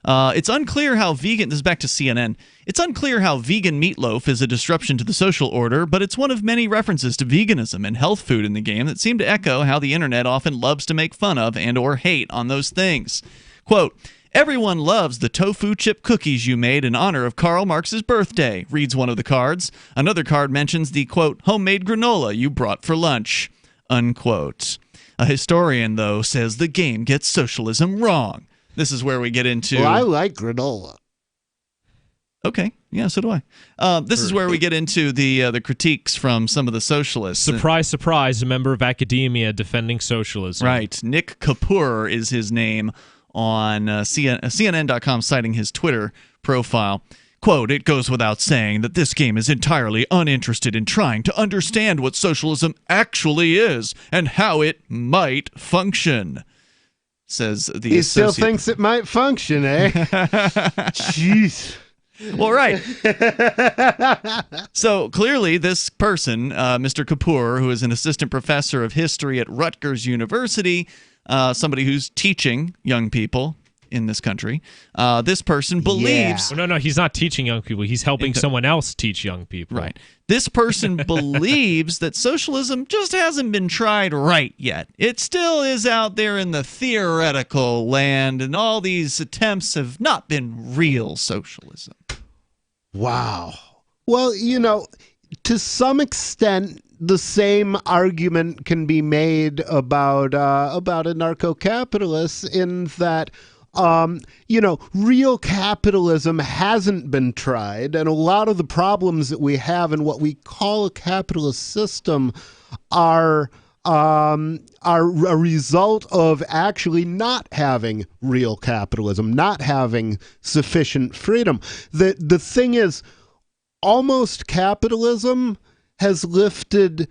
It's unclear how vegan. This is back to CNN. It's unclear how vegan meatloaf is a disruption to the social order, but it's one of many references to veganism and health food in the game that seem to echo how the internet often loves to make fun of and/or hate on those things. Quote, "Everyone loves the tofu chip cookies you made in honor of Karl Marx's birthday," reads one of the cards. Another card mentions the, quote, "homemade granola you brought for lunch," unquote. A historian, though, says the game gets socialism wrong. This is where we get into... Well, I like granola. Okay. Yeah, so do I. This is where we get into the critiques from some of the socialists. Surprise, surprise, a member of academia defending socialism. Right. Nick Kapoor is his name on CNN.com, citing his Twitter profile. Quote, "It goes without saying that this game is entirely uninterested in trying to understand what socialism actually is and how it might function," says the He still thinks it might function, eh? Jeez. Well, right. So clearly this person, Mr. Kapoor, who is an assistant professor of history at Rutgers University, somebody who's teaching young people in this country. This person believes... No, he's not teaching young people. He's helping someone else teach young people. Right. This person believes that socialism just hasn't been tried right yet. It still is out there in the theoretical land, and all these attempts have not been real socialism. Wow. Well, to some extent, the same argument can be made about anarcho-capitalists in that, real capitalism hasn't been tried, and a lot of the problems that we have in what we call a capitalist system are a result of actually not having real capitalism, not having sufficient freedom. The thing is, almost capitalism has lifted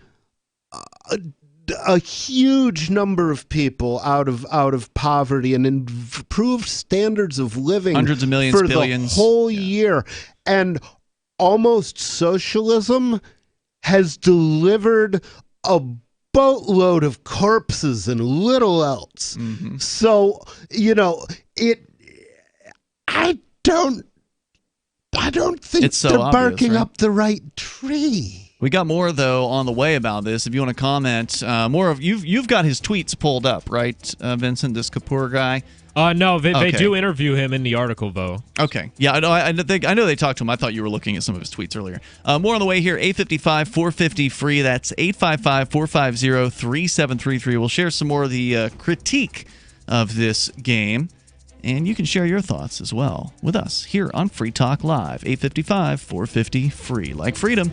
a huge number of people out of poverty and improved standards of living, hundreds of millions, for billions, the whole year. And almost socialism has delivered a boatload of corpses and little else. Mm-hmm. So, I don't think it's so they're obvious, barking right? up the right tree. We got more, though, on the way about this. If you want to comment, more of you've got his tweets pulled up, right, Vincent, this Kapoor guy? No, they do interview him in the article, though. Okay. Yeah, I know they talked to him. I thought you were looking at some of his tweets earlier. More on the way here, 855-450-FREE. That's 855-450-3733. We'll share some more of the critique of this game, and you can share your thoughts as well with us here on Free Talk Live, 855-450-FREE. Like freedom.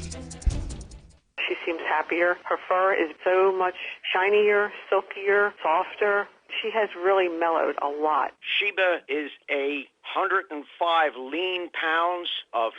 She seems happier. Her fur is so much shinier, silkier, softer. She has really mellowed a lot. Sheba is 105 lean pounds of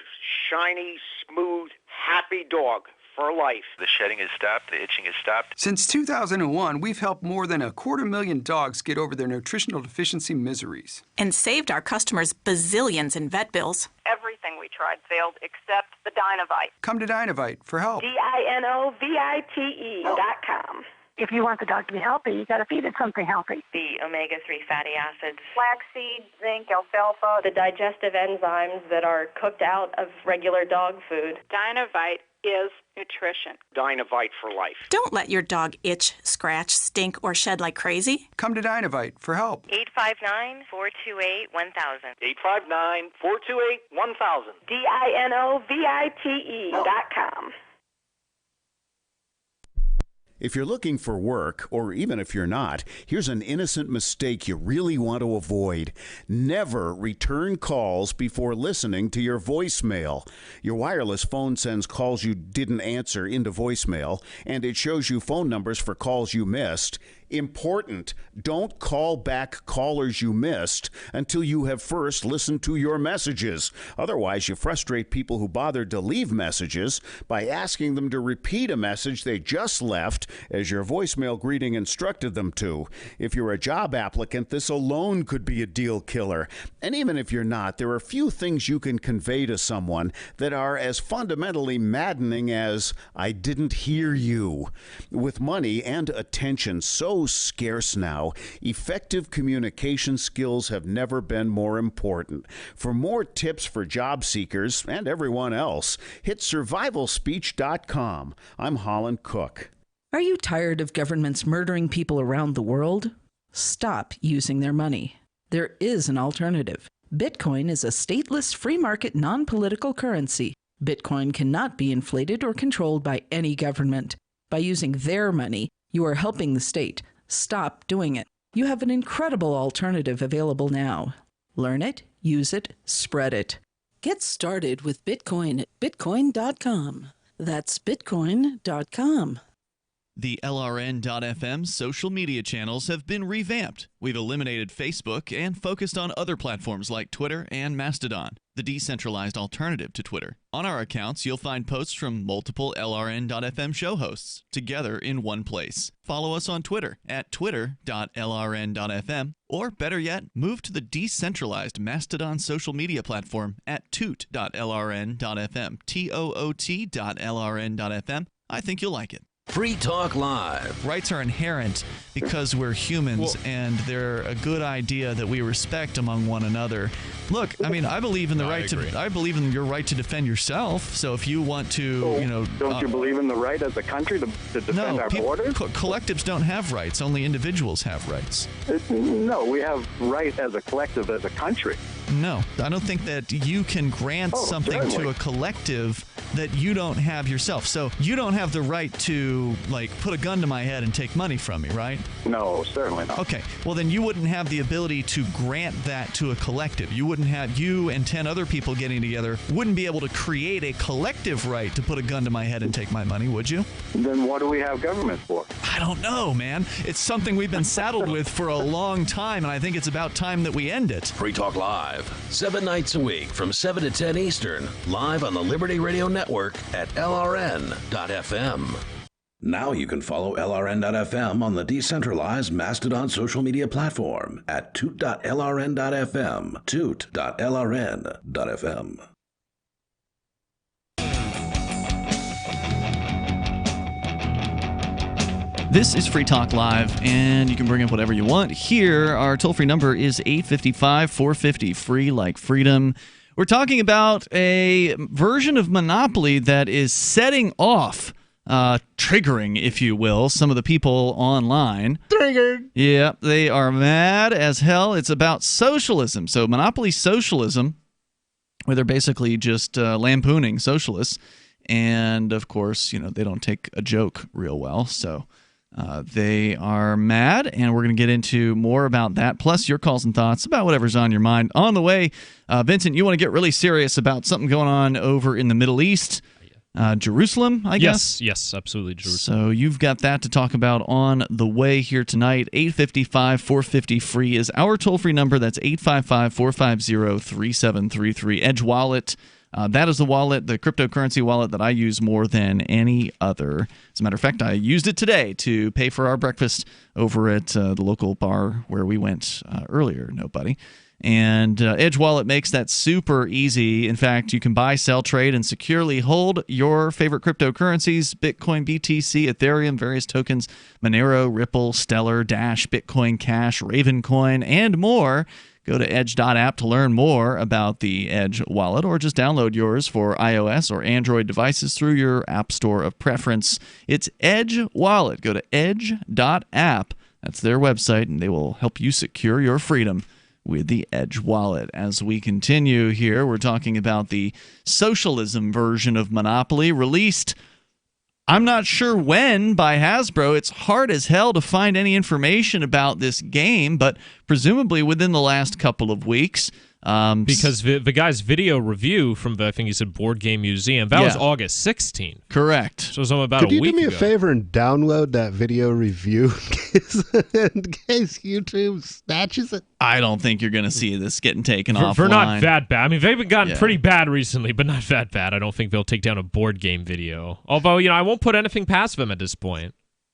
shiny, smooth, happy dog for life. The shedding has stopped. The itching has stopped. Since 2001, we've helped more than 250,000 dogs get over their nutritional deficiency miseries. And saved our customers bazillions in vet bills. Everything we tried failed except the Dynovite. Come to Dynovite for help. DINOVITE.com. If you want the dog to be healthy, you got to feed it something healthy. The omega-3 fatty acids, flaxseed, zinc, alfalfa, the digestive enzymes that are cooked out of regular dog food. Dynovite is nutrition. Dynovite for life. Don't let your dog itch, scratch, stink, or shed like crazy. Come to Dynovite for help. 859-428-1000. 859-428-1000. DINOVITE.com. If you're looking for work, or even if you're not, here's an innocent mistake you really want to avoid. Never return calls before listening to your voicemail. Your wireless phone sends calls you didn't answer into voicemail, and it shows you phone numbers for calls you missed. Important, don't call back callers you missed until you have first listened to your messages. Otherwise, you frustrate people who bothered to leave messages by asking them to repeat a message they just left as your voicemail greeting instructed them to. If you're a job applicant, this alone could be a deal killer. And even if you're not, there are few things you can convey to someone that are as fundamentally maddening as, "I didn't hear you." With money and attention so scarce now, effective communication skills have never been more important. For more tips for job seekers and everyone else, hit survivalspeech.com. I'm Holland Cook. Are you tired of governments murdering people around the world? Stop using their money. There is an alternative. Bitcoin is a stateless, free market, non-political currency. Bitcoin cannot be inflated or controlled by any government. By using their money, you are helping the state. Stop doing it. You have an incredible alternative available now. Learn it, use it, spread it. Get started with Bitcoin at bitcoin.com. That's bitcoin.com. The LRN.FM social media channels have been revamped. We've eliminated Facebook and focused on other platforms like Twitter and Mastodon, the decentralized alternative to Twitter. On our accounts, you'll find posts from multiple LRN.FM show hosts together in one place. Follow us on Twitter at twitter.lrn.fm, or better yet, move to the decentralized Mastodon social media platform at toot.lrn.fm, toot.lrn.fm. I think you'll like it. Free Talk Live. Rights are inherent because we're humans, and they're a good idea that we respect among one another. Look, I mean, I believe in the I believe in your right to defend yourself. So if you want to, don't you believe in the right as a country to defend our borders? Collectives don't have rights. Only individuals have rights. No, we have right as a collective, as a country. No, I don't think that you can grant something to a collective that you don't have yourself. So you don't have the right to, put a gun to my head and take money from me, right? No, certainly not. Okay, well then you wouldn't have the ability to grant that to a collective. You wouldn't have, you and 10 other people getting together wouldn't be able to create a collective right to put a gun to my head and take my money, would you? Then what do we have government for? I don't know, man. It's something we've been saddled with for a long time, and I think it's about time that we end it. Free Talk Live, 7 nights a week from 7 to 10 Eastern, live on the Liberty Radio Network at LRN.FM. Now you can follow LRN.FM on the decentralized Mastodon social media platform at toot.lrn.fm, toot.lrn.fm. This is Free Talk Live, and you can bring up whatever you want. Here, our toll-free number is 855-450-FREE, like freedom. We're talking about a version of Monopoly that is setting off, triggering, if you will, some of the people online. Triggered! Yeah, they are mad as hell. It's about socialism. So Monopoly Socialism, where they're basically just lampooning socialists. And, of course, they don't take a joke real well, so... they are mad, and we're going to get into more about that, plus your calls and thoughts about whatever's on your mind. On the way, Vincent, you want to get really serious about something going on over in the Middle East, Jerusalem, I guess? Yes, absolutely, Jerusalem. So you've got that to talk about on the way here tonight. 855-450-FREE is our toll-free number. That's 855-450-3733. Edge Wallet. That is the wallet, the cryptocurrency wallet that I use more than any other. As a matter of fact, I used it today to pay for our breakfast over at the local bar where we went earlier. Nobody. And Edge Wallet makes that super easy. In fact, you can buy, sell, trade, and securely hold your favorite cryptocurrencies: Bitcoin, BTC, Ethereum, various tokens, Monero, Ripple, Stellar, Dash, Bitcoin Cash, Ravencoin, and more. Go to edge.app to learn more about the Edge wallet, or just download yours for iOS or Android devices through your app store of preference. It's Edge Wallet. Go to edge.app. That's their website, and they will help you secure your freedom with the Edge wallet. As we continue here, we're talking about the socialism version of Monopoly, released I'm not sure when by Hasbro. It's hard as hell to find any information about this game, but presumably within the last couple of weeks. Because the guy's video review from the, I think he said, Board Game Museum, that was August 16th. Correct. So it was about a week ago. Could you do me a favor and download that video review in case YouTube snatches it? I don't think you're going to see this getting taken offline. For not that bad. I mean, they've gotten pretty bad recently, but not that bad. I don't think they'll take down a board game video. Although, I won't put anything past them at this point.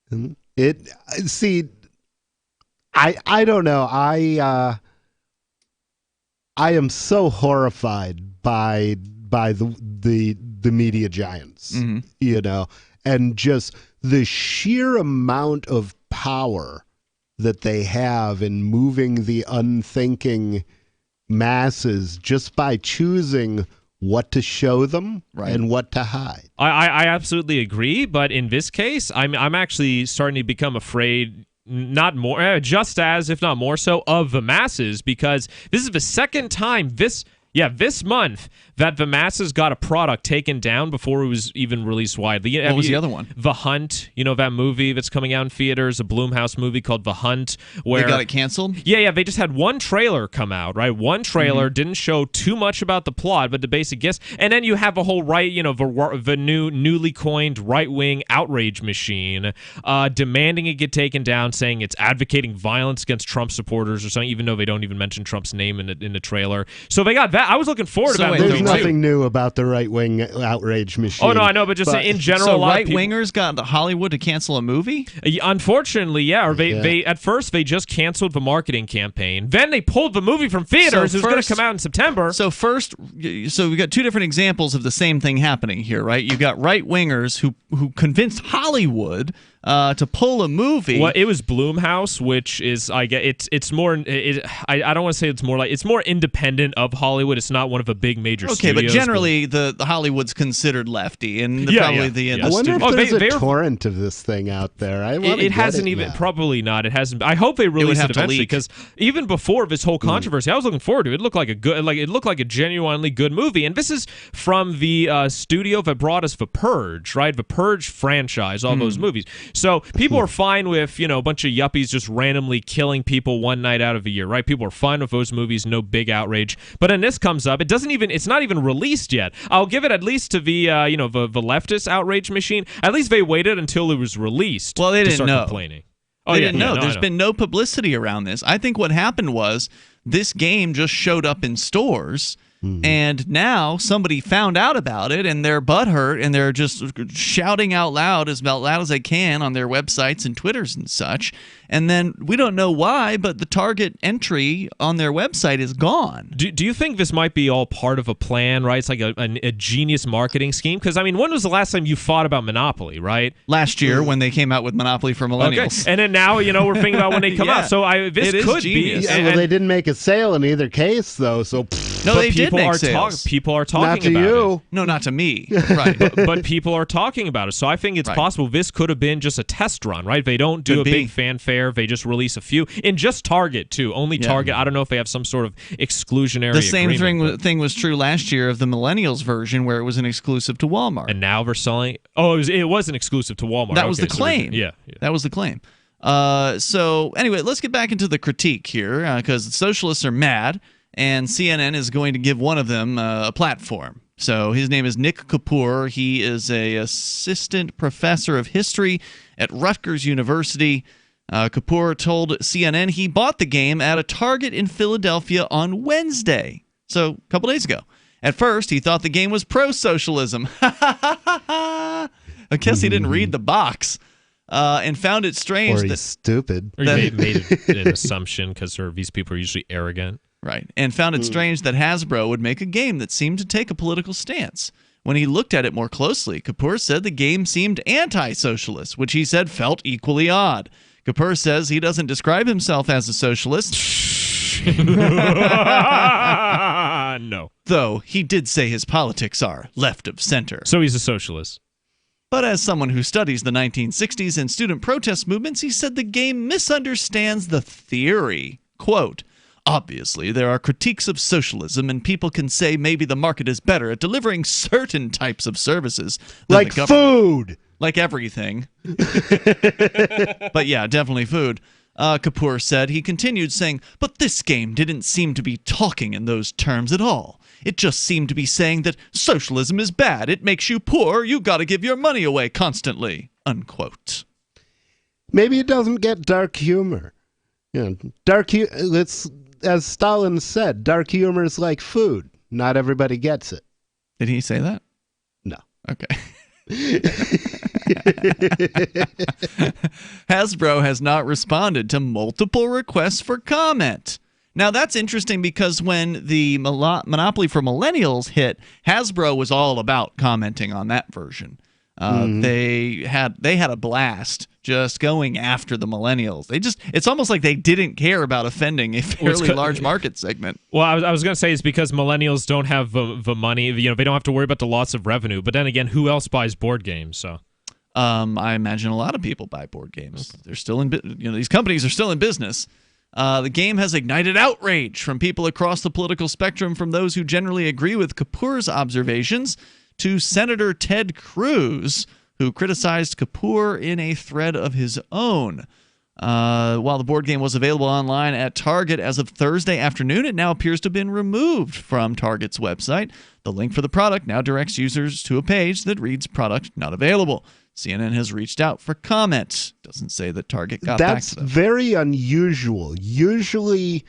I don't know. I am so horrified by the media giants, and just the sheer amount of power that they have in moving the unthinking masses just by choosing what to show them and what to hide. I absolutely agree, but in this case, I'm actually starting to become afraid. Not more, just as, if not more so, of the masses, because this is the second time this month that the masses got a product taken down before it was even released widely. What was the other one? The Hunt, that movie that's coming out in theaters, a Blumhouse movie called The Hunt. Where they got it canceled? Yeah, they just had one trailer come out, right? One trailer didn't show too much about the plot, but the basic gist. And then you have a whole the newly coined right-wing outrage machine demanding it get taken down, saying it's advocating violence against Trump supporters or something, even though they don't even mention Trump's name in the trailer. So they got that that I was looking forward to that movie. There's nothing new about the right-wing outrage machine. Oh no, I know, but just in general, so a lot right-wingers got Hollywood to cancel a movie? Unfortunately, yeah. Or they at first they just canceled the marketing campaign. Then they pulled the movie from theaters. It was going to come out in September. So we got two different examples of the same thing happening here, right? You got right-wingers who convinced Hollywood to pull a movie. Well, it was Blumhouse, which is it's more. I don't want to say it's more independent of Hollywood. It's not one of the big major studios. Okay, but generally the Hollywood's considered lefty, and the I wonder if there's a torrent of this thing out there. It hasn't even probably not. It hasn't. I hope they release it eventually, because even before this whole controversy, I was looking forward to it. It looked like it looked like a genuinely good movie, and this is from the studio that brought us The Purge, right? The Purge franchise, all those movies. So people are fine with, a bunch of yuppies just randomly killing people one night out of the year, right? People are fine with those movies, no big outrage. But then this comes up, it's not even released yet. I'll give it at least to the the leftist outrage machine. At least they waited until it was released. Well, they didn't know. Complaining. They didn't know. There's been no publicity around this. I think what happened was this game just showed up in stores. And now somebody found out about it, and they're butthurt, and they're just shouting out loud as they can on their websites and Twitters and such. And then we don't know why, but the target entry on their website is gone. Do you think this might be all part of a plan, right? It's like a genius marketing scheme? Because, when was the last time you thought about Monopoly, right? Last year when they came out with Monopoly for Millennials. Okay. And then now, we're thinking about when they come out. So this could genius. be. Well, they didn't make a sale in either case, though, so... No, they did make sales. People are talking about it. Not to you. No, not to me. Right. but people are talking about it. So I think it's possible this could have been just a test run, right? They don't do big fanfare. They just release a few. In just Target, too. Only Target. I don't know if they have some sort of exclusionary The same agreement, thing was true last year of the Millennials version, where it was an exclusive to Walmart. And now they're selling... Oh, it was an exclusive to Walmart. That was the claim. Yeah. That was the claim. So anyway, let's get back into the critique here, because the socialists are mad, and CNN is going to give one of them a platform. So his name is Nick Kapoor. He is an assistant professor of history at Rutgers University. Kapoor told CNN he bought the game at a Target in Philadelphia on Wednesday, so a couple days ago. At first, he thought the game was pro-socialism. I guess he didn't read the box. And found it strange or he's stupid. Or he made an assumption because these people are usually arrogant. Right. And found it strange that Hasbro would make a game that seemed to take a political stance. When he looked at it more closely, Kapoor said the game seemed anti-socialist, which he said felt equally odd. Kapoor says he doesn't describe himself as a socialist. No. Though he did say his politics are left of center. So he's a socialist. But as someone who studies the 1960s and student protest movements, he said the game misunderstands the theory. Quote, obviously, there are critiques of socialism, and people can say maybe the market is better at delivering certain types of services. Like food! Like everything. But yeah, definitely food. Kapoor said. He continued saying, but this game didn't seem to be talking in those terms at all. It just seemed to be saying that socialism is bad. It makes you poor. You got to give your money away constantly. Unquote. Maybe it doesn't get dark humor. It's, as Stalin said, dark humor is like food. Not everybody gets it. Did he say that? No. Okay. Hasbro has not responded to multiple requests for comment. Now, that's interesting because when the Monopoly for Millennials hit, Hasbro was all about commenting on that version. They had a blast just going after the millennials. It's almost like they didn't care about offending a fairly large market segment. Well, I was going to say it's because millennials don't have the money. They don't have to worry about the loss of revenue. But then again, who else buys board games? So, I imagine a lot of people buy board games. They're still in. These companies are still in business. The game has ignited outrage from people across the political spectrum, from those who generally agree with Kapoor's observations to Senator Ted Cruz, who criticized Kapoor in a thread of his own. While the board game was available online at Target as of Thursday afternoon, it now appears to have been removed from Target's website. The link for the product now directs users to a page that reads "Product not available." CNN has reached out for comment. Doesn't say that Target got back to them. That's very unusual. Usually,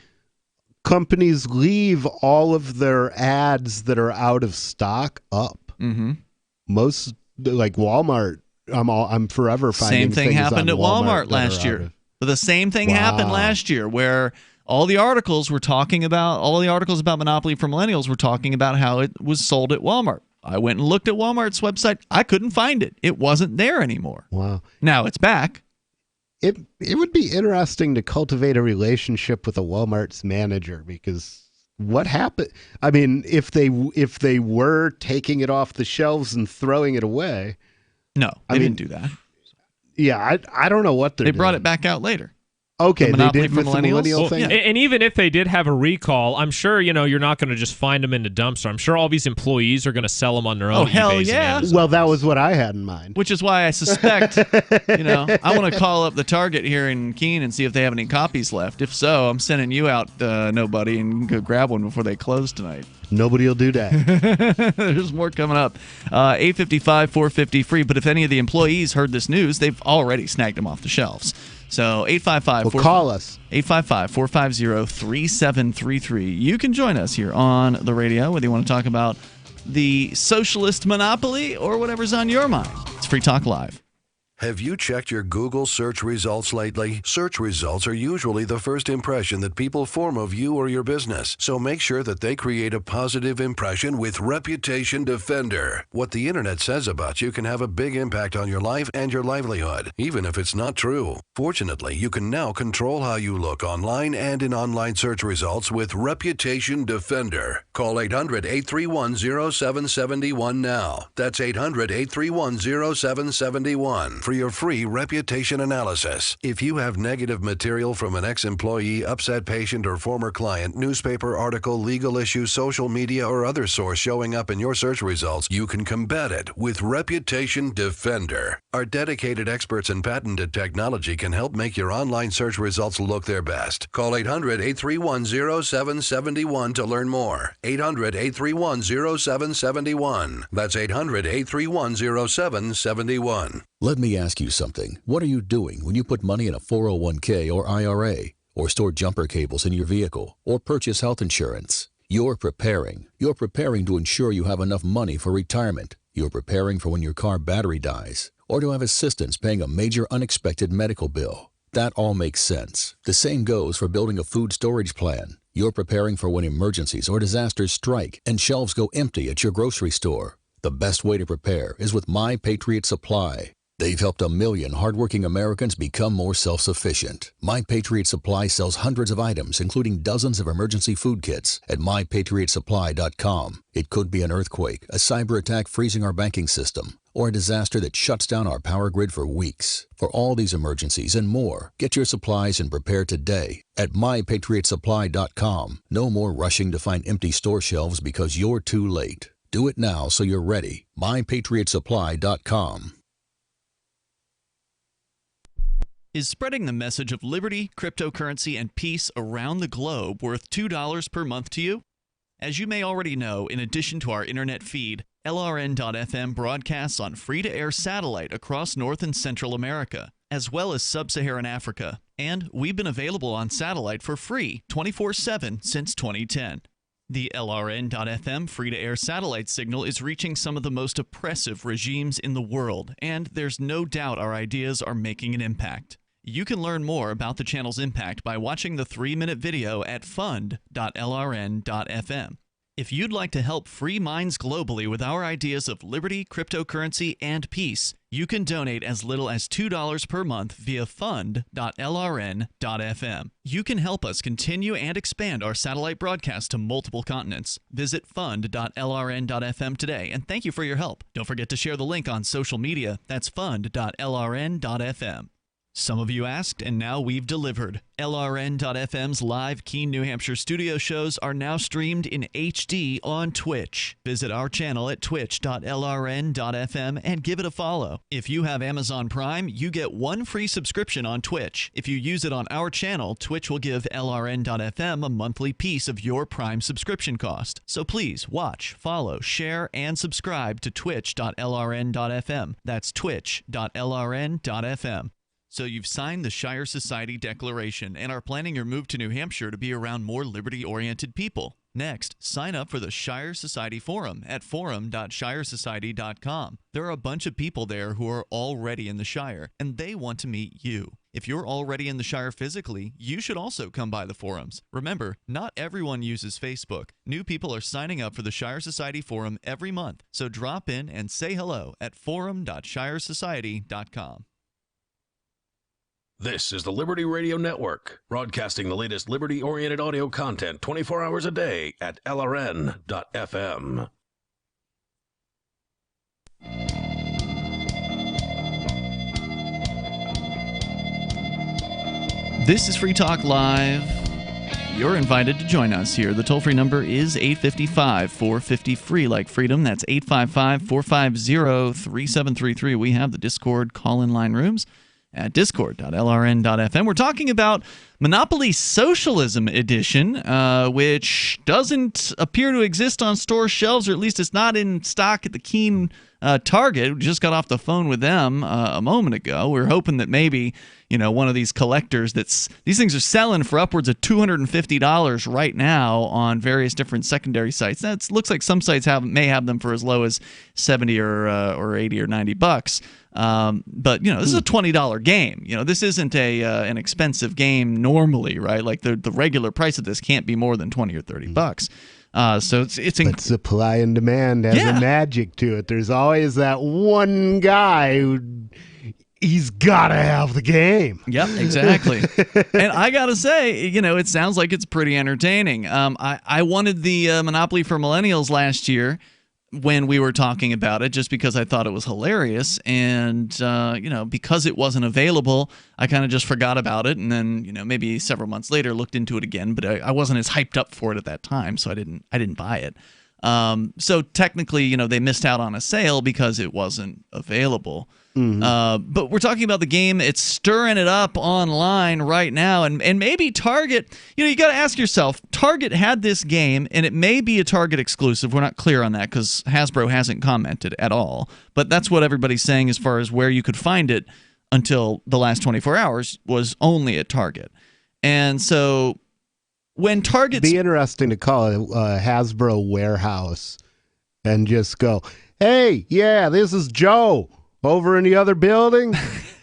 companies leave all of their ads that are out of stock up. Mm-hmm. Most, like Walmart, I'm forever finding same thing things happened on at Walmart that last are year. out of- The same thing happened last year, where all the articles about Monopoly for Millennials were talking about how it was sold at Walmart. I went and looked at Walmart's website. I couldn't find it. It wasn't there anymore. Wow. Now it's back. It would be interesting to cultivate a relationship with a Walmart's manager, because what happened? I mean, if they were taking it off the shelves and throwing it away. No, they didn't do that. Yeah, I don't know what they brought it back out later. Okay, the they did for with the millennial thing. Yeah. And even if they did have a recall, I'm sure you're not going to just find them in the dumpster. I'm sure all these employees are going to sell them on their own. Oh, hell eBays yeah. and Amazons. Well, that was what I had in mind. Which is why I suspect, I want to call up the Target here in Keene and see if they have any copies left. If so, I'm sending you out, nobody, and go grab one before they close tonight. Nobody will do that. There's more coming up. 855 450 free. But if any of the employees heard this news, they've already snagged them off the shelves. So 855 call us. 855-450-3733. You can join us here on the radio, whether you want to talk about the socialist monopoly or whatever's on your mind. It's Free Talk Live. Have you checked your Google search results lately? Search results are usually the first impression that people form of you or your business. So make sure that they create a positive impression with Reputation Defender. What the internet says about you can have a big impact on your life and your livelihood, even if it's not true. Fortunately, you can now control how you look online and in online search results with Reputation Defender. Call 800-831-0771 now. That's 800-831-0771 for your free reputation analysis. If you have negative material from an ex-employee, upset patient, or former client, newspaper article, legal issue, social media, or other source showing up in your search results, you can combat it with Reputation Defender. Our dedicated experts in patented technology can help make your online search results look their best. Call 800-831-0771 to learn more. 800-831-0771. That's 800-831-0771. Let me ask you something. What are you doing when you put money in a 401k or IRA, or store jumper cables in your vehicle, or purchase health insurance? You're preparing. You're preparing to ensure you have enough money for retirement. You're preparing for when your car battery dies, or to have assistance paying a major unexpected medical bill. That all makes sense. The same goes for building a food storage plan. You're preparing for when emergencies or disasters strike and shelves go empty at your grocery store. The best way to prepare is with My Patriot Supply. They've helped 1 million hardworking Americans become more self-sufficient. My Patriot Supply sells hundreds of items, including dozens of emergency food kits, at MyPatriotSupply.com. It could be an earthquake, a cyber attack freezing our banking system, or a disaster that shuts down our power grid for weeks. For all these emergencies and more, get your supplies and prepare today at MyPatriotSupply.com. No more rushing to find empty store shelves because you're too late. Do it now so you're ready. MyPatriotSupply.com. Is spreading the message of liberty, cryptocurrency, and peace around the globe worth $2 per month to you? As you may already know, in addition to our internet feed, LRN.FM broadcasts on free-to-air satellite across North and Central America, as well as Sub-Saharan Africa. And we've been available on satellite for free 24/7 since 2010. The LRN.FM free-to-air satellite signal is reaching some of the most oppressive regimes in the world, and there's no doubt our ideas are making an impact. You can learn more about the channel's impact by watching the 3-minute video at fund.lrn.fm. If you'd like to help free minds globally with our ideas of liberty, cryptocurrency, and peace, you can donate as little as $2 per month via fund.lrn.fm. You can help us continue and expand our satellite broadcast to multiple continents. Visit fund.lrn.fm today, and thank you for your help. Don't forget to share the link on social media. That's fund.lrn.fm. Some of you asked, and now we've delivered. LRN.FM's live Keene, New Hampshire studio shows are now streamed in HD on Twitch. Visit our channel at twitch.lrn.fm and give it a follow. If you have Amazon Prime, you get 1 free subscription on Twitch. If you use it on our channel, Twitch will give LRN.FM a monthly piece of your Prime subscription cost. So please watch, follow, share, and subscribe to twitch.lrn.fm. That's twitch.lrn.fm. So you've signed the Shire Society Declaration and are planning your move to New Hampshire to be around more liberty-oriented people. Next, sign up for the Shire Society Forum at forum.shiresociety.com. There are a bunch of people there who are already in the Shire, and they want to meet you. If you're already in the Shire physically, you should also come by the forums. Remember, not everyone uses Facebook. New people are signing up for the Shire Society Forum every month, so drop in and say hello at forum.shiresociety.com. This is the Liberty Radio Network, broadcasting the latest liberty-oriented audio content 24 hours a day at LRN.FM. This is Free Talk Live. You're invited to join us here. The toll-free number is 855-450-FREE, like freedom. That's 855-450-3733. We have the Discord call-in line rooms at discord.lrn.fm. We're talking about Monopoly Socialism Edition, which doesn't appear to exist on store shelves, or at least it's not in stock at the Keene Target. We just got off the phone with them a moment ago. We're hoping that maybe, one of these collectors these things are selling for upwards of $250 right now on various different secondary sites. That looks like some sites may have them for as low as $70 or $80 or $90. But this is a $20 game. This isn't an expensive game normally, right? Like the regular price of this can't be more than $20 or $30. So but supply and demand has a magic to it. There's always that one guy who he's got to have the game. Yep, exactly. And I got to say, it sounds like it's pretty entertaining. I wanted the Monopoly for Millennials last year when we were talking about it, just because I thought it was hilarious. And, because it wasn't available, I kind of just forgot about it. And then, maybe several months later looked into it again, but I wasn't as hyped up for it at that time. So I didn't buy it. So technically, they missed out on a sale because it wasn't available. Mm-hmm. But we're talking about the game. It's stirring it up online right now. And maybe Target, you got to ask yourself, Target had this game, and it may be a Target exclusive. We're not clear on that because Hasbro hasn't commented at all. But that's what everybody's saying as far as where you could find it until the last 24 hours was only at Target. And so when Target's... It'd be interesting to call it a Hasbro warehouse and just go, hey, yeah, this is Joe. Over in the other building,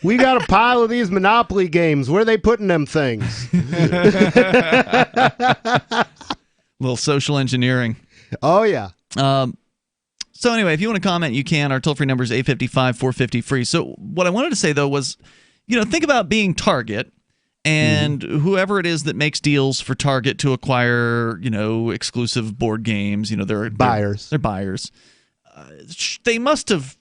we got a pile of these Monopoly games. Where are they putting them things? Little social engineering. Oh, yeah. So anyway, if you want to comment, you can. Our toll-free number is 855-450-FREE. So what I wanted to say, though, was, think about being Target and whoever it is that makes deals for Target to acquire, exclusive board games. They're buyers. They're buyers. They must have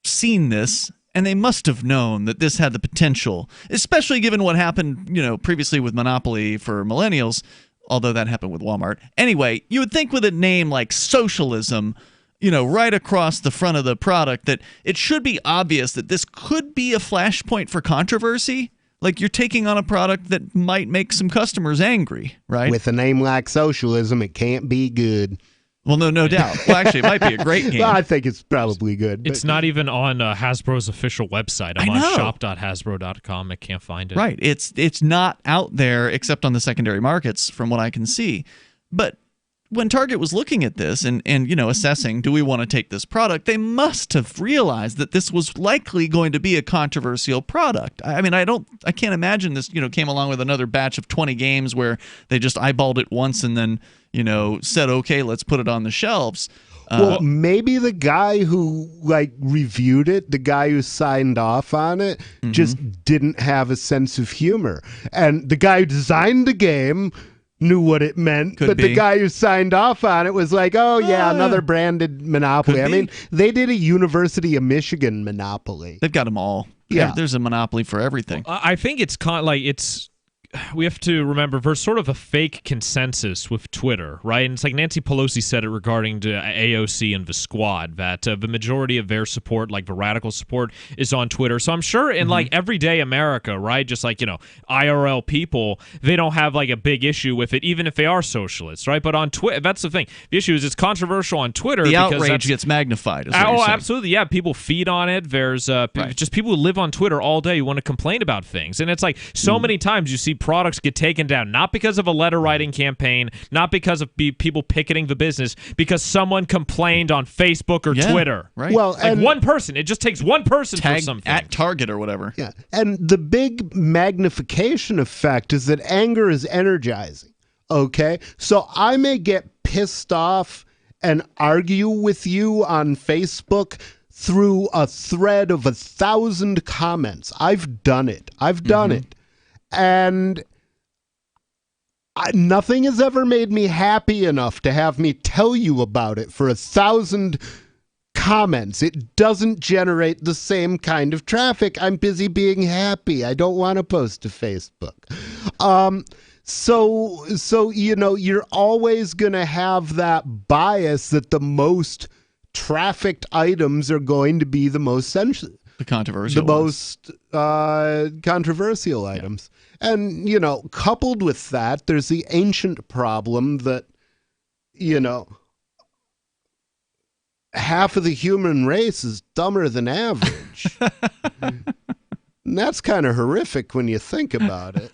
seen this, and they must have known that this had the potential, especially given what happened, previously with Monopoly for Millennials, although that happened with Walmart. Anyway, you would think with a name like Socialism, right across the front of the product, that it should be obvious that this could be a flashpoint for controversy. Like, you're taking on a product that might make some customers angry, right? With a name like Socialism, it can't be good. Well, no doubt. Well, actually, it might be a great game. Well, I think it's probably good. It's not even on Hasbro's official website. I'm on shop.hasbro.com. I can't find it. Right. It's not out there except on the secondary markets from what I can see. But when Target was looking at this and assessing, do we want to take this product, they must have realized that this was likely going to be a controversial product. I mean, I can't imagine this, came along with another batch of 20 games where they just eyeballed it once and then, said, okay, let's put it on the shelves. Well, maybe the guy who reviewed it, the guy who signed off on it, just didn't have a sense of humor. And the guy who designed the game knew what it meant, but the guy who signed off on it was like, oh, yeah, another branded Monopoly. I mean, they did a University of Michigan Monopoly. They've got them all. Yeah. There's a Monopoly for everything. I think it's we have to remember there's sort of a fake consensus with Twitter, right? And it's like Nancy Pelosi said it regarding to AOC and the Squad, that the majority of their support, like the radical support, is on Twitter. So I'm sure in like everyday America, right, just like, IRL people, they don't have like a big issue with it, even if they are socialists, right? But on Twitter, that's the thing. The issue is it's controversial on Twitter. The outrage gets magnified. Absolutely. Yeah, people feed on it. There's just people who live on Twitter all day who want to complain about things. And it's like so many times you see products get taken down, not because of a letter writing campaign, not because of people picketing the business, because someone complained on Facebook or Twitter. Right. Well, like one person. It just takes one person for something. At Target or whatever. Yeah. And the big magnification effect is that anger is energizing. Okay? So I may get pissed off and argue with you on Facebook through a thread of 1,000 comments. I've done it. And nothing has ever made me happy enough to have me tell you about it for 1,000 comments. It doesn't generate the same kind of traffic. I'm busy being happy. I don't want to post to Facebook. So you're always going to have that bias that the most trafficked items are going to be the most sensitive. The controversial controversial items. And, coupled with that, there's the ancient problem that, half of the human race is dumber than average. And that's kind of horrific when you think about it.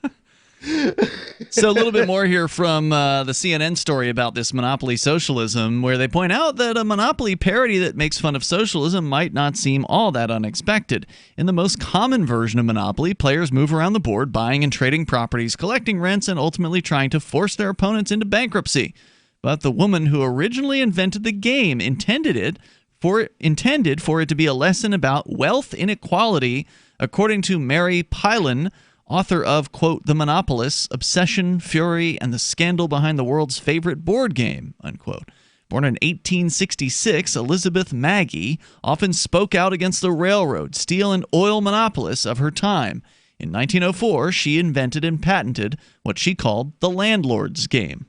So a little bit more here from the CNN story about this monopoly socialism, where they point out that a monopoly parody that makes fun of socialism might not seem all that unexpected. In the most common version of Monopoly, players move around the board, buying and trading properties, collecting rents, and ultimately trying to force their opponents into bankruptcy. But the woman who originally invented the game intended for it to be a lesson about wealth inequality, according to Mary Pilon, author of, quote, The Monopolists, Obsession, Fury, and the Scandal Behind the World's Favorite Board Game, unquote. Born in 1866, Elizabeth Maggie often spoke out against the railroad, steel, and oil monopolists of her time. In 1904, she invented and patented what she called the landlord's game.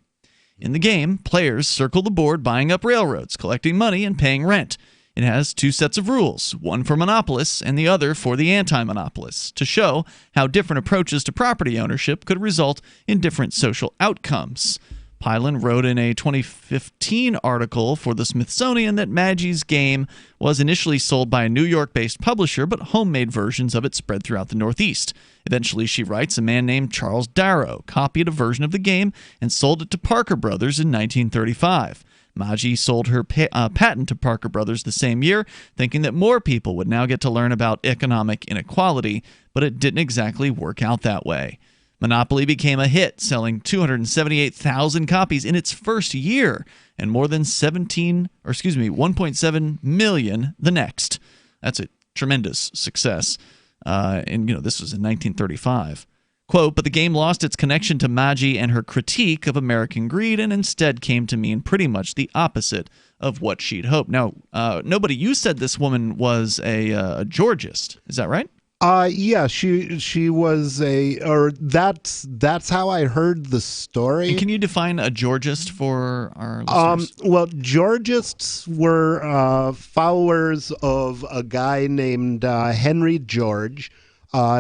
In the game, players circle the board buying up railroads, collecting money, and paying rent. It has two sets of rules, one for monopolists and the other for the anti-monopolists, to show how different approaches to property ownership could result in different social outcomes. Pilon wrote in a 2015 article for the Smithsonian that Maggie's game was initially sold by a New York-based publisher, but homemade versions of it spread throughout the Northeast. Eventually, she writes, a man named Charles Darrow copied a version of the game and sold it to Parker Brothers in 1935. Maggie sold her patent to Parker Brothers the same year, thinking that more people would now get to learn about economic inequality, but it didn't exactly work out that way. Monopoly became a hit, selling 278,000 copies in its first year and more than 1.7 million the next. That's a tremendous success. And this was in 1935. Quote, but the game lost its connection to Maggie and her critique of American greed and instead came to mean pretty much the opposite of what she'd hoped. Now, nobody, you said this woman was a Georgist. Is that right? Yeah, she was that's how I heard the story. And can you define a Georgist for our listeners? Well, Georgists were followers of a guy named Henry George.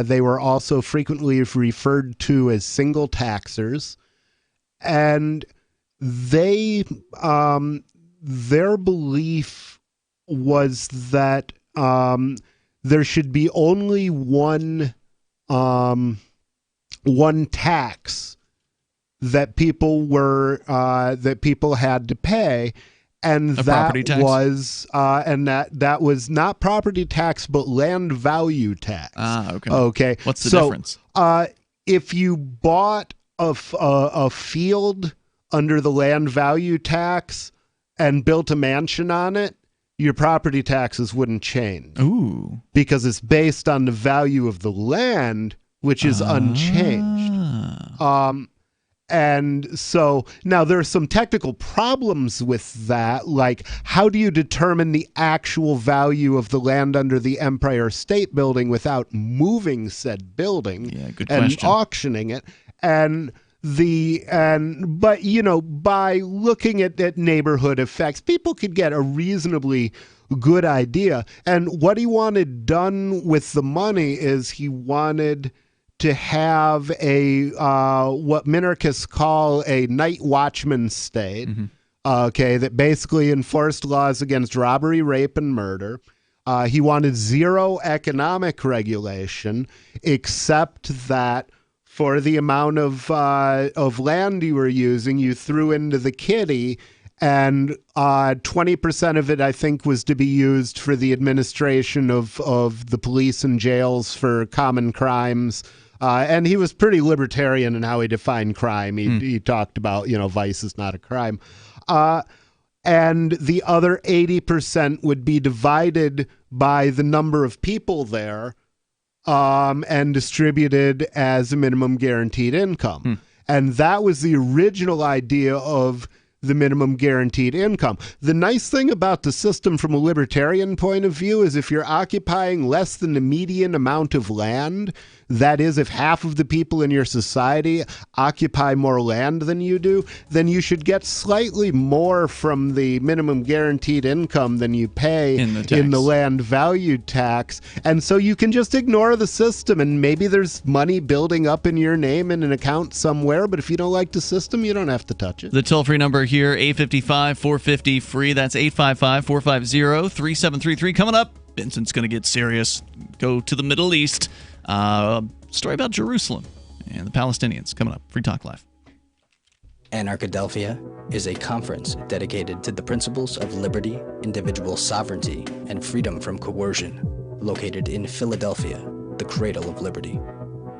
They were also frequently referred to as single taxers, and they their belief was that there should be only one tax that people had to pay, and that was not property tax but land value tax. Okay. What's the difference? If you bought a field under the land value tax and built a mansion on it, your property taxes wouldn't change. Ooh. Because it's based on the value of the land, which is unchanged. And so now there are some technical problems with that, like how do you determine the actual value of the land under the Empire State Building without moving said building and auctioning it? But by looking at neighborhood effects, people could get a reasonably good idea. And what he wanted done with the money is he wanted to have a what minarchists call a night watchman state, that basically enforced laws against robbery, rape, and murder. He wanted zero economic regulation, except that for the amount of land you were using, you threw into the kitty, and 20% of it, I think, was to be used for the administration of the police and jails for common crimes. And he was pretty libertarian in how he defined crime. He talked about, vice is not a crime. And the other 80% would be divided by the number of people there, and distributed as a minimum guaranteed income. And that was the original idea of the minimum guaranteed income. The nice thing about the system from a libertarian point of view is if you're occupying less than the median amount of land, that is, if half of the people in your society occupy more land than you do, then you should get slightly more from the minimum guaranteed income than you pay in the land value tax. And so you can just ignore the system, and maybe there's money building up in your name in an account somewhere, but if you don't like the system, you don't have to touch it. The toll-free number here, 855-450-FREE. That's 855-450-3733. Coming up, Vincent's going to get serious, go to the Middle East. Story about Jerusalem and the Palestinians coming up. Free Talk Live. Anarchadelphia is a conference dedicated to the principles of liberty, individual sovereignty, and freedom from coercion, located in Philadelphia, the cradle of liberty.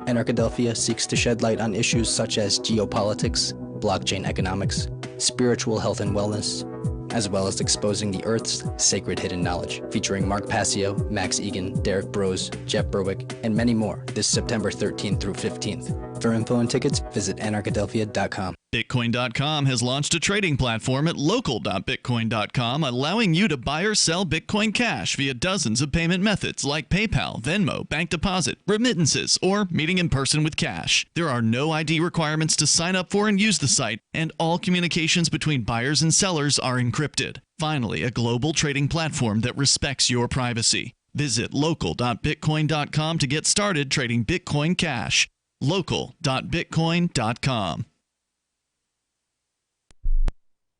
Anarchadelphia seeks to shed light on issues such as geopolitics, blockchain economics, spiritual health and wellness, as well as exposing the Earth's sacred hidden knowledge, featuring Mark Passio, Max Egan, Derek Brose, Jeff Berwick, and many more this September 13th through 15th. For info and tickets, visit anarchadelphia.com. Bitcoin.com has launched a trading platform at local.bitcoin.com, allowing you to buy or sell Bitcoin Cash via dozens of payment methods like PayPal, Venmo, bank deposit, remittances, or meeting in person with cash. There are no ID requirements to sign up for and use the site, and all communications between buyers and sellers are encrypted. Finally, a global trading platform that respects your privacy. Visit local.bitcoin.com to get started trading Bitcoin Cash. local.bitcoin.com.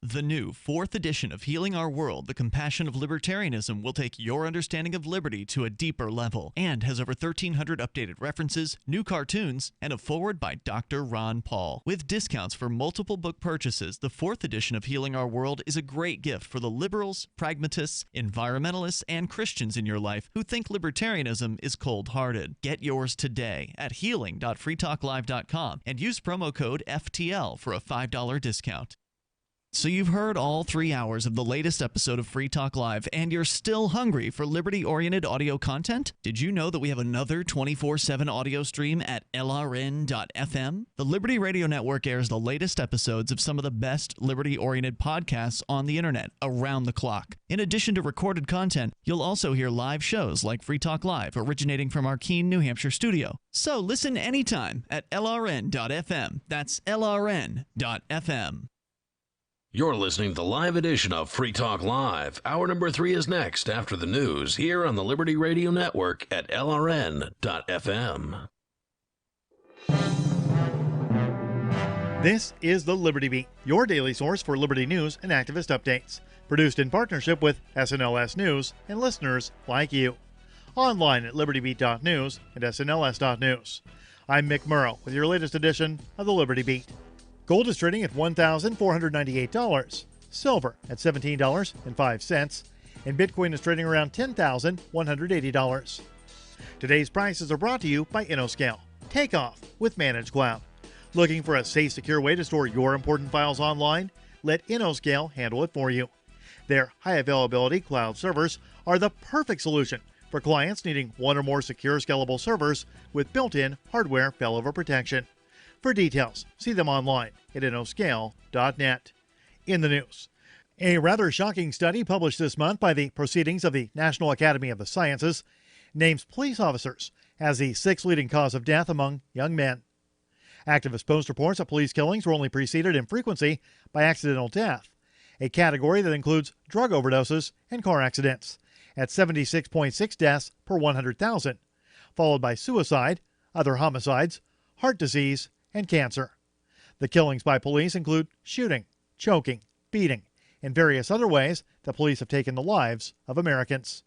The new 4th edition of Healing Our World, The Compassion of Libertarianism, will take your understanding of liberty to a deeper level and has over 1,300 updated references, new cartoons, and a foreword by Dr. Ron Paul. With discounts for multiple book purchases, the 4th edition of Healing Our World is a great gift for the liberals, pragmatists, environmentalists, and Christians in your life who think libertarianism is cold-hearted. Get yours today at healing.freetalklive.com and use promo code FTL for a $5 discount. So you've heard all 3 hours of the latest episode of Free Talk Live, and you're still hungry for liberty-oriented audio content? Did you know that we have another 24/7 audio stream at LRN.FM? The Liberty Radio Network airs the latest episodes of some of the best liberty-oriented podcasts on the internet around the clock. In addition to recorded content, you'll also hear live shows like Free Talk Live, originating from our Keene, New Hampshire studio. So listen anytime at LRN.FM. That's LRN.FM. You're listening to the live edition of Free Talk Live. Hour number 3 is next after the news here on the Liberty Radio Network at LRN.FM. This is the Liberty Beat, your daily source for liberty news and activist updates. Produced in partnership with SNLS News and listeners like you. Online at libertybeat.news and snls.news. I'm Mick Murrow with your latest edition of the Liberty Beat. Gold is trading at $1,498, silver at $17.05, and Bitcoin is trading around $10,180. Today's prices are brought to you by InnoScale. Take off with Managed Cloud. Looking for a safe, secure way to store your important files online? Let InnoScale handle it for you. Their high availability cloud servers are the perfect solution for clients needing one or more secure, scalable servers with built-in hardware failover protection. For details, see them online at innoscale.net. In the news, a rather shocking study published this month by the Proceedings of the National Academy of the Sciences names police officers as the 6th leading cause of death among young men. Activist Post reports that police killings were only preceded in frequency by accidental death, a category that includes drug overdoses and car accidents, at 76.6 deaths per 100,000, followed by suicide, other homicides, heart disease, and cancer. The killings by police include shooting, choking, beating, and various other ways that police have taken the lives of Americans.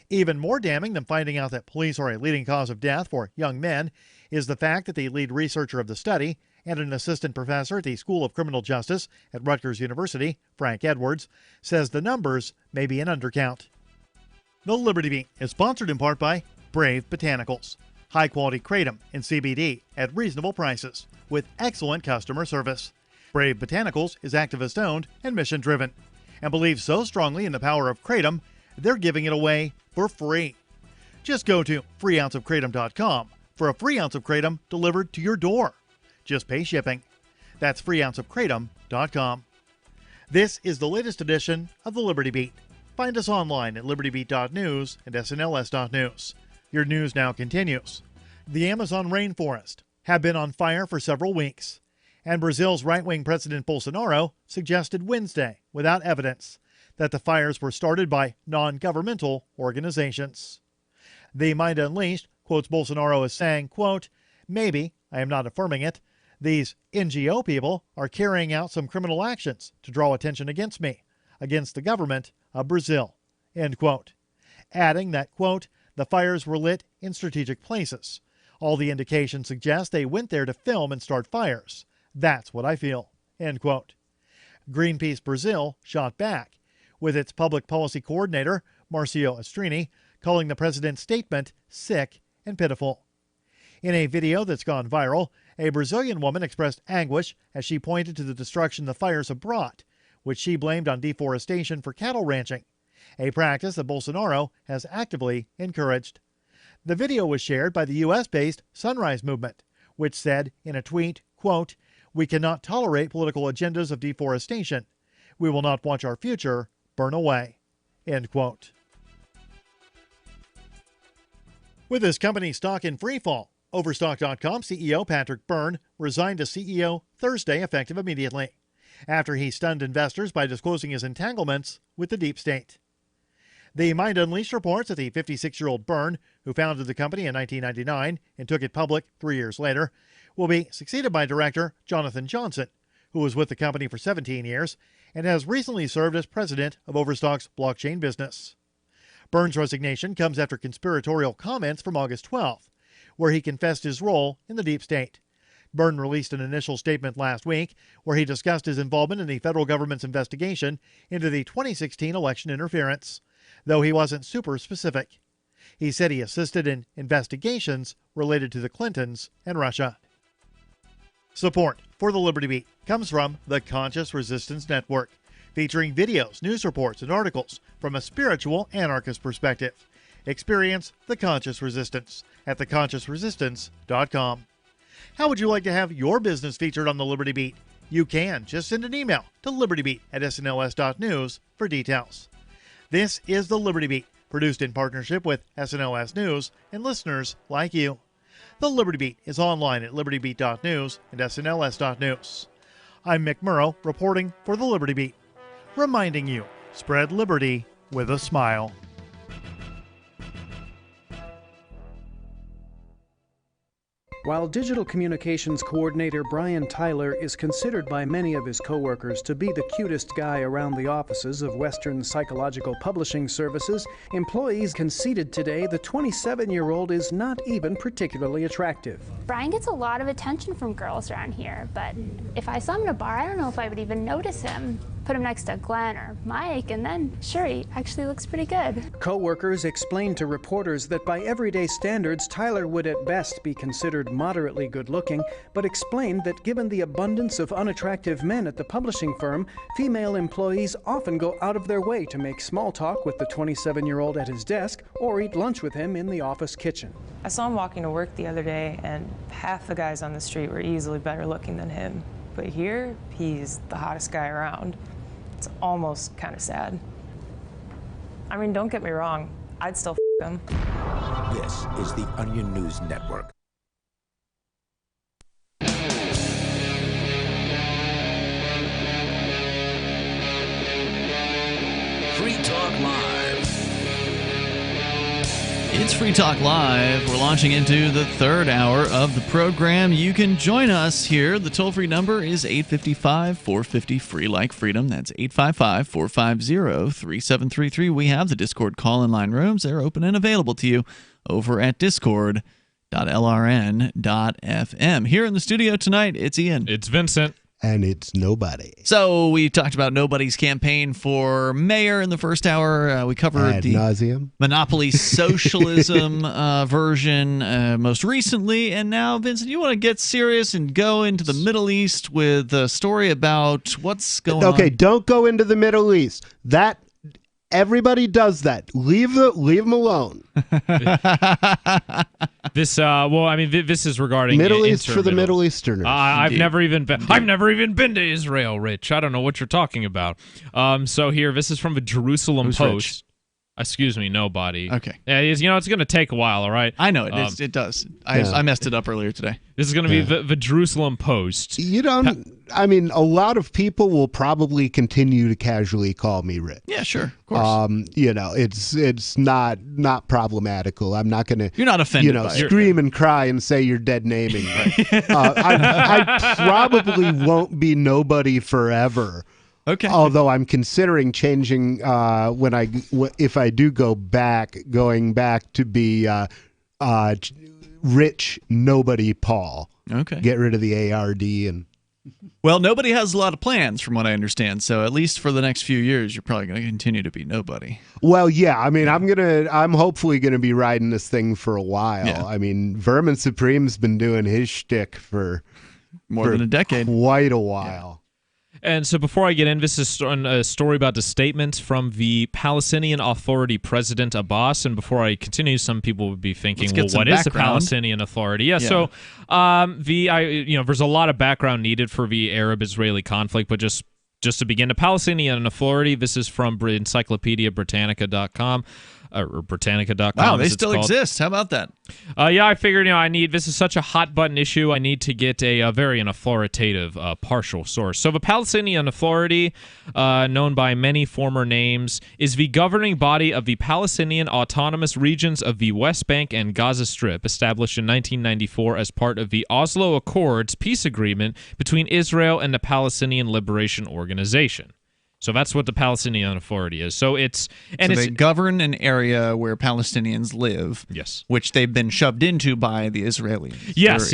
Even more damning than finding out that police are a leading cause of death for young men is the fact that the lead researcher of the study and an assistant professor at the School of Criminal Justice at Rutgers University, Frank Edwards, says the numbers may be an undercount. The Liberty Beat is sponsored in part by Brave Botanicals, high-quality kratom and CBD at reasonable prices with excellent customer service. Brave Botanicals is activist-owned and mission-driven and believes so strongly in the power of kratom, they're giving it away for free. Just go to freeounceofkratom.com for a free ounce of kratom delivered to your door. Just pay shipping. That's freeounceofkratom.com. This is the latest edition of the Liberty Beat. Find us online at libertybeat.news and snls.news. Your news now continues. The Amazon rainforest have been on fire for several weeks, and Brazil's right-wing President Bolsonaro suggested Wednesday, without evidence, that the fires were started by non-governmental organizations. The Mind Unleashed quotes Bolsonaro as saying, quote, "Maybe, I am not affirming it, these NGO people are carrying out some criminal actions to draw attention against me, against the government of Brazil," end quote. Adding that, quote, "The fires were lit in strategic places. All the indications suggest they went there to film and start fires. That's what I feel," end quote. Greenpeace Brazil shot back, with its public policy coordinator, Marcio Astrini, calling the president's statement sick and pitiful. In a video that's gone viral, a Brazilian woman expressed anguish as she pointed to the destruction the fires have brought, which she blamed on deforestation for cattle ranching, a practice that Bolsonaro has actively encouraged. The video was shared by the U.S.-based Sunrise Movement, which said in a tweet, quote, "We cannot tolerate political agendas of deforestation. We will not watch our future burn away," end quote. With his company stock in freefall, Overstock.com CEO Patrick Byrne resigned as CEO Thursday, effective immediately, after he stunned investors by disclosing his entanglements with the deep state. The Mind Unleashed reports that the 56-year-old Byrne, who founded the company in 1999 and took it public 3 years later, will be succeeded by director Jonathan Johnson, who was with the company for 17 years and has recently served as president of Overstock's blockchain business. Byrne's resignation comes after conspiratorial comments from August 12th, where he confessed his role in the deep state. Byrne released an initial statement last week where he discussed his involvement in the federal government's investigation into the 2016 election interference, though he wasn't super specific. He said he assisted in investigations related to the Clintons and Russia. Support for the Liberty Beat comes from the Conscious Resistance Network, featuring videos, news reports, and articles from a spiritual anarchist perspective. Experience the Conscious Resistance at theconsciousresistance.com. How would you like to have your business featured on the Liberty Beat? You can. Just send an email to libertybeat@snls.news for details. This is the Liberty Beat, produced in partnership with SNLS News and listeners like you. The Liberty Beat is online at libertybeat.news and snls.news. I'm Mick Murrow, reporting for the Liberty Beat, reminding you, spread liberty with a smile. While digital communications coordinator Brian Tyler is considered by many of his coworkers to be the cutest guy around the offices of Western Psychological Publishing Services, employees conceded today the 27-year-old is not even particularly attractive. Brian gets a lot of attention from girls around here, but if I saw him in a bar, I don't know if I would even notice him. Put him next to Glenn or Mike, and then, sure, he actually looks pretty good. Co-workers explained to reporters that by everyday standards, Tyler would at best be considered moderately good-looking, but explained that given the abundance of unattractive men at the publishing firm, female employees often go out of their way to make small talk with the 27-year-old at his desk or eat lunch with him in the office kitchen. I saw him walking to work the other day, and half the guys on the street were easily better looking than him. But here, he's the hottest guy around. It's almost kind of sad. I mean, don't get me wrong, I'd still f him. This is the Onion News Network. Talk Live. It's Free Talk Live. We're launching into the third hour of the program. You can join us here. The toll-free number is 855-450-FREE like freedom. That's 855-450-3733. We have the Discord call-in line rooms. They're open and available to you over at discord.lrn.fm. Here in the studio tonight, it's Ian. It's Vincent. And it's nobody. So we talked about nobody's campaign for mayor in the first hour. We covered Ad the nauseum. Monopoly Socialism version most recently. And now, Vincent, you want to get serious and go into the Middle East with a story about what's going on. Okay, don't go into the Middle East. Everybody does that. Leave them alone. This is regarding Middle East for the Middle Easterners. I've never even been to Israel, Rich. I don't know what you're talking about. So here, this is from the Jerusalem Who's Post. Rich? Excuse me, nobody. Okay. It's going to take a while, all right? I know it. It does. I messed it up earlier today. This is going to be the Jerusalem Post. A lot of people will probably continue to casually call me Rich. Yeah, sure. Of course. It's not problematical. I'm not going to. You're not offended by it. Scream and cry and say you're dead naming me. I probably won't be nobody forever. Okay. Although I'm considering changing if I do going back to be Rich Nobody Paul. Okay. Get rid of the ARD and. Well, nobody has a lot of plans, from what I understand. So at least for the next few years, you're probably going to continue to be nobody. Well, yeah. I'm hopefully gonna be riding this thing for a while. Yeah. Vermin Supreme's been doing his shtick for more than a decade, quite a while. And so before I get in, this is a story about the statements from the Palestinian Authority President Abbas. And before I continue, some people would be thinking, well, what is the Palestinian Authority? Yeah. So there's a lot of background needed for the Arab-Israeli conflict, but just to begin, the Palestinian Authority, this is from encyclopediabritannica.com. Or Britannica.com. Wow, they still exist. How about that? I figured, this is such a hot button issue. I need to get a very authoritative, partial source. So the Palestinian Authority, known by many former names, is the governing body of the Palestinian autonomous regions of the West Bank and Gaza Strip, established in 1994 as part of the Oslo Accords peace agreement between Israel and the Palestinian Liberation Organization. So that's what the Palestinian Authority is. So they govern an area where Palestinians live. Yes. Which they've been shoved into by the Israelis. Yes.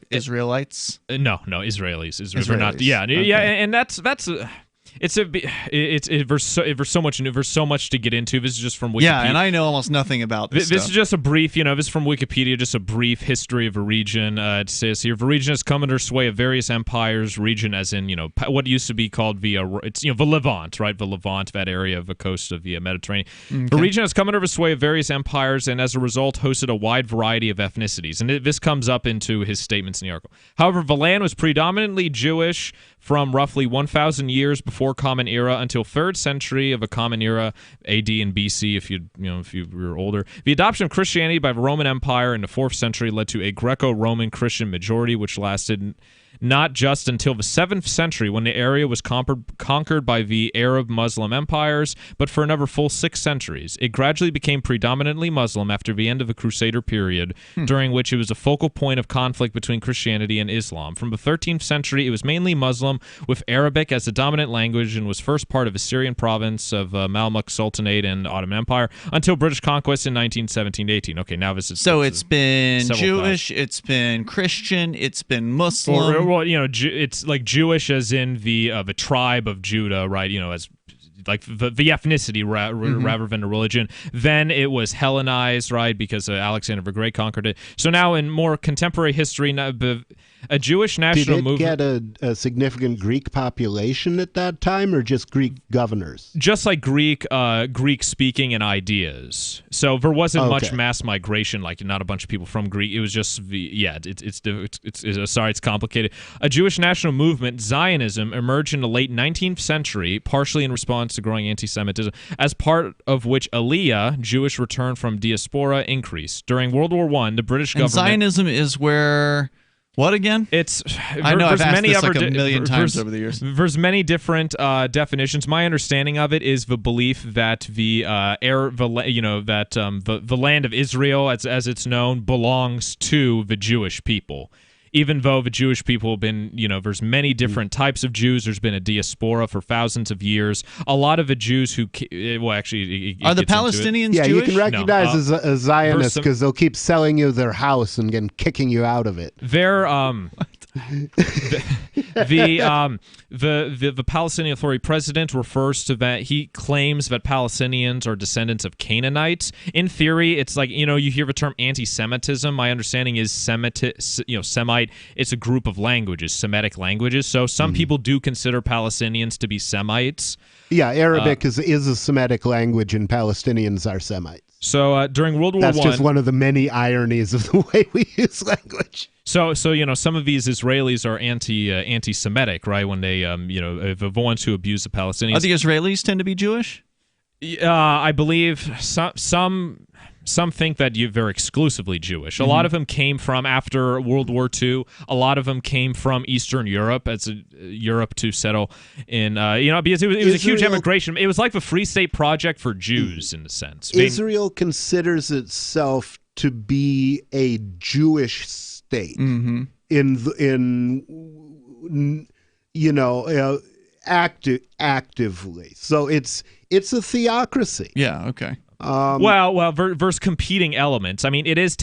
Israelites? No, Israelis. Israelis. They're not. Yeah, okay. Yeah, and that's. There's so much to get into. This is just from Wikipedia. Yeah, and I know almost nothing about this This is just a brief, this is from Wikipedia, just a brief history of a region. It says here, the region has come under sway of various empires, region as in, what used to be called the Levant, right? The Levant, that area of the coast of the Mediterranean. Okay. The region has come under the sway of various empires and as a result hosted a wide variety of ethnicities. And this comes up into his statements in the article. However, the land was predominantly Jewish from roughly 1,000 years before Common Era until 3rd century of a Common Era, AD and BC, if you were older. The adoption of Christianity by the Roman Empire in the 4th century led to a Greco-Roman Christian majority, which lasted not just until the 7th century when the area was conquered by the Arab Muslim empires, but for another full 6 centuries. It gradually became predominantly Muslim after the end of the Crusader period, during which it was a focal point of conflict between Christianity and Islam. From the 13th century, it was mainly Muslim, with Arabic as the dominant language, and was first part of Assyrian province of Mamluk Sultanate and Ottoman Empire, until British conquest in 1917-18. Okay, now this is... So it's been Jewish, it's been Christian, it's been Muslim... Well, it's like Jewish as in the tribe of Judah, right? As like the ethnicity rather than the religion. Then it was Hellenized, right? Because Alexander the Great conquered it. So now in more contemporary history, a Jewish national movement. Did it get a significant Greek population at that time, or just Greek governors? Just like Greek speaking and ideas. So there wasn't much mass migration, like not a bunch of people from Greek. It was just it's complicated. A Jewish national movement, Zionism, emerged in the late 19th century, partially in response to growing anti-Semitism, as part of which Aliyah, Jewish return from diaspora, increased. During World War I, the British government... Zionism is where What again? I know I've asked this like a million times over the years. There's many different definitions. My understanding of it is the belief that the land of Israel, as it's known, belongs to the Jewish people. Even though the Jewish people have been, there's many different types of Jews. There's been a diaspora for thousands of years. A lot of the Jews who, are the Palestinians Jewish? Yeah, you can recognize as Zionists because they'll keep selling you their house and then kicking you out of it. They're the Palestinian Authority president refers to that. He claims that Palestinians are descendants of Canaanites. In theory, it's like you hear the term anti-Semitism. My understanding is Semite. It's a group of languages, Semitic languages. So some people do consider Palestinians to be Semites. Yeah, Arabic is a Semitic language, and Palestinians are Semites. So during World War I, that's just one of the many ironies of the way we use language. So some of these Israelis are anti-Semitic, right? When they the ones who abuse the Palestinians. Are the Israelis tend to be Jewish? I believe some think that they're exclusively Jewish. A lot of them came from after World War II. A lot of them came from Eastern Europe Europe to settle in because it was a huge immigration. It was like the Free State Project for Jews in a sense. Israel considers itself to be a Jewish state actively. So it's a theocracy. Yeah. Okay. Versus competing elements. I mean, it is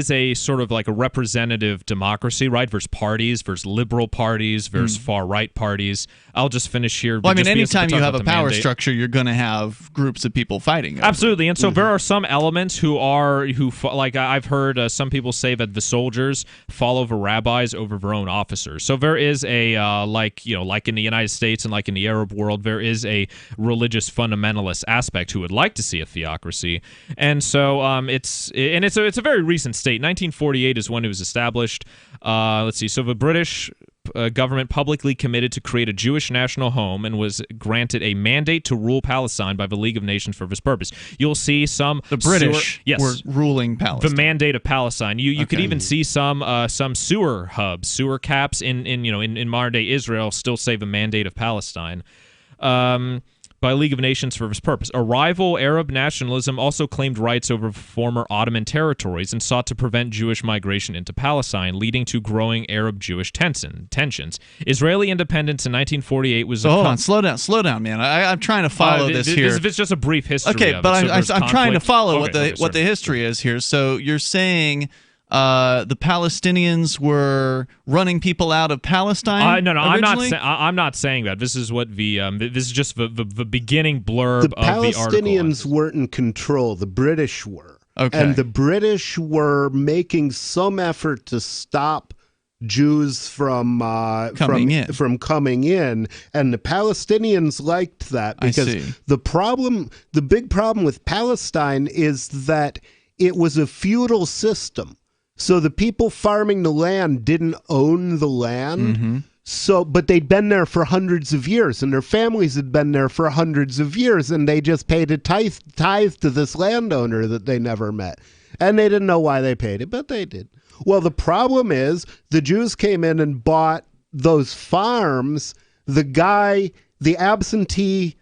a sort of like a representative democracy, right? Versus parties, versus liberal parties, versus far-right parties. I'll just finish here. Well, I mean, anytime you have a power structure, you're going to have groups of people fighting. Absolutely, and so there are some elements who I've heard some people say that the soldiers follow the rabbis over their own officers. So there is a like in the United States and like in the Arab world, there is a religious fundamentalist aspect who would like to see a theocracy, and so it's a very recent state. 1948 is when it was established. Let's see. So the British government publicly committed to create a Jewish national home and was granted a mandate to rule Palestine by the League of Nations for this purpose. You'll see the British were ruling Palestine. The mandate of Palestine. You could even see some sewer hubs, sewer caps in modern day Israel still say the mandate of Palestine. By League of Nations for this purpose. A rival Arab nationalism also claimed rights over former Ottoman territories and sought to prevent Jewish migration into Palestine, leading to growing Arab-Jewish tensions. Israeli independence in 1948 was... hold on, slow down, man. I'm trying to follow this here. It's just a brief history of it. But I'm trying to follow what the history is here. So you're saying... the Palestinians were running people out of Palestine. No, originally? I'm not saying that. This is what this is just the beginning blurb of the article. The Palestinians weren't in control. The British were. Okay. And the British were making some effort to stop Jews from coming in, and the Palestinians liked that because the big problem with Palestine is that it was a feudal system. So the people farming the land didn't own the land. But they'd been there for hundreds of years, and their families had been there for hundreds of years, and they just paid a tithe to this landowner that they never met. And they didn't know why they paid it, but they did. Well, the problem is the Jews came in and bought those farms. The absentee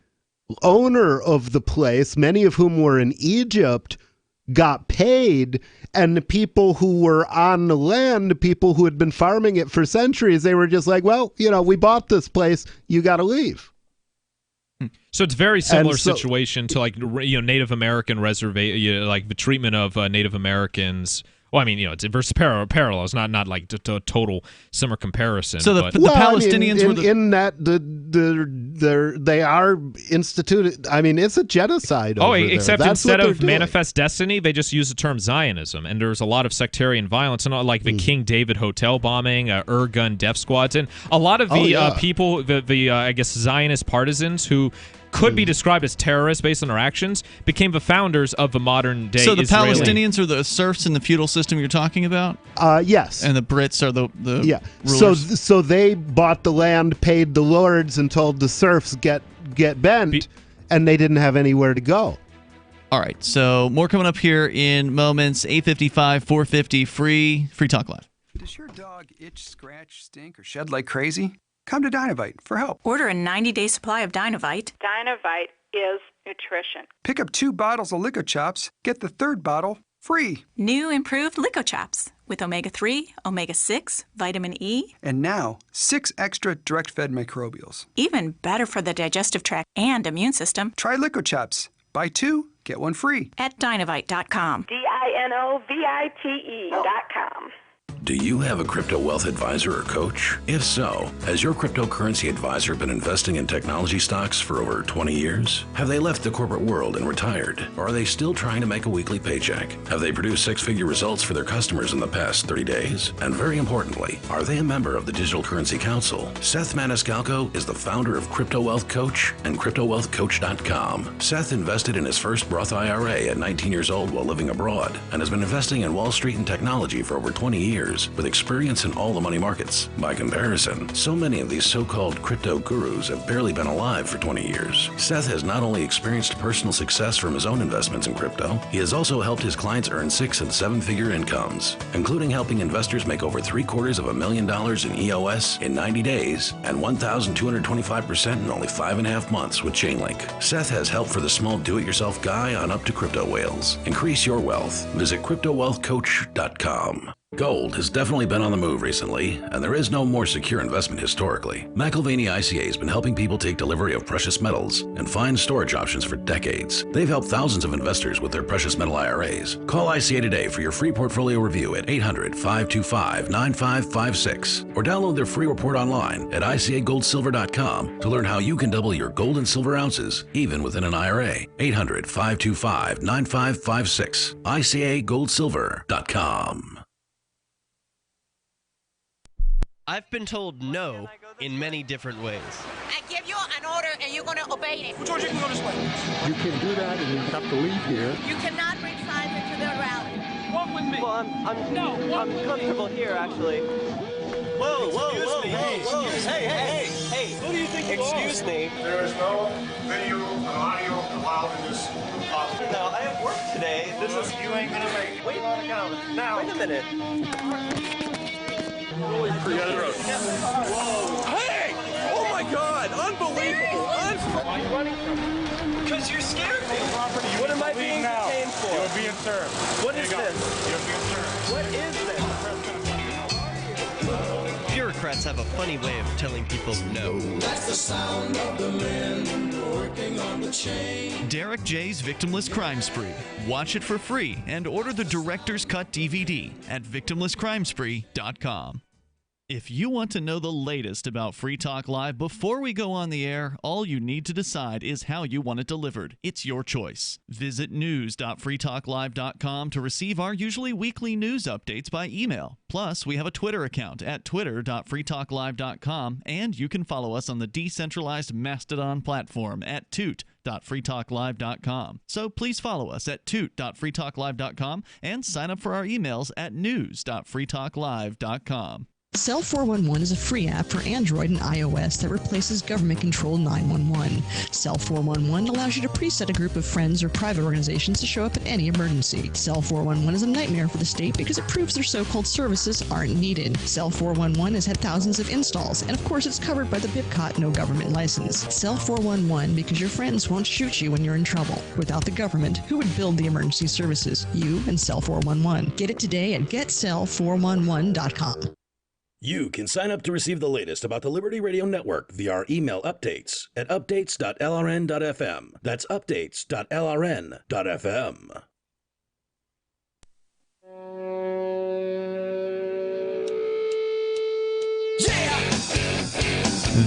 owner of the place, many of whom were in Egypt, got paid, and the people who were on the land, the people who had been farming it for centuries, they were just like, well, we bought this place, you got to leave. So it's a very similar situation to Native American reservation, like the treatment of Native Americans. Well, I mean, it's versus parallels, not like a total similar comparison. So the Palestinians were in that they are instituted. I mean, it's a genocide. Except instead of manifest destiny, they just use the term Zionism, and there's a lot of sectarian violence, and like the King David hotel bombing, Gun death squads, and a lot of the people, I guess Zionist partisans who could be described as terrorists based on their actions, became the founders of the modern day. So the Israeli. Palestinians are the serfs in the feudal system you're talking about? Yes. And the Brits are the rulers? So they bought the land, paid the lords, and told the serfs get bent, and they didn't have anywhere to go. All right. So more coming up here in moments. 8:55, 450, free Talk Live. Does your dog itch, scratch, stink, or shed like crazy? Come to Dynovite for help. Order a 90-day supply of Dynovite. Dynovite is nutrition. Pick up 2 bottles of Lico-Chops. Get the 3rd bottle free. New improved Lico-Chops with omega-3, omega-6, vitamin E. And now, 6 extra direct-fed microbials. Even better for the digestive tract and immune system. Try Lico-Chops. Buy 2, get 1 free. At Dynovite.com. DINOVITE.com. Do you have a crypto wealth advisor or coach? If so, has your cryptocurrency advisor been investing in technology stocks for over 20 years? Have they left the corporate world and retired? Or are they still trying to make a weekly paycheck? Have they produced 6-figure results for their customers in the past 30 days? And very importantly, are they a member of the Digital Currency Council? Seth Maniscalco is the founder of Crypto Wealth Coach and CryptoWealthCoach.com. Seth invested in his first Roth IRA at 19 years old while living abroad and has been investing in Wall Street and technology for over 20 years with experience in all the money markets. By comparison, so many of these so-called crypto gurus have barely been alive for 20 years. Seth has not only experienced personal success from his own investments in crypto, he has also helped his clients earn 6- and 7-figure incomes, including helping investors make over $750,000 in EOS in 90 days and 1,225% in only 5.5 months with Chainlink. Seth has help for the small do-it-yourself guy on up to crypto whales. Increase your wealth. Visit CryptoWealthCoach.com. Gold has definitely been on the move recently, and there is no more secure investment historically. McIlvaney ICA has been helping people take delivery of precious metals and find storage options for decades. They've helped thousands of investors with their precious metal IRAs. Call ICA today for your free portfolio review at 800-525-9556 or download their free report online at ICAGoldSilver.com to learn how you can double your gold and silver ounces even within an IRA. 800-525-9556. ICAGoldSilver.com. I've been told no in many different ways. I give you an order and you're going to obey it. George, you can go this way. You can do that and you have to leave here. You cannot bring signs into the rally. Walk with me. Well, I'm comfortable here, actually. Whoa, hey. Who do you think Excuse me. There is no video or audio allowed in this hospital. No, I have work today. You ain't going to make it. Wait a minute. Forget it. Hey! Oh my God! Unbelievable! Why are you running from me? Because you scared me. What am I being detained for? You're being served. What is this? You're being served. What is this? Bureaucrats have a funny way of telling people no. That's the sound of the men working on the chain. Derek J's Victimless Crime Spree. Watch it for free and order the Director's Cut DVD at victimlesscrimespree.com. If you want to know the latest about Free Talk Live before we go on the air, all you need to decide is how you want it delivered. It's your choice. Visit news.freetalklive.com to receive our usually weekly news updates by email. Plus, we have a Twitter account at twitter.freetalklive.com, and you can follow us on the decentralized Mastodon platform at toot.freetalklive.com. So please follow us at toot.freetalklive.com and sign up for our emails at news.freetalklive.com. Cell 411 is a free app for Android and iOS that replaces government-controlled 911. Cell 411 allows you to preset a group of friends or private organizations to show up at any emergency. Cell 411 is a nightmare for the state because it proves their so-called services aren't needed. Cell 411 has had thousands of installs, and of course it's covered by the BIPCOT no government license. Cell 411 because your friends won't shoot you when you're in trouble. Without the government, who would build the emergency services? You and Cell 411. Get it today at getcell411.com. You can sign up to receive the latest about the Liberty Radio Network via our email updates at updates.lrn.fm. That's updates.lrn.fm.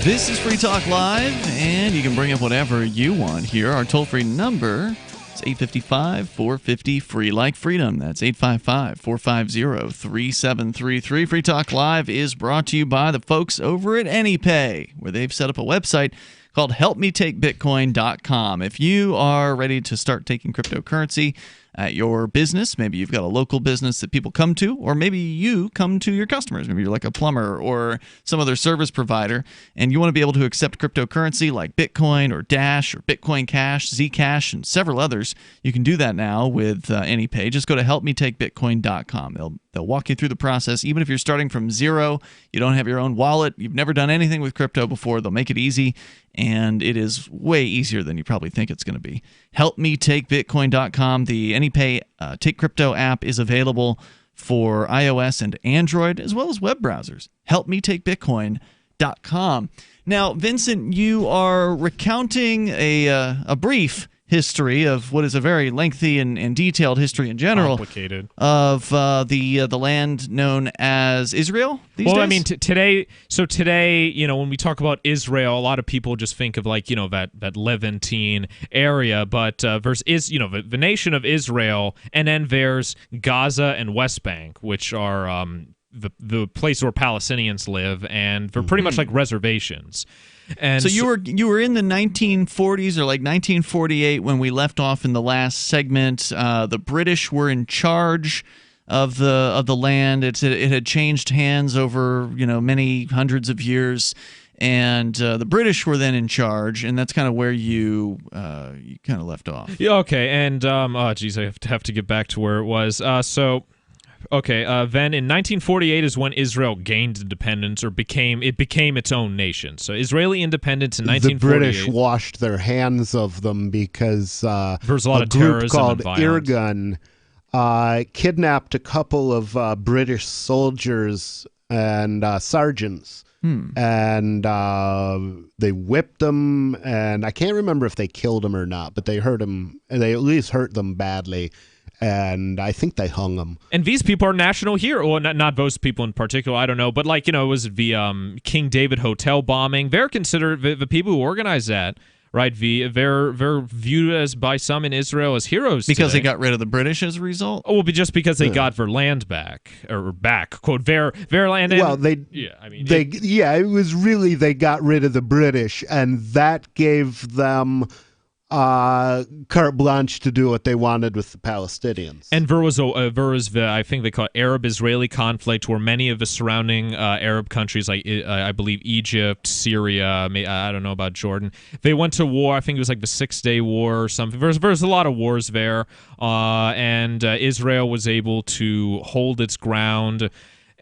This is Free Talk Live, and you can bring up whatever you want here. Our toll-free number is 855-450-FREE, like freedom. That's 855-450-3733. Free Talk Live is brought to you by the folks over at AnyPay, where they've set up a website called helpmetakebitcoin.com. If you are ready to start taking cryptocurrency, at your business. Maybe you've got a local business that people come to, or maybe you come to your customers. Maybe you're like a plumber or some other service provider, and you want to be able to accept cryptocurrency like Bitcoin or Dash or Bitcoin Cash, Zcash, and several others. You can do that now with AnyPay. Just go to helpmetakebitcoin.com. They'll walk you through the process. Even if you're starting from zero, you don't have your own wallet, you've never done anything with crypto before, they'll make it easy, and it is way easier than you probably think it's going to be. Helpmetakebitcoin.com. The AnyPay Take Crypto app is available for iOS and Android, as well as web browsers. Helpmetakebitcoin.com. Now, Vincent, you are recounting a brief history of what is a very lengthy and detailed history in general. Complicated. Of the land known as Israel these days? I mean, today, when we talk about Israel, a lot of people just think of that Levantine area, but versus the nation of Israel, and then there's Gaza and West Bank, which are the place where Palestinians live, and they're pretty much like reservations. And so you were in the 1940s or like 1948 when we left off in the last segment. The British were in charge of the land. It had changed hands over many hundreds of years, and the British were then in charge, and that's kind of where you kind of left off. Yeah. Okay. And I have to get back to where it was. Okay, then in 1948 is when Israel gained independence, or became its own nation. So Israeli independence in 1948. The British washed their hands of them because there's a lot of group terrorism called and violence. Irgun kidnapped a couple of British soldiers and sergeants. And they whipped them, and I can't remember if they killed them or not, but they hurt them. They at least hurt them badly. And I think they hung them. And these people are national heroes. Well, not those people in particular, I don't know. But it was the King David Hotel bombing. They're considered, the people who organized that, right? They're viewed as, by some in Israel, as heroes because today. They got rid of the British as a result? Oh, well, just because they got their land back, quote, their land. Well, it was really they got rid of the British, and that gave them carte blanche to do what they wanted with the Palestinians. And there was the, I think they call it Arab-Israeli conflict, where many of the surrounding Arab countries, like I believe Egypt, Syria, I don't know about Jordan, they went to war. I think it was like the 6-Day War or something. There's a lot of wars there, and Israel was able to hold its ground.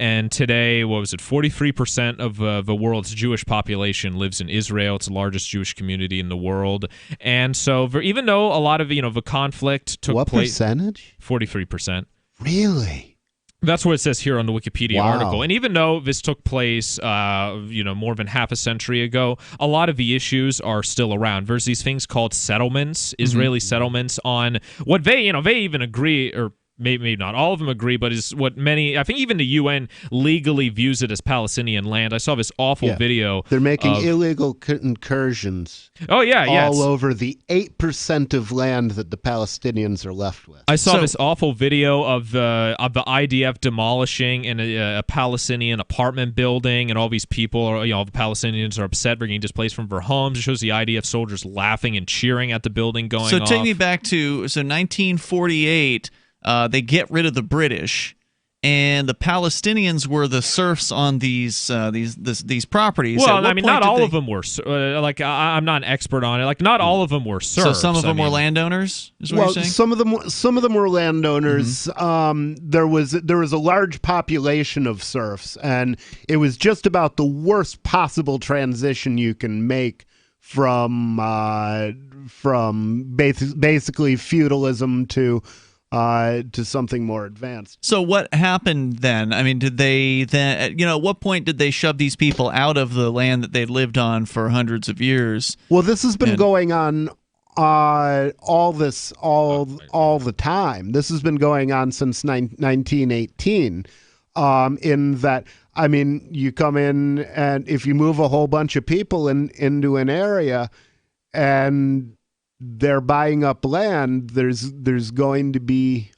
And today, 43% of the world's Jewish population lives in Israel. It's the largest Jewish community in the world. And so even though a lot of the conflict took place... What percentage? 43%. Really? That's what it says here on the Wikipedia article. And even though this took place, more than half a century ago, a lot of the issues are still around. There's these things called settlements, Israeli settlements, on what they even agree, or maybe not all of them agree, but is what many, I think even the UN legally views it as Palestinian land. I saw this awful video. They're making illegal incursions all over the 8% of land that the Palestinians are left with. I saw this awful video of the IDF demolishing a Palestinian apartment building, and all these people, all the Palestinians are upset. They're getting displaced from their homes. It shows the IDF soldiers laughing and cheering at the building going off. So take me back to 1948. They get rid of the British, and the Palestinians were the serfs on these properties. Well, I mean, not all of them were. I'm not an expert on it. Not all of them were serfs. So some of them were landowners. Is what you're saying? some of them were landowners. There was a large population of serfs, and it was just about the worst possible transition you can make from basically feudalism to something more advanced. So what happened then? I mean, did they then, at what point did they shove these people out of the land that they'd lived on for hundreds of years? Well, this has been going on all the time. This has been going on since 1918. In that, I mean, you come in, and if you move a whole bunch of people into an area, and they're buying up land, there's going to be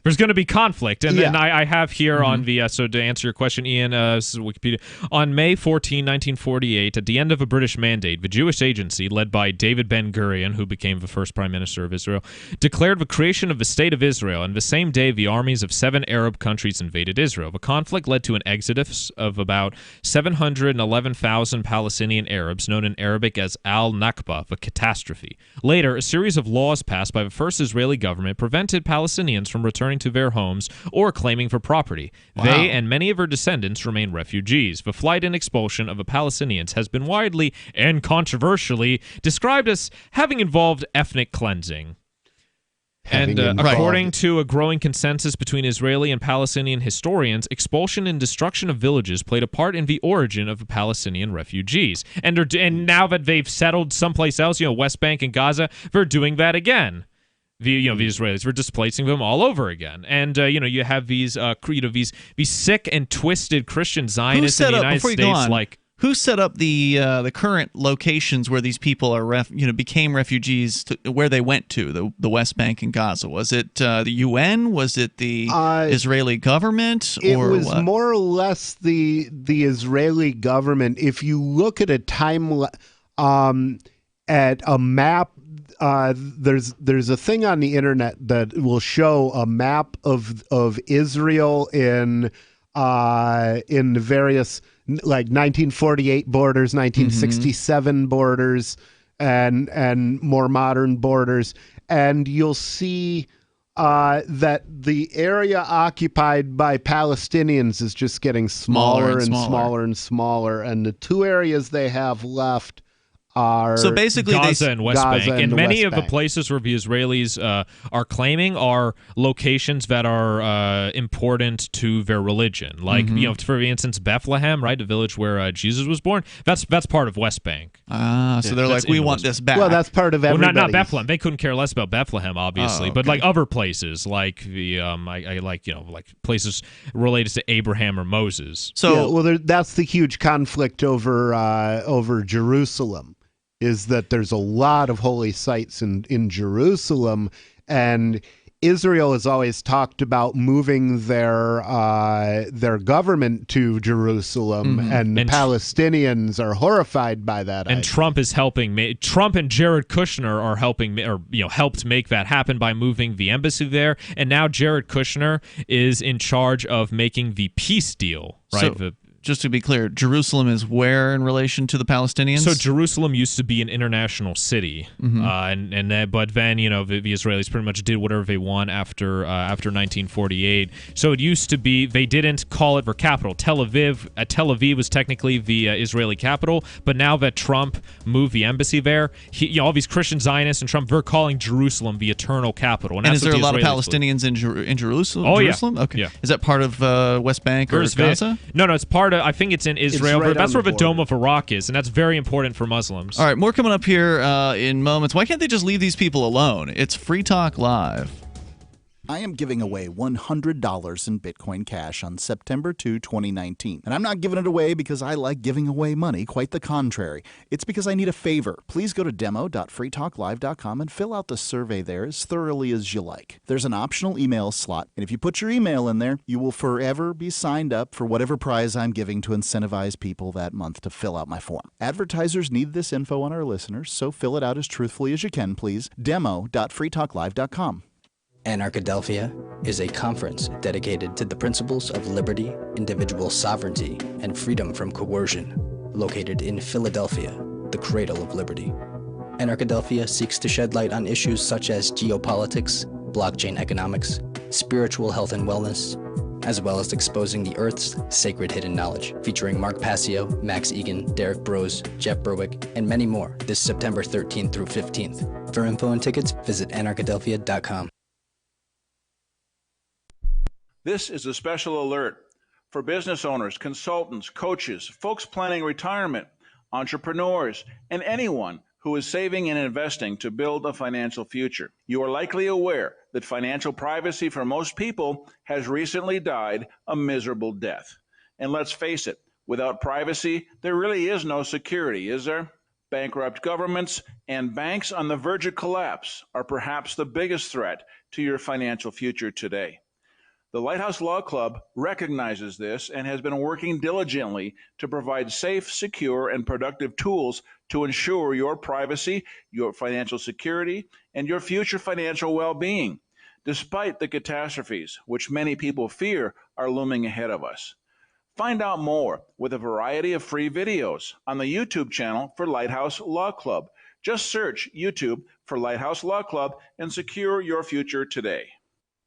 There's going to be conflict, and then I have here on the so to answer your question, Ian, this is Wikipedia. On May 14, 1948, at the end of a British mandate, the Jewish agency, led by David Ben-Gurion, who became the first prime minister of Israel, declared the creation of the State of Israel, and the same day the armies of 7 Arab countries invaded Israel. The conflict led to an exodus of about 711,000 Palestinian Arabs, known in Arabic as al-Nakba, the catastrophe. Later, a series of laws passed by the first Israeli government prevented Palestinians from returning to their homes or claiming for property. Wow. They and many of their descendants remain refugees. The flight and expulsion of the Palestinians has been widely and controversially described as having involved ethnic cleansing. And according to a growing consensus between Israeli and Palestinian historians, expulsion and destruction of villages played a part in the origin of the Palestinian refugees. And now that they've settled someplace else, West Bank and Gaza, they're doing that again. The Israelis were displacing them all over again, and you have these these sick and twisted Christian Zionists in the United States. Who set up the current locations where these people are became refugees, where they went to the West Bank and Gaza? Was it the UN? Was it the Israeli government? It was what? More or less the Israeli government. If you look at at a map. There's a thing on the internet that will show a map of Israel in the various 1948 borders, 1967 borders, and more modern borders, and you'll see that the area occupied by Palestinians is just getting smaller and smaller and smaller, and the two areas they have left are so basically Gaza and West Bank, and many of the places where the Israelis are claiming are locations that are important to their religion. Like for instance, Bethlehem, right, the village where Jesus was born. That's part of West Bank. So they're like, we want this back. Well, that's part of everybody. Well, not Bethlehem. They couldn't care less about Bethlehem, obviously, but like other places, like the like places related to Abraham or Moses. So that's the huge conflict over Jerusalem. Is that there's a lot of holy sites in Jerusalem, and Israel has always talked about moving their government to Jerusalem, and the Palestinians are horrified by that. And idea. Trump is helping. Trump and Jared Kushner are helping, helped make that happen by moving the embassy there. And now Jared Kushner is in charge of making the peace deal. Right. Just to be clear, Jerusalem is where in relation to the Palestinians? So Jerusalem used to be an international city, but then the Israelis pretty much did whatever they want after 1948. So it used to be, they didn't call it their capital. Tel Aviv was technically the Israeli capital, but now that Trump moved the embassy there, all these Christian Zionists and Trump, they're calling Jerusalem the eternal capital. And is there a lot of Palestinians in Jerusalem? Oh, Jerusalem? Yeah. Okay. Yeah. Is that part of West Bank or Gaza? No, it's part. I think it's in Israel, but that's where the Dome of Iraq is, and that's very important for Muslims. All right, more coming up here in moments. Why can't they just leave these people alone? It's Free Talk Live. I am giving away $100 in Bitcoin Cash on September 2, 2019. And I'm not giving it away because I like giving away money. Quite the contrary. It's because I need a favor. Please go to demo.freetalklive.com and fill out the survey there as thoroughly as you like. There's an optional email slot, and if you put your email in there, you will forever be signed up for whatever prize I'm giving to incentivize people that month to fill out my form. Advertisers need this info on our listeners, so fill it out as truthfully as you can, please. Demo.freetalklive.com. Anarchadelphia is a conference dedicated to the principles of liberty, individual sovereignty, and freedom from coercion, located in Philadelphia, the cradle of liberty. Anarchadelphia seeks to shed light on issues such as geopolitics, blockchain economics, spiritual health and wellness, as well as exposing the Earth's sacred hidden knowledge, featuring Mark Passio, Max Egan, Derek Brose, Jeff Berwick, and many more this September 13th through 15th. For info and tickets, visit anarchadelphia.com. This is a special alert for business owners, consultants, coaches, folks planning retirement, entrepreneurs, and anyone who is saving and investing to build a financial future. You are likely aware that financial privacy for most people has recently died a miserable death. And let's face it, without privacy, there really is no security, is there? Bankrupt governments and banks on the verge of collapse are perhaps the biggest threat to your financial future today. The Lighthouse Law Club recognizes this and has been working diligently to provide safe, secure, and productive tools to ensure your privacy, your financial security, and your future financial well-being, despite the catastrophes which many people fear are looming ahead of us. Find out more with a variety of free videos on the YouTube channel for Lighthouse Law Club. Just search YouTube for Lighthouse Law Club and secure your future today.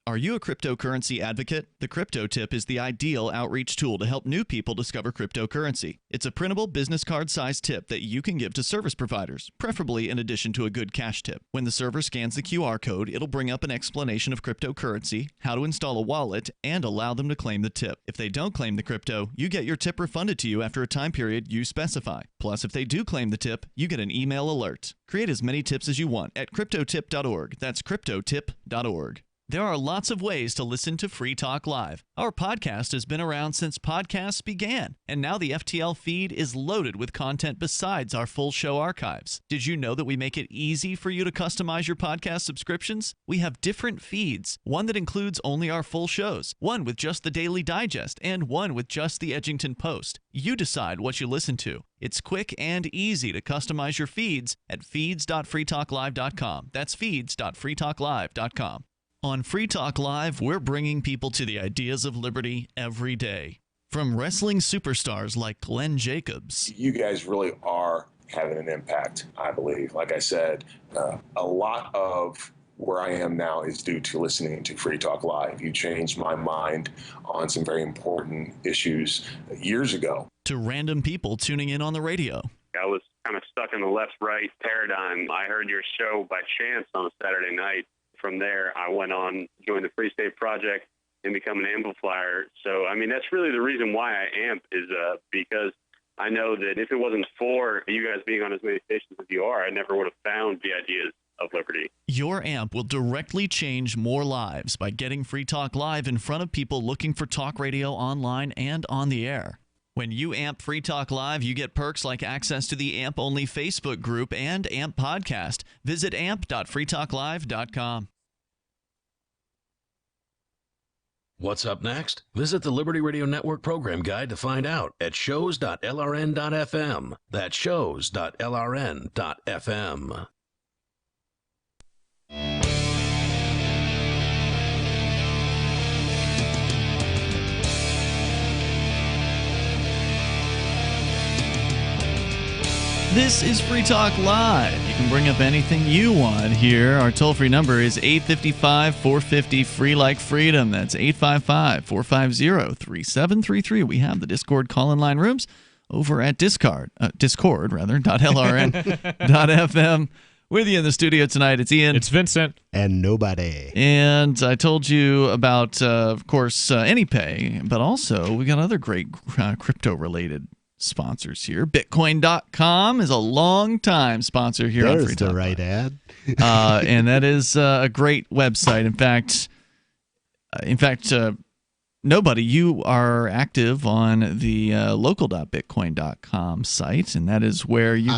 Are you a cryptocurrency advocate? The Crypto Tip is the ideal outreach tool to help new people discover cryptocurrency. It's a printable business card-sized tip that you can give to service providers, preferably in addition to a good cash tip. When the server scans the QR code, it'll bring up an explanation of cryptocurrency, how to install a wallet, and allow them to claim the tip. If they don't claim the crypto, you get your tip refunded to you after a time period you specify. Plus, if they do claim the tip, you get an email alert. Create as many tips as you want at cryptotip.org. That's cryptotip.org. There are lots of ways to listen to Free Talk Live. Our podcast has been around since podcasts began, and now the FTL feed is loaded with content besides our full show archives. Did you know that we make it easy for you to customize your podcast subscriptions? We have different feeds, one that includes only our full shows, one with just the Daily Digest, and one with just the Edgington Post. You decide what you listen to. It's quick and easy to customize your feeds at feeds.freetalklive.com. That's feeds.freetalklive.com. On Free Talk Live, we're bringing people to the ideas of liberty every day. From wrestling superstars like Glenn Jacobs. You guys really are having an impact, I believe. Like I said, a lot of where I am now is due to listening to Free Talk Live. You changed my mind on some very important issues years ago. To random people tuning in on the radio. I was kind of stuck in the left-right paradigm. I heard your show by chance on a Saturday night. From there, I went on, joined the Free State Project, and become an amplifier. So, I mean, that's really the reason why I amp is because I know that if it wasn't for you guys being on as many stations as you are, I never would have found the ideas of liberty. Your amp will directly change more lives by getting Free Talk Live in front of people looking for talk radio online and on the air. When you amp Free Talk Live, you get perks like access to the AMP-only Facebook group and AMP podcast. Visit amp.freetalklive.com. What's up next? Visit the Liberty Radio Network program guide to find out at shows.lrn.fm. That's shows.lrn.fm. This is Free Talk Live. You can bring up anything you want here. Our toll-free number is 855-450-FREE like freedom. That's 855-450-3733. We have the Discord call-in line rooms over at discord.lrn.fm. With you in the studio tonight, it's Ian. It's Vincent. And nobody. And I told you about, of course, AnyPay, but also we got other great crypto-related sponsors here. Bitcoin.com is a long-time sponsor here on Free Talk. There's the right ad. And that is a great website. In fact, nobody, you are active on the local.bitcoin.com site, and that is where you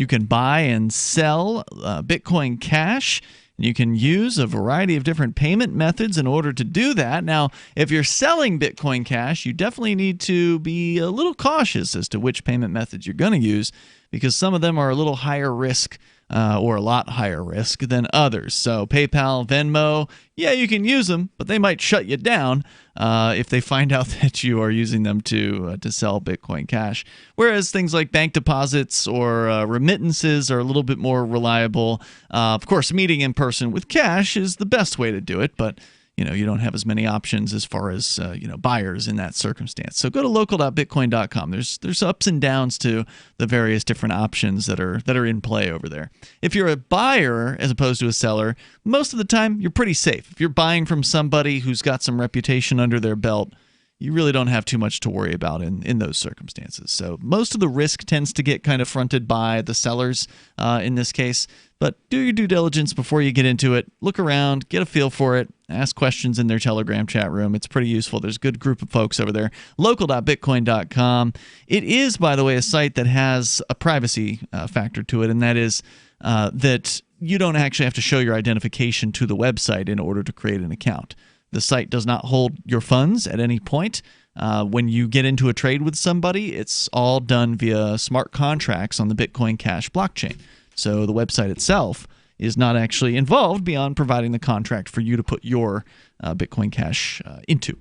can buy and sell Bitcoin Cash. You can use a variety of different payment methods in order to do that. Now, if you're selling Bitcoin Cash, you definitely need to be a little cautious as to which payment methods you're going to use, because some of them are a little higher risk or a lot higher risk than others. So PayPal, Venmo, yeah, you can use them, but they might shut you down if they find out that you are using them to sell Bitcoin Cash. Whereas things like bank deposits or remittances are a little bit more reliable. Of course, meeting in person with cash is the best way to do it, but you don't have as many options as far as buyers in that circumstance. So go to local.bitcoin.com. There's ups and downs to the various different options that are in play over there. If you're a buyer as opposed to a seller, most of the time you're pretty safe. If you're buying from somebody who's got some reputation under their belt, you really don't have too much to worry about in those circumstances. So most of the risk tends to get kind of fronted by the sellers in this case. But do your due diligence before you get into it. Look around, get a feel for it, ask questions in their Telegram chat room. It's pretty useful. There's a good group of folks over there. Local.bitcoin.com. It is, by the way, a site that has a privacy factor to it, and that is that you don't actually have to show your identification to the website in order to create an account. The site does not hold your funds at any point. When you get into a trade with somebody, it's all done via smart contracts on the Bitcoin Cash blockchain. So the website itself is not actually involved beyond providing the contract for you to put your Bitcoin Cash into.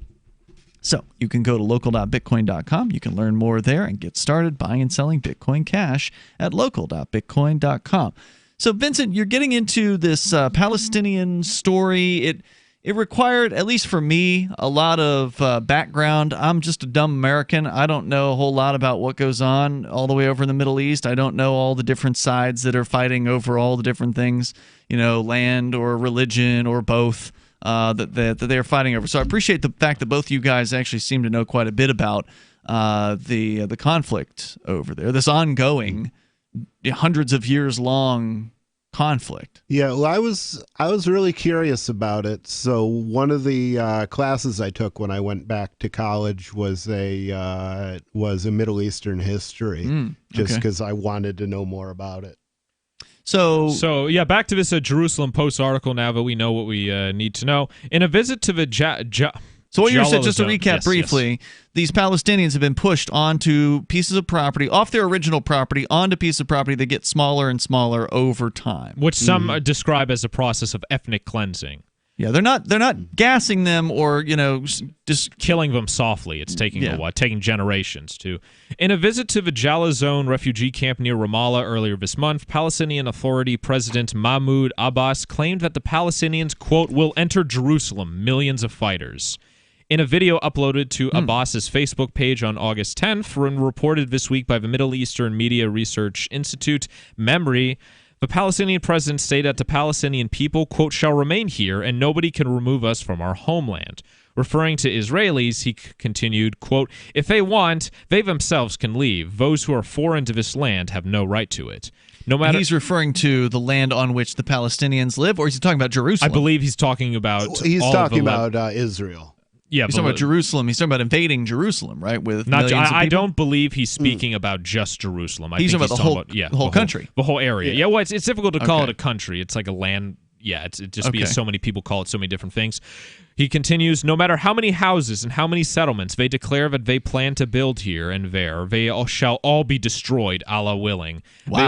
So you can go to local.bitcoin.com. You can learn more there and get started buying and selling Bitcoin Cash at local.bitcoin.com. So, Vincent, you're getting into this Palestinian story. It required, at least for me, a lot of background. I'm just a dumb American. I don't know a whole lot about what goes on all the way over in the Middle East. I don't know all the different sides that are fighting over all the different things, land or religion or both that they're fighting over. So I appreciate the fact that both of you guys actually seem to know quite a bit about the conflict over there, this ongoing, hundreds of years long conflict. Yeah, well, I was really curious about it. So one of the classes I took when I went back to college was a Middle Eastern history, just because I wanted to know more about it. So yeah, back to this Jerusalem Post article now that we know what we need to know. In a visit to the So what you're saying, just to recap briefly, these Palestinians have been pushed onto pieces of property, off their original property, onto pieces of property that get smaller and smaller over time. Which some describe as a process of ethnic cleansing. Yeah, they're not gassing them or, just killing them softly. It's taking a while, taking generations to. In a visit to the Jala Zone refugee camp near Ramallah earlier this month, Palestinian Authority President Mahmoud Abbas claimed that the Palestinians, quote, will enter Jerusalem, millions of fighters. In a video uploaded to Abbas's Facebook page on August 10th, and reported this week by the Middle Eastern Media Research Institute, MEMRI, the Palestinian president stated that the Palestinian people, quote, shall remain here and nobody can remove us from our homeland. Referring to Israelis, he continued, quote, if they want, they themselves can leave. Those who are foreign to this land have no right to it. No matter. He's referring to the land on which the Palestinians live, or is he talking about Jerusalem? I believe he's talking about. He's talking about Israel. Yeah, he's talking about Jerusalem. He's talking about invading Jerusalem, right? With not, millions of people? I don't believe he's speaking about just Jerusalem. He's talking about the whole country, the whole area. Yeah, well, it's difficult to call it a country. It's like a land. Yeah, it's just because so many people call it so many different things. He continues, no matter how many houses and how many settlements they declare that they plan to build here and there, they shall all be destroyed, Allah willing. Wow. They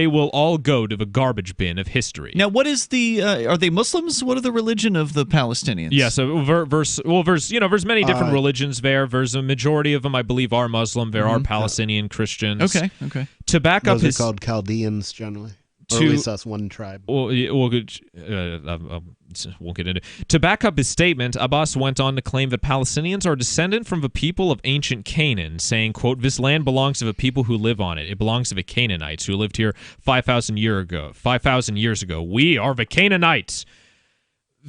will all go to the garbage bin of history. Now, what is the are they Muslims? What are the religion of the Palestinians? Yeah, so there's many different religions there. There's a majority of them, I believe, are Muslim. There are Palestinian Christians. Okay. To back up those are called Chaldeans generally. Or at least that's one tribe. We'll get into it. To back up his statement, Abbas went on to claim that Palestinians are descendant from the people of ancient Canaan, saying, quote, this land belongs to the people who live on it. It belongs to the Canaanites who lived here 5,000 years ago. We are the Canaanites.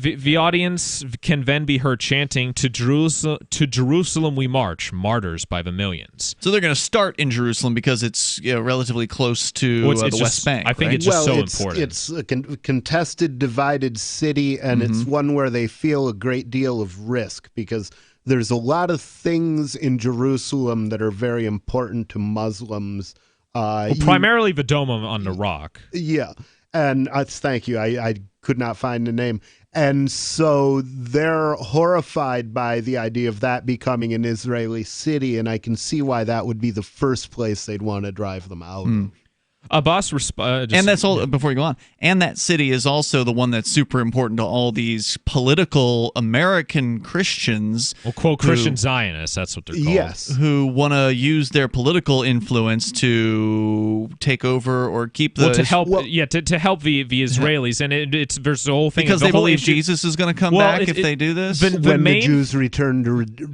The audience can then be heard chanting, to Jerusalem we march, martyrs by the millions. So they're going to start in Jerusalem because it's relatively close to the West Bank. I think it's just important. It's a contested, divided city, and it's one where they feel a great deal of risk because there's a lot of things in Jerusalem that are very important to Muslims. Primarily the Dome on the Rock. Yeah, and thank you. I could not find the name. And so they're horrified by the idea of that becoming an Israeli city, and I can see why that would be the first place they'd want to drive them out of. Abbas and that's all. Before you go on, and that city is also the one that's super important to all these political American Christians. Well, quote Christian Zionists. That's what they're called. Yes, who want to use their political influence to take over or keep the to help the Israelis, and there's the whole thing because they believe Jesus is going to come back if they do this. When the Jews return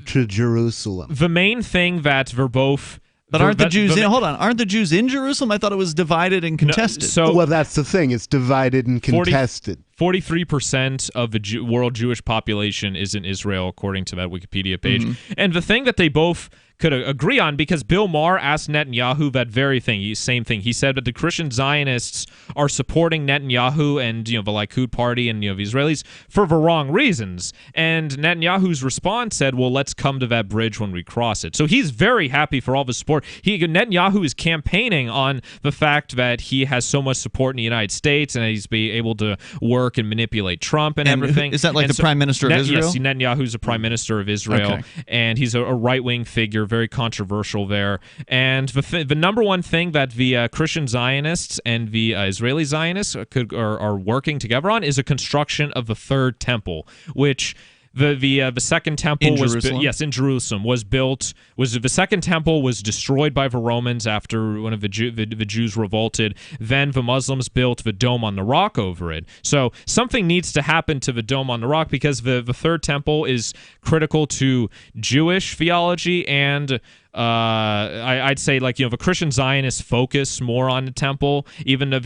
to Jerusalem, the main thing that they're both. But aren't the Jews aren't the Jews in Jerusalem? I thought it was divided and contested. Well, that's the thing. It's divided and contested. 43% of the world Jewish population is in Israel, according to that Wikipedia page. And the thing that they both agree on, because Bill Maher asked Netanyahu that very thing, same thing. He said that the Christian Zionists are supporting Netanyahu and the Likud party and the Israelis for the wrong reasons. And Netanyahu's response said, "Well, let's come to that bridge when we cross it." So he's very happy for all the support. Netanyahu is campaigning on the fact that he has so much support in the United States and that he's be able to work and manipulate Trump and everything. Is that like the Prime Minister of Israel? Yes, Netanyahu's the Prime Minister of Israel, okay. And he's a right-wing figure, very controversial there. And the number one thing that the Christian Zionists and the Israeli Zionists are working together on is a construction of the third temple, which the second temple in was Jerusalem? in Jerusalem was built. The second temple was destroyed by the Romans after one of the Jews revolted. Then the Muslims built the Dome on the Rock over it. So something needs to happen to the Dome on the Rock, because the third temple is critical to Jewish theology, and I'd say the Christian Zionists focus more on the temple, even though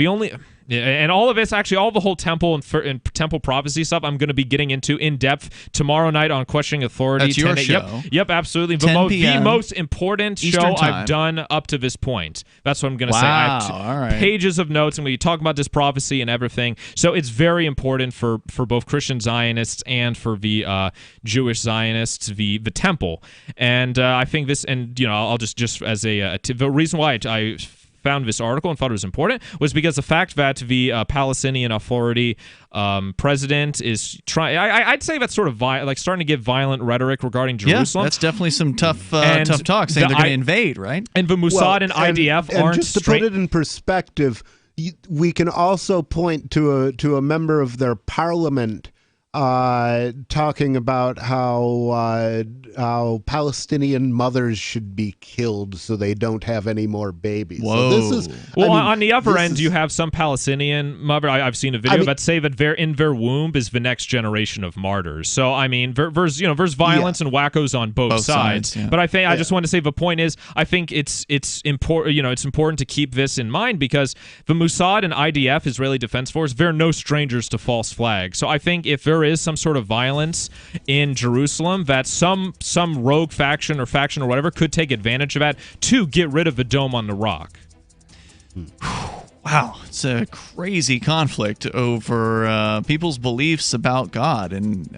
and all of this, actually, all the whole temple and temple prophecy stuff, I'm going to be getting into in depth tomorrow night on Questioning Authority. That's your show. Yep, absolutely. 10 p.m. The most important Eastern show time. I've done up to this point. That's what I'm going to say. Wow, I have all right. pages of notes. I'm going to be talking about this prophecy and everything. So it's very important for both Christian Zionists and for the Jewish Zionists, the temple. And I think this, and I'll just as the reason why I found this article and thought it was important was because the fact that the Palestinian Authority president is trying. I'd say that's sort of starting to give violent rhetoric regarding Jerusalem. Yeah, that's definitely some tough talk, saying they're going to invade, right? And the Mossad and IDF aren't. Just to put it in perspective, we can also point to a member of their parliament talking about how Palestinian mothers should be killed so they don't have any more babies. Whoa. So this is on the other end, you have some Palestinian mother. I've seen a video that say that in their womb is the next generation of martyrs. So there's violence and wackos on both sides. Yeah. But I think I just want to say the point is, I think it's important. It's important to keep this in mind, because the Mossad and IDF, Israeli Defense Force, they're no strangers to false flags. So I think if there is some sort of violence in Jerusalem, that some rogue faction or whatever could take advantage of that to get rid of the Dome on the Rock. Wow, it's a crazy conflict over people's beliefs about God, and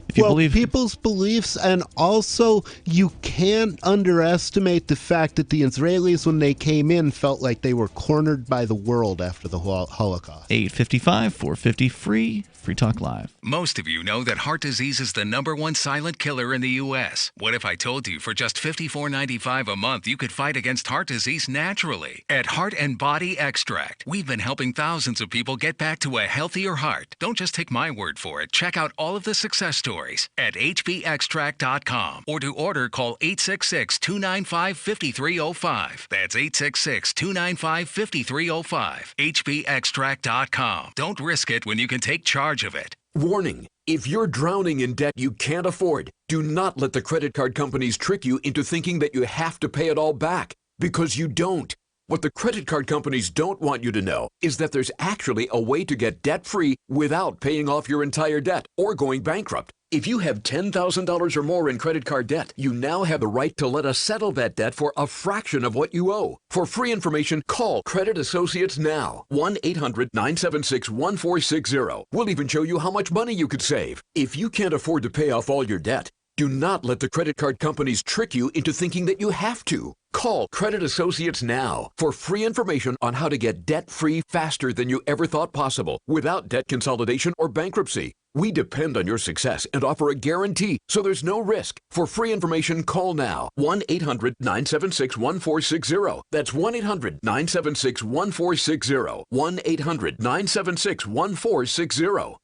if you believe people's beliefs, and also you can't underestimate the fact that the Israelis, when they came in, felt like they were cornered by the world after the Holocaust. 855-450 Free Talk Live. Most of you know that heart disease is the #1 silent killer in the U.S. What if I told you for just $54.95 a month you could fight against heart disease naturally? At Heart and Body Extract, we've been helping thousands of people get back to a healthier heart. Don't just take my word for it. Check out all of the success stories at hbextract.com, or to order, call 866-295-5305. That's 866-295-5305. hbextract.com. Don't risk it when you can take charge of it. Warning: if you're drowning in debt you can't afford, do not let the credit card companies trick you into thinking that you have to pay it all back, because you don't. What the credit card companies don't want you to know is that there's actually a way to get debt-free without paying off your entire debt or going bankrupt. If you have $10,000 or more in credit card debt, you now have the right to let us settle that debt for a fraction of what you owe. For free information, call Credit Associates now. 1-800-976-1460. We'll even show you how much money you could save. If you can't afford to pay off all your debt, do not let the credit card companies trick you into thinking that you have to. Call Credit Associates now for free information on how to get debt-free faster than you ever thought possible, without debt consolidation or bankruptcy. We depend on your success and offer a guarantee, so there's no risk. For free information, call now. 1-800-976-1460. That's 1-800-976-1460. 1-800-976-1460.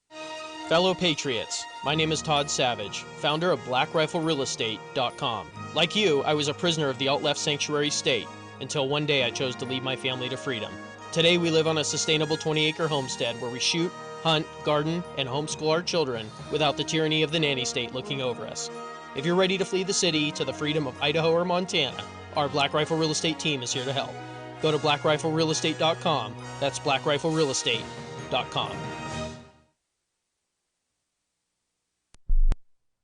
Fellow Patriots, my name is Todd Savage, founder of BlackRifleRealEstate.com. Like you, I was a prisoner of the alt-left sanctuary state, until one day I chose to lead my family to freedom. Today we live on a sustainable 20-acre homestead where we shoot, hunt, garden, and homeschool our children without the tyranny of the nanny state looking over us. If you're ready to flee the city to the freedom of Idaho or Montana, our Black Rifle Real Estate team is here to help. Go to BlackRifleRealEstate.com. That's BlackRifleRealEstate.com.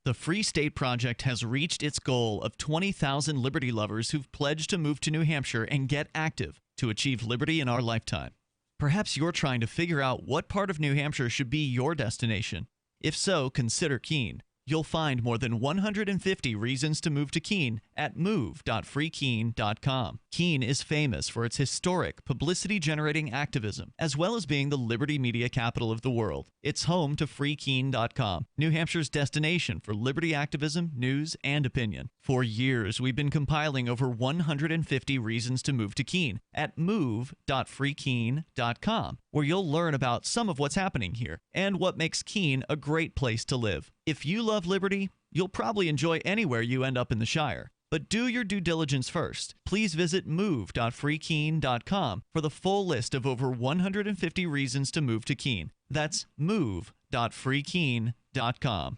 The Free State Project has reached its goal of 20,000 liberty lovers who've pledged to move to New Hampshire and get active to achieve liberty in our lifetime. Perhaps you're trying to figure out what part of New Hampshire should be your destination. If so, consider Keene. You'll find more than 150 reasons to move to Keene at move.freekeene.com. Keene is famous for its historic, publicity-generating activism, as well as being the liberty media capital of the world. It's home to freekeene.com, New Hampshire's destination for liberty activism, news, and opinion. For years, we've been compiling over 150 reasons to move to Keene at move.freekeene.com, where you'll learn about some of what's happening here and what makes Keene a great place to live. If you love liberty, you'll probably enjoy anywhere you end up in the Shire. But do your due diligence first. Please visit move.freekeene.com for the full list of over 150 reasons to move to Keene. That's move.freekeene.com.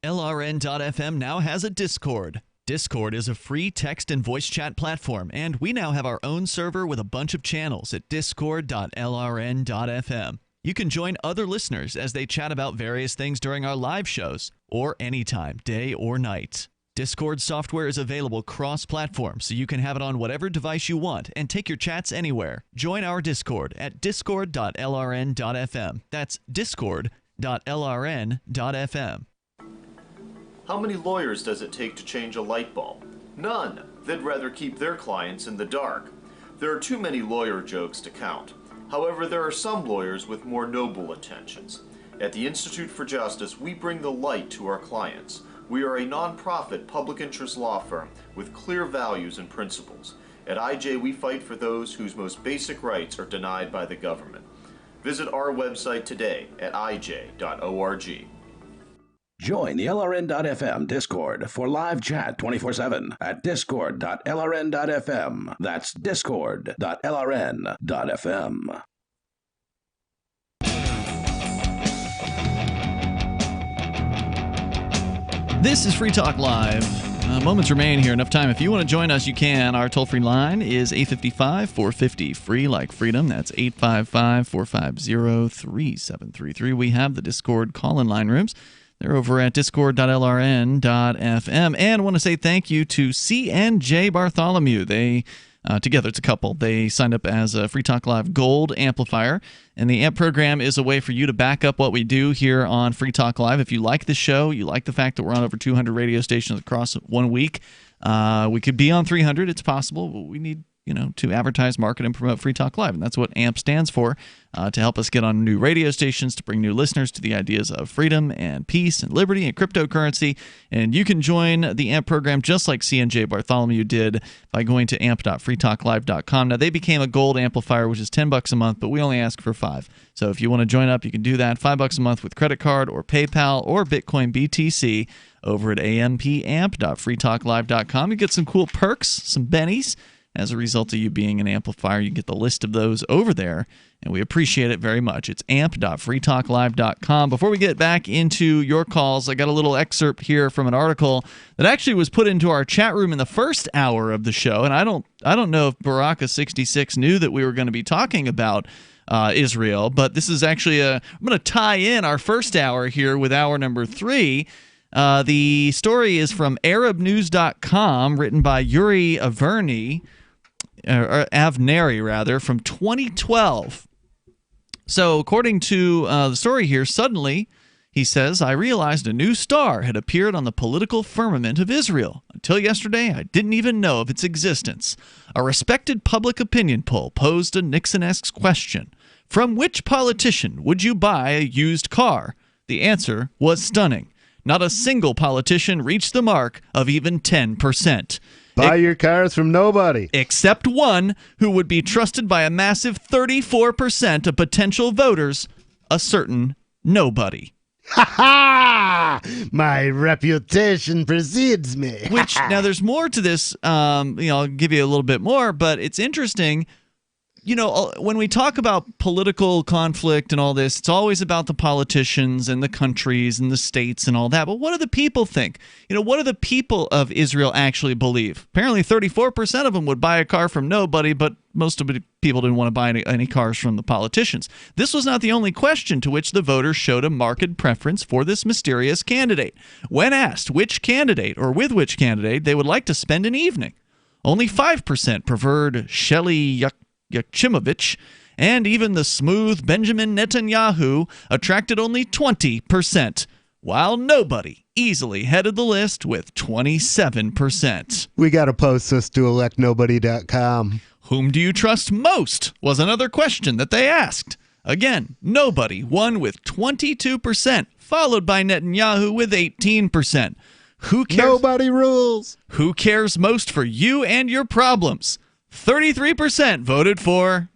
LRN.FM now has a Discord. Discord is a free text and voice chat platform, and we now have our own server with a bunch of channels at discord.lrn.fm. You can join other listeners as they chat about various things during our live shows, or anytime, day or night. Discord software is available cross-platform, so you can have it on whatever device you want and take your chats anywhere. Join our Discord at discord.lrn.fm. That's discord.lrn.fm. How many lawyers does it take to change a light bulb? None. They'd rather keep their clients in the dark. There are too many lawyer jokes to count. However, there are some lawyers with more noble intentions. At the Institute for Justice, we bring the light to our clients. We are a non-profit public interest law firm with clear values and principles. At IJ, we fight for those whose most basic rights are denied by the government. Visit our website today at ij.org. Join the LRN.FM Discord for live chat 24/7 at discord.lrn.fm. That's discord.lrn.fm. This is Free Talk Live. Moments remain here. Enough time. If you want to join us, you can. Our toll-free line is 855-450-FREE, like freedom. That's 855-450-3733. We have the Discord call-in line rooms. They're over at discord.lrn.fm. And I want to say thank you to C&J Bartholomew. They together, it's a couple. They signed up as a Free Talk Live Gold amplifier, and the AMP program is a way for you to back up what we do here on Free Talk Live. If you like the show, you like the fact that we're on over 200 radio stations across 1 week, we could be on 300. It's possible, but we need to advertise, market, and promote Free Talk Live. And that's what AMP stands for, to help us get on new radio stations, to bring new listeners to the ideas of freedom and peace and liberty and cryptocurrency. And you can join the AMP program just like C&J Bartholomew did by going to amp.freetalklive.com. Now, they became a gold amplifier, which is $10 a month, but we only ask for $5. So if you want to join up, you can do that. $5 a month with credit card or PayPal or Bitcoin BTC over at ampamp.freetalklive.com. You get some cool perks, some bennies. As a result of you being an amplifier, you get the list of those over there, and we appreciate it very much. It's amp.freetalklive.com. Before we get back into your calls, I got a little excerpt here from an article that actually was put into our chat room in the first hour of the show, and I don't know if Baraka66 knew that we were going to be talking about Israel, but this is actually I'm going to tie in our first hour here with hour number 3. The story is from ArabNews.com, written by Yuri Avneri, from 2012. So according to the story here, suddenly, he says, I realized a new star had appeared on the political firmament of Israel. Until yesterday, I didn't even know of its existence. A respected public opinion poll posed a Nixon-esque question. From which politician would you buy a used car? The answer was stunning. Not a single politician reached the mark of even 10%. Buy your cars from nobody. Except one who would be trusted by a massive 34% of potential voters, a certain nobody. Ha ha! My reputation precedes me. Which, now there's more to this. I'll give you a little bit more, but it's interesting. when we talk about political conflict and all this, it's always about the politicians and the countries and the states and all that. But what do the people think? What do the people of Israel actually believe? Apparently 34% of them would buy a car from nobody, but most of the people didn't want to buy any cars from the politicians. This was not the only question to which the voters showed a marked preference for this mysterious candidate. When asked which candidate or with which candidate they would like to spend an evening, only 5% preferred Shelley Yachimovich, and even the smooth Benjamin Netanyahu attracted only 20%, while nobody easily headed the list with 27%. We got to post this to electnobody.com. Whom do you trust most was another question that they asked. Again, nobody won with 22%, followed by Netanyahu with 18%. Who cares? Nobody rules. Who cares most for you and your problems? 33% voted for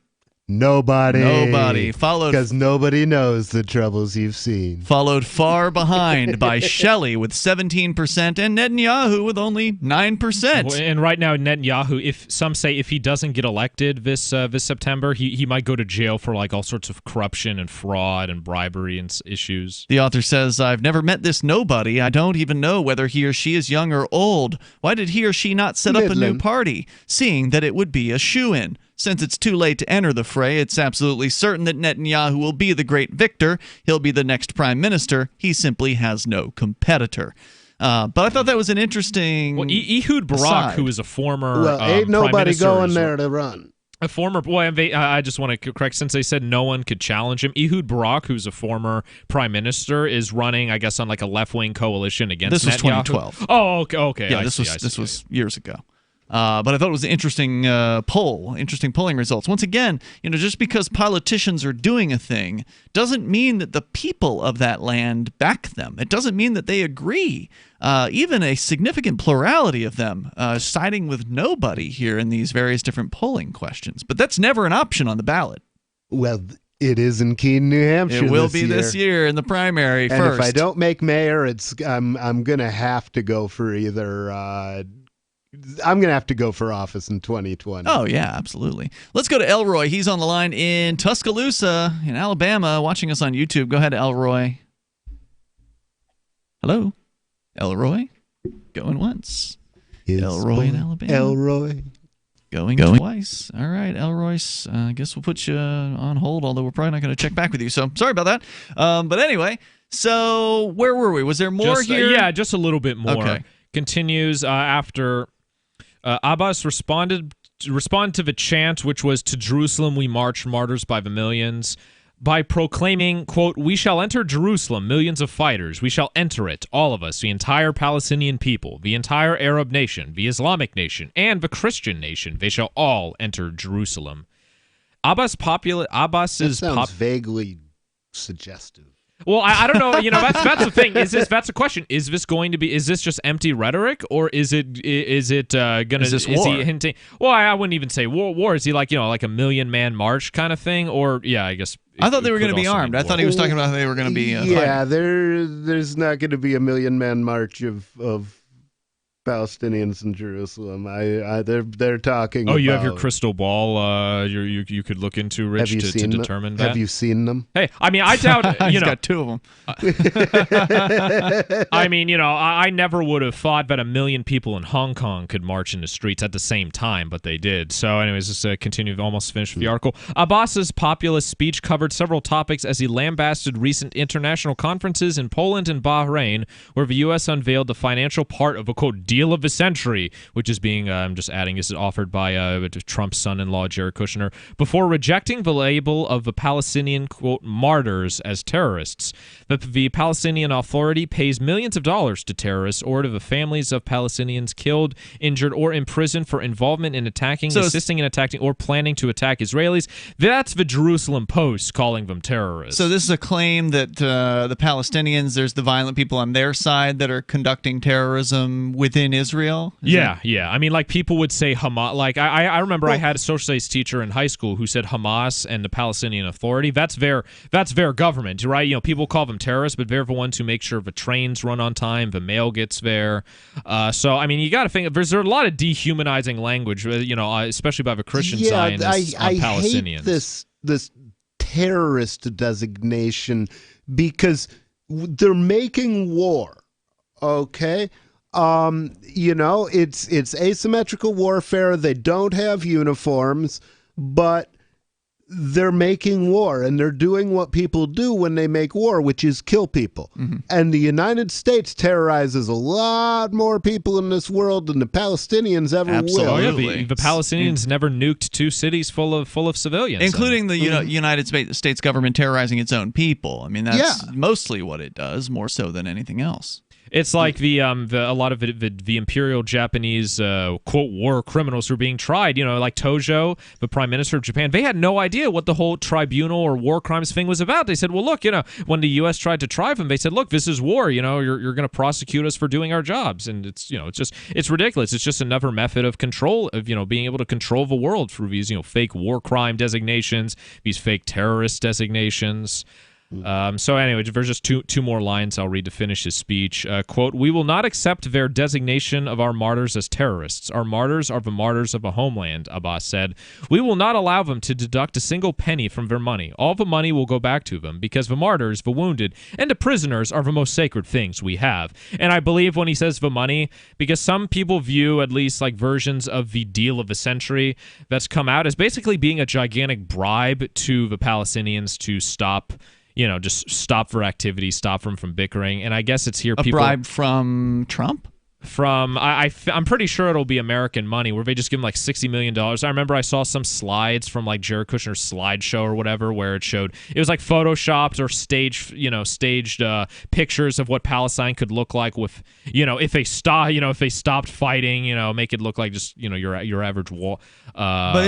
nobody. Followed because nobody knows the troubles you've seen. Followed far behind by Shelley with 17% and Netanyahu with only 9%. And right now, Netanyahu, some say if he doesn't get elected this September, he might go to jail for like all sorts of corruption and fraud and bribery and issues. The author says, "I've never met this nobody. I don't even know whether he or she is young or old. Why did he or she not set up a new party, seeing that it would be a shoo-in? Since it's too late to enter the fray, it's absolutely certain that Netanyahu will be the great victor. He'll be the next prime minister. He simply has no competitor." But I thought that was an interesting Ehud Barak, aside. who is a former ain't nobody going there to run. A former, I just want to correct, since they said no one could challenge him. Ehud Barak, who's a former prime minister, is running, I guess, on like a left-wing coalition against This was Netanyahu. 2012. Oh, okay. Yeah, this was years ago. But I thought it was an interesting interesting polling results. Once again, just because politicians are doing a thing doesn't mean that the people of that land back them. It doesn't mean that they agree. Even a significant plurality of them siding with nobody here in these various different polling questions. But that's never an option on the ballot. Well, it is in Keene, New Hampshire. It will be this year in the primary and first. If I don't make mayor, I'm gonna have to go for either. I'm going to have to go for office in 2020. Oh, yeah, absolutely. Let's go to Elroy. He's on the line in Tuscaloosa in Alabama, watching us on YouTube. Go ahead, Elroy. Hello? Elroy? Going once. Elroy in Alabama. Elroy. Going twice. All right, Elroy. I guess we'll put you on hold, although we're probably not going to check back with you. So sorry about that. But anyway, so where were we? Was there more here? Yeah, just a little bit more. Okay. Continues after Abbas responded to the chant, which was "To Jerusalem we march, martyrs by the millions," by proclaiming, quote, "We shall enter Jerusalem, millions of fighters. We shall enter it, all of us, the entire Palestinian people, the entire Arab nation, the Islamic nation, and the Christian nation. They shall all enter Jerusalem." That sounds vaguely suggestive. Well, I don't know. That's the thing. That's the question. Is this going to be? Is this just empty rhetoric, or is it gonna? Is this war? He hinting? Well, I wouldn't even say war. Is he like like a 1,000,000-man march kind of thing? Or I guess. I thought they were going to be armed. I thought he was talking about how they were going to be. There's not going to be a 1,000,000-man march of Palestinians in Jerusalem. They're talking. Oh, you have your crystal ball. You could look into, Rich, to determine that. Have you seen them? Hey, I mean, I doubt. He's got two of them. I mean, I never would have thought that 1 million people in Hong Kong could march in the streets at the same time, but they did. So, anyways, just continue. Almost finished with the article. Abbas's populist speech covered several topics as he lambasted recent international conferences in Poland and Bahrain, where the U.S. unveiled the financial part of a quote deal of the century, which is being, I'm just adding, is offered by Trump's son-in-law, Jared Kushner, before rejecting the label of the Palestinian, quote, martyrs as terrorists. The Palestinian Authority pays millions of dollars to terrorists or to the families of Palestinians killed, injured, or imprisoned for involvement in attacking, assisting in attacking, or planning to attack Israelis. That's the Jerusalem Post calling them terrorists. So this is a claim that the Palestinians, there's the violent people on their side that are conducting terrorism within within Israel? Yeah. I mean, like, people would say Hamas. Like, I remember I had a social studies teacher in high school who said Hamas and the Palestinian Authority. That's their government, right? You know, people call them terrorists, but they're the ones who make sure the trains run on time, the mail gets there. So, I mean, you got to think there's a lot of dehumanizing language, you know, especially by the Christian Zionists on Palestinians. I hate this terrorist designation because they're making war. Okay, you know, it's asymmetrical warfare. They don't have uniforms, but they're making war, and they're doing what people do when they make war, which is kill people. Mm-hmm. And the United States terrorizes a lot more people in this world than the Palestinians ever will. Oh, yeah, the Palestinians never nuked 2 cities full of civilians, including the United States government terrorizing its own people. I mean, that's mostly what it does, more so than anything else. It's like a lot of the imperial Japanese quote war criminals who are being tried. You know, like Tojo, the prime minister of Japan. They had no idea what the whole tribunal or war crimes thing was about. They said, well, look, you know, when the U.S. tried to try them, they said, look, this is war. You know, you're going to prosecute us for doing our jobs, and it's ridiculous. It's just another method of control, of, you know, being able to control the world through these, you know, fake war crime designations, these fake terrorist designations. So anyway, there's just two more lines I'll read to finish his speech. Quote, "We will not accept their designation of our martyrs as terrorists. Our martyrs are the martyrs of a homeland," Abbas said. "We will not allow them to deduct a single penny from their money. All the money will go back to them, because the martyrs, the wounded, and the prisoners are the most sacred things we have." And I believe when he says the money, because some people view at least like versions of the deal of the century that's come out as basically being a gigantic bribe to the Palestinians to stop, you know, just stop their activity, stop them from bickering. And I guess it's here. A bribe from Trump? From I'm pretty sure it'll be American money, where they just give him like $60 million. I remember I saw some slides from like Jared Kushner's slideshow or whatever, where it was like photoshopped or staged pictures of what Palestine could look like with, you know, if they stopped fighting, you know, make it look like just, you know, your average wall. But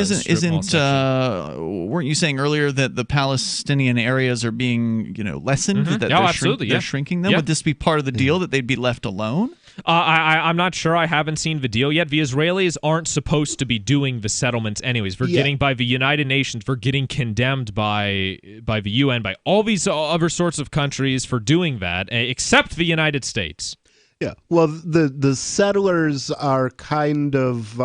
weren't you saying earlier that the Palestinian areas are being, you know, lessened? Mm-hmm. That they're shrinking them? Yeah. Would this be part of the deal, that they'd be left alone? I'm not sure. I haven't seen the deal yet. The Israelis aren't supposed to be doing the settlements anyways. They're getting by the United Nations. They're getting condemned by the UN, by all these other sorts of countries for doing that, except the United States. Yeah. Well, the settlers are kind of,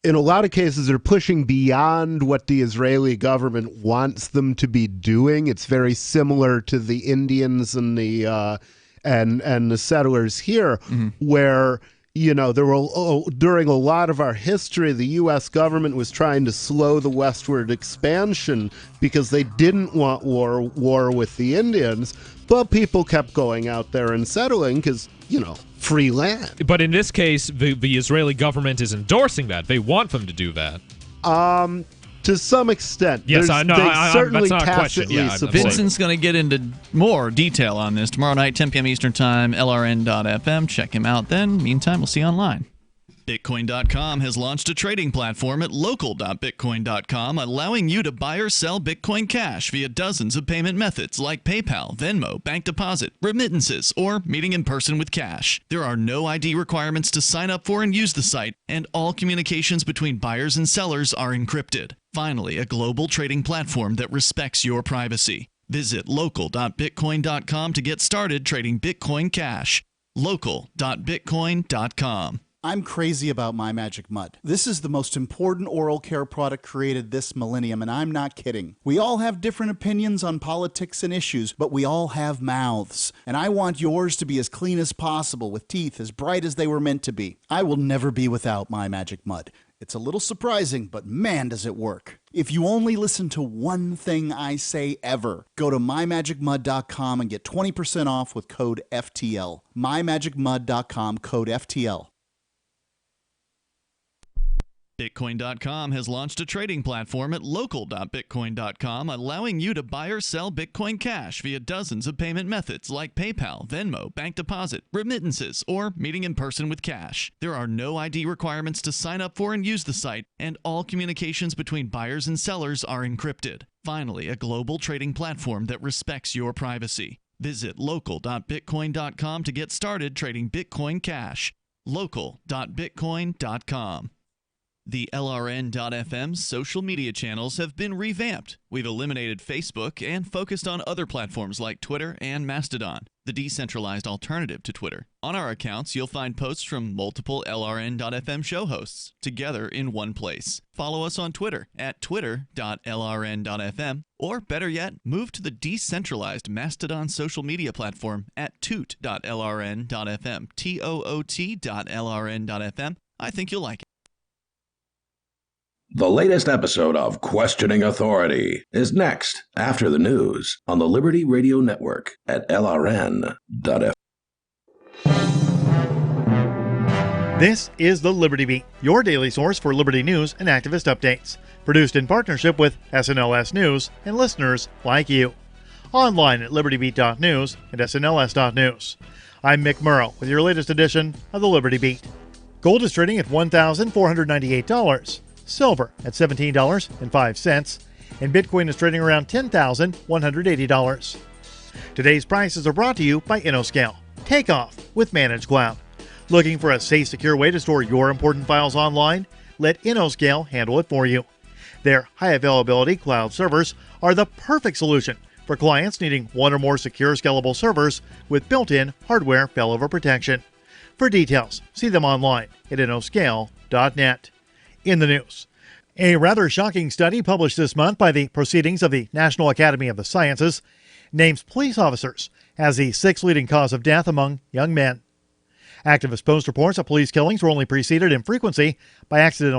in a lot of cases, they're pushing beyond what the Israeli government wants them to be doing. It's very similar to the Indians and the and the settlers here, where, you know, there were during a lot of our history, the U.S. government was trying to slow the westward expansion because they didn't want war with the Indians, but people kept going out there and settling because, you know, free land. But in this case, the Israeli government is endorsing that. They want them to do that. To some extent. Yes, I know. Certainly that's not a question. Yeah, Vincent's going to get into more detail on this tomorrow night, 10 p.m. Eastern Time, LRN.FM. Check him out then. Meantime, we'll see you online. Bitcoin.com has launched a trading platform at local.bitcoin.com, allowing you to buy or sell Bitcoin Cash via dozens of payment methods like PayPal, Venmo, bank deposit, remittances, or meeting in person with cash. There are no ID requirements to sign up for and use the site, and all communications between buyers and sellers are encrypted. Finally, a global trading platform that respects your privacy. Visit local.bitcoin.com to get started trading Bitcoin Cash. local.bitcoin.com. I'm crazy about My Magic Mud. This is the most important oral care product created this millennium, and I'm not kidding. We all have different opinions on politics and issues, but we all have mouths. And I want yours to be as clean as possible, with teeth as bright as they were meant to be. I will never be without My Magic Mud. It's a little surprising, but man, does it work. If you only listen to one thing I say ever, go to mymagicmud.com and get 20% off with code FTL. mymagicmud.com, code FTL. Bitcoin.com has launched a trading platform at local.bitcoin.com, allowing you to buy or sell Bitcoin Cash via dozens of payment methods like PayPal, Venmo, bank deposit, remittances, or meeting in person with cash. There are no ID requirements to sign up for and use the site, and all communications between buyers and sellers are encrypted. Finally, a global trading platform that respects your privacy. Visit local.bitcoin.com to get started trading Bitcoin Cash. Local.bitcoin.com. The LRN.FM social media channels have been revamped. We've eliminated Facebook and focused on other platforms like Twitter and Mastodon, the decentralized alternative to Twitter. On our accounts, you'll find posts from multiple LRN.FM show hosts together in one place. Follow us on Twitter at twitter.lrn.fm, or better yet, move to the decentralized Mastodon social media platform at toot.lrn.fm, toot.lrn.fm. I think you'll like it. The latest episode of Questioning Authority is next after the news on the Liberty Radio Network at LRN.FM. This is the Liberty Beat, your daily source for Liberty news and activist updates. Produced in partnership with SNLS News and listeners like you. Online at libertybeat.news and snls.news. I'm Mick Murrow with your latest edition of the Liberty Beat. Gold is trading at $1,498. Silver at $17.05, and Bitcoin is trading around $10,180. Today's prices are brought to you by InnoScale. Take off with Managed Cloud. Looking for a safe, secure way to store your important files online? Let InnoScale handle it for you. Their high availability cloud servers are the perfect solution for clients needing one or more secure, scalable servers with built-in hardware failover protection. For details, see them online at innoscale.net. In the news, a rather shocking study published this month by the Proceedings of the National Academy of the Sciences names police officers as the sixth leading cause of death among young men. Activist Post reports that police killings were only preceded in frequency by accidental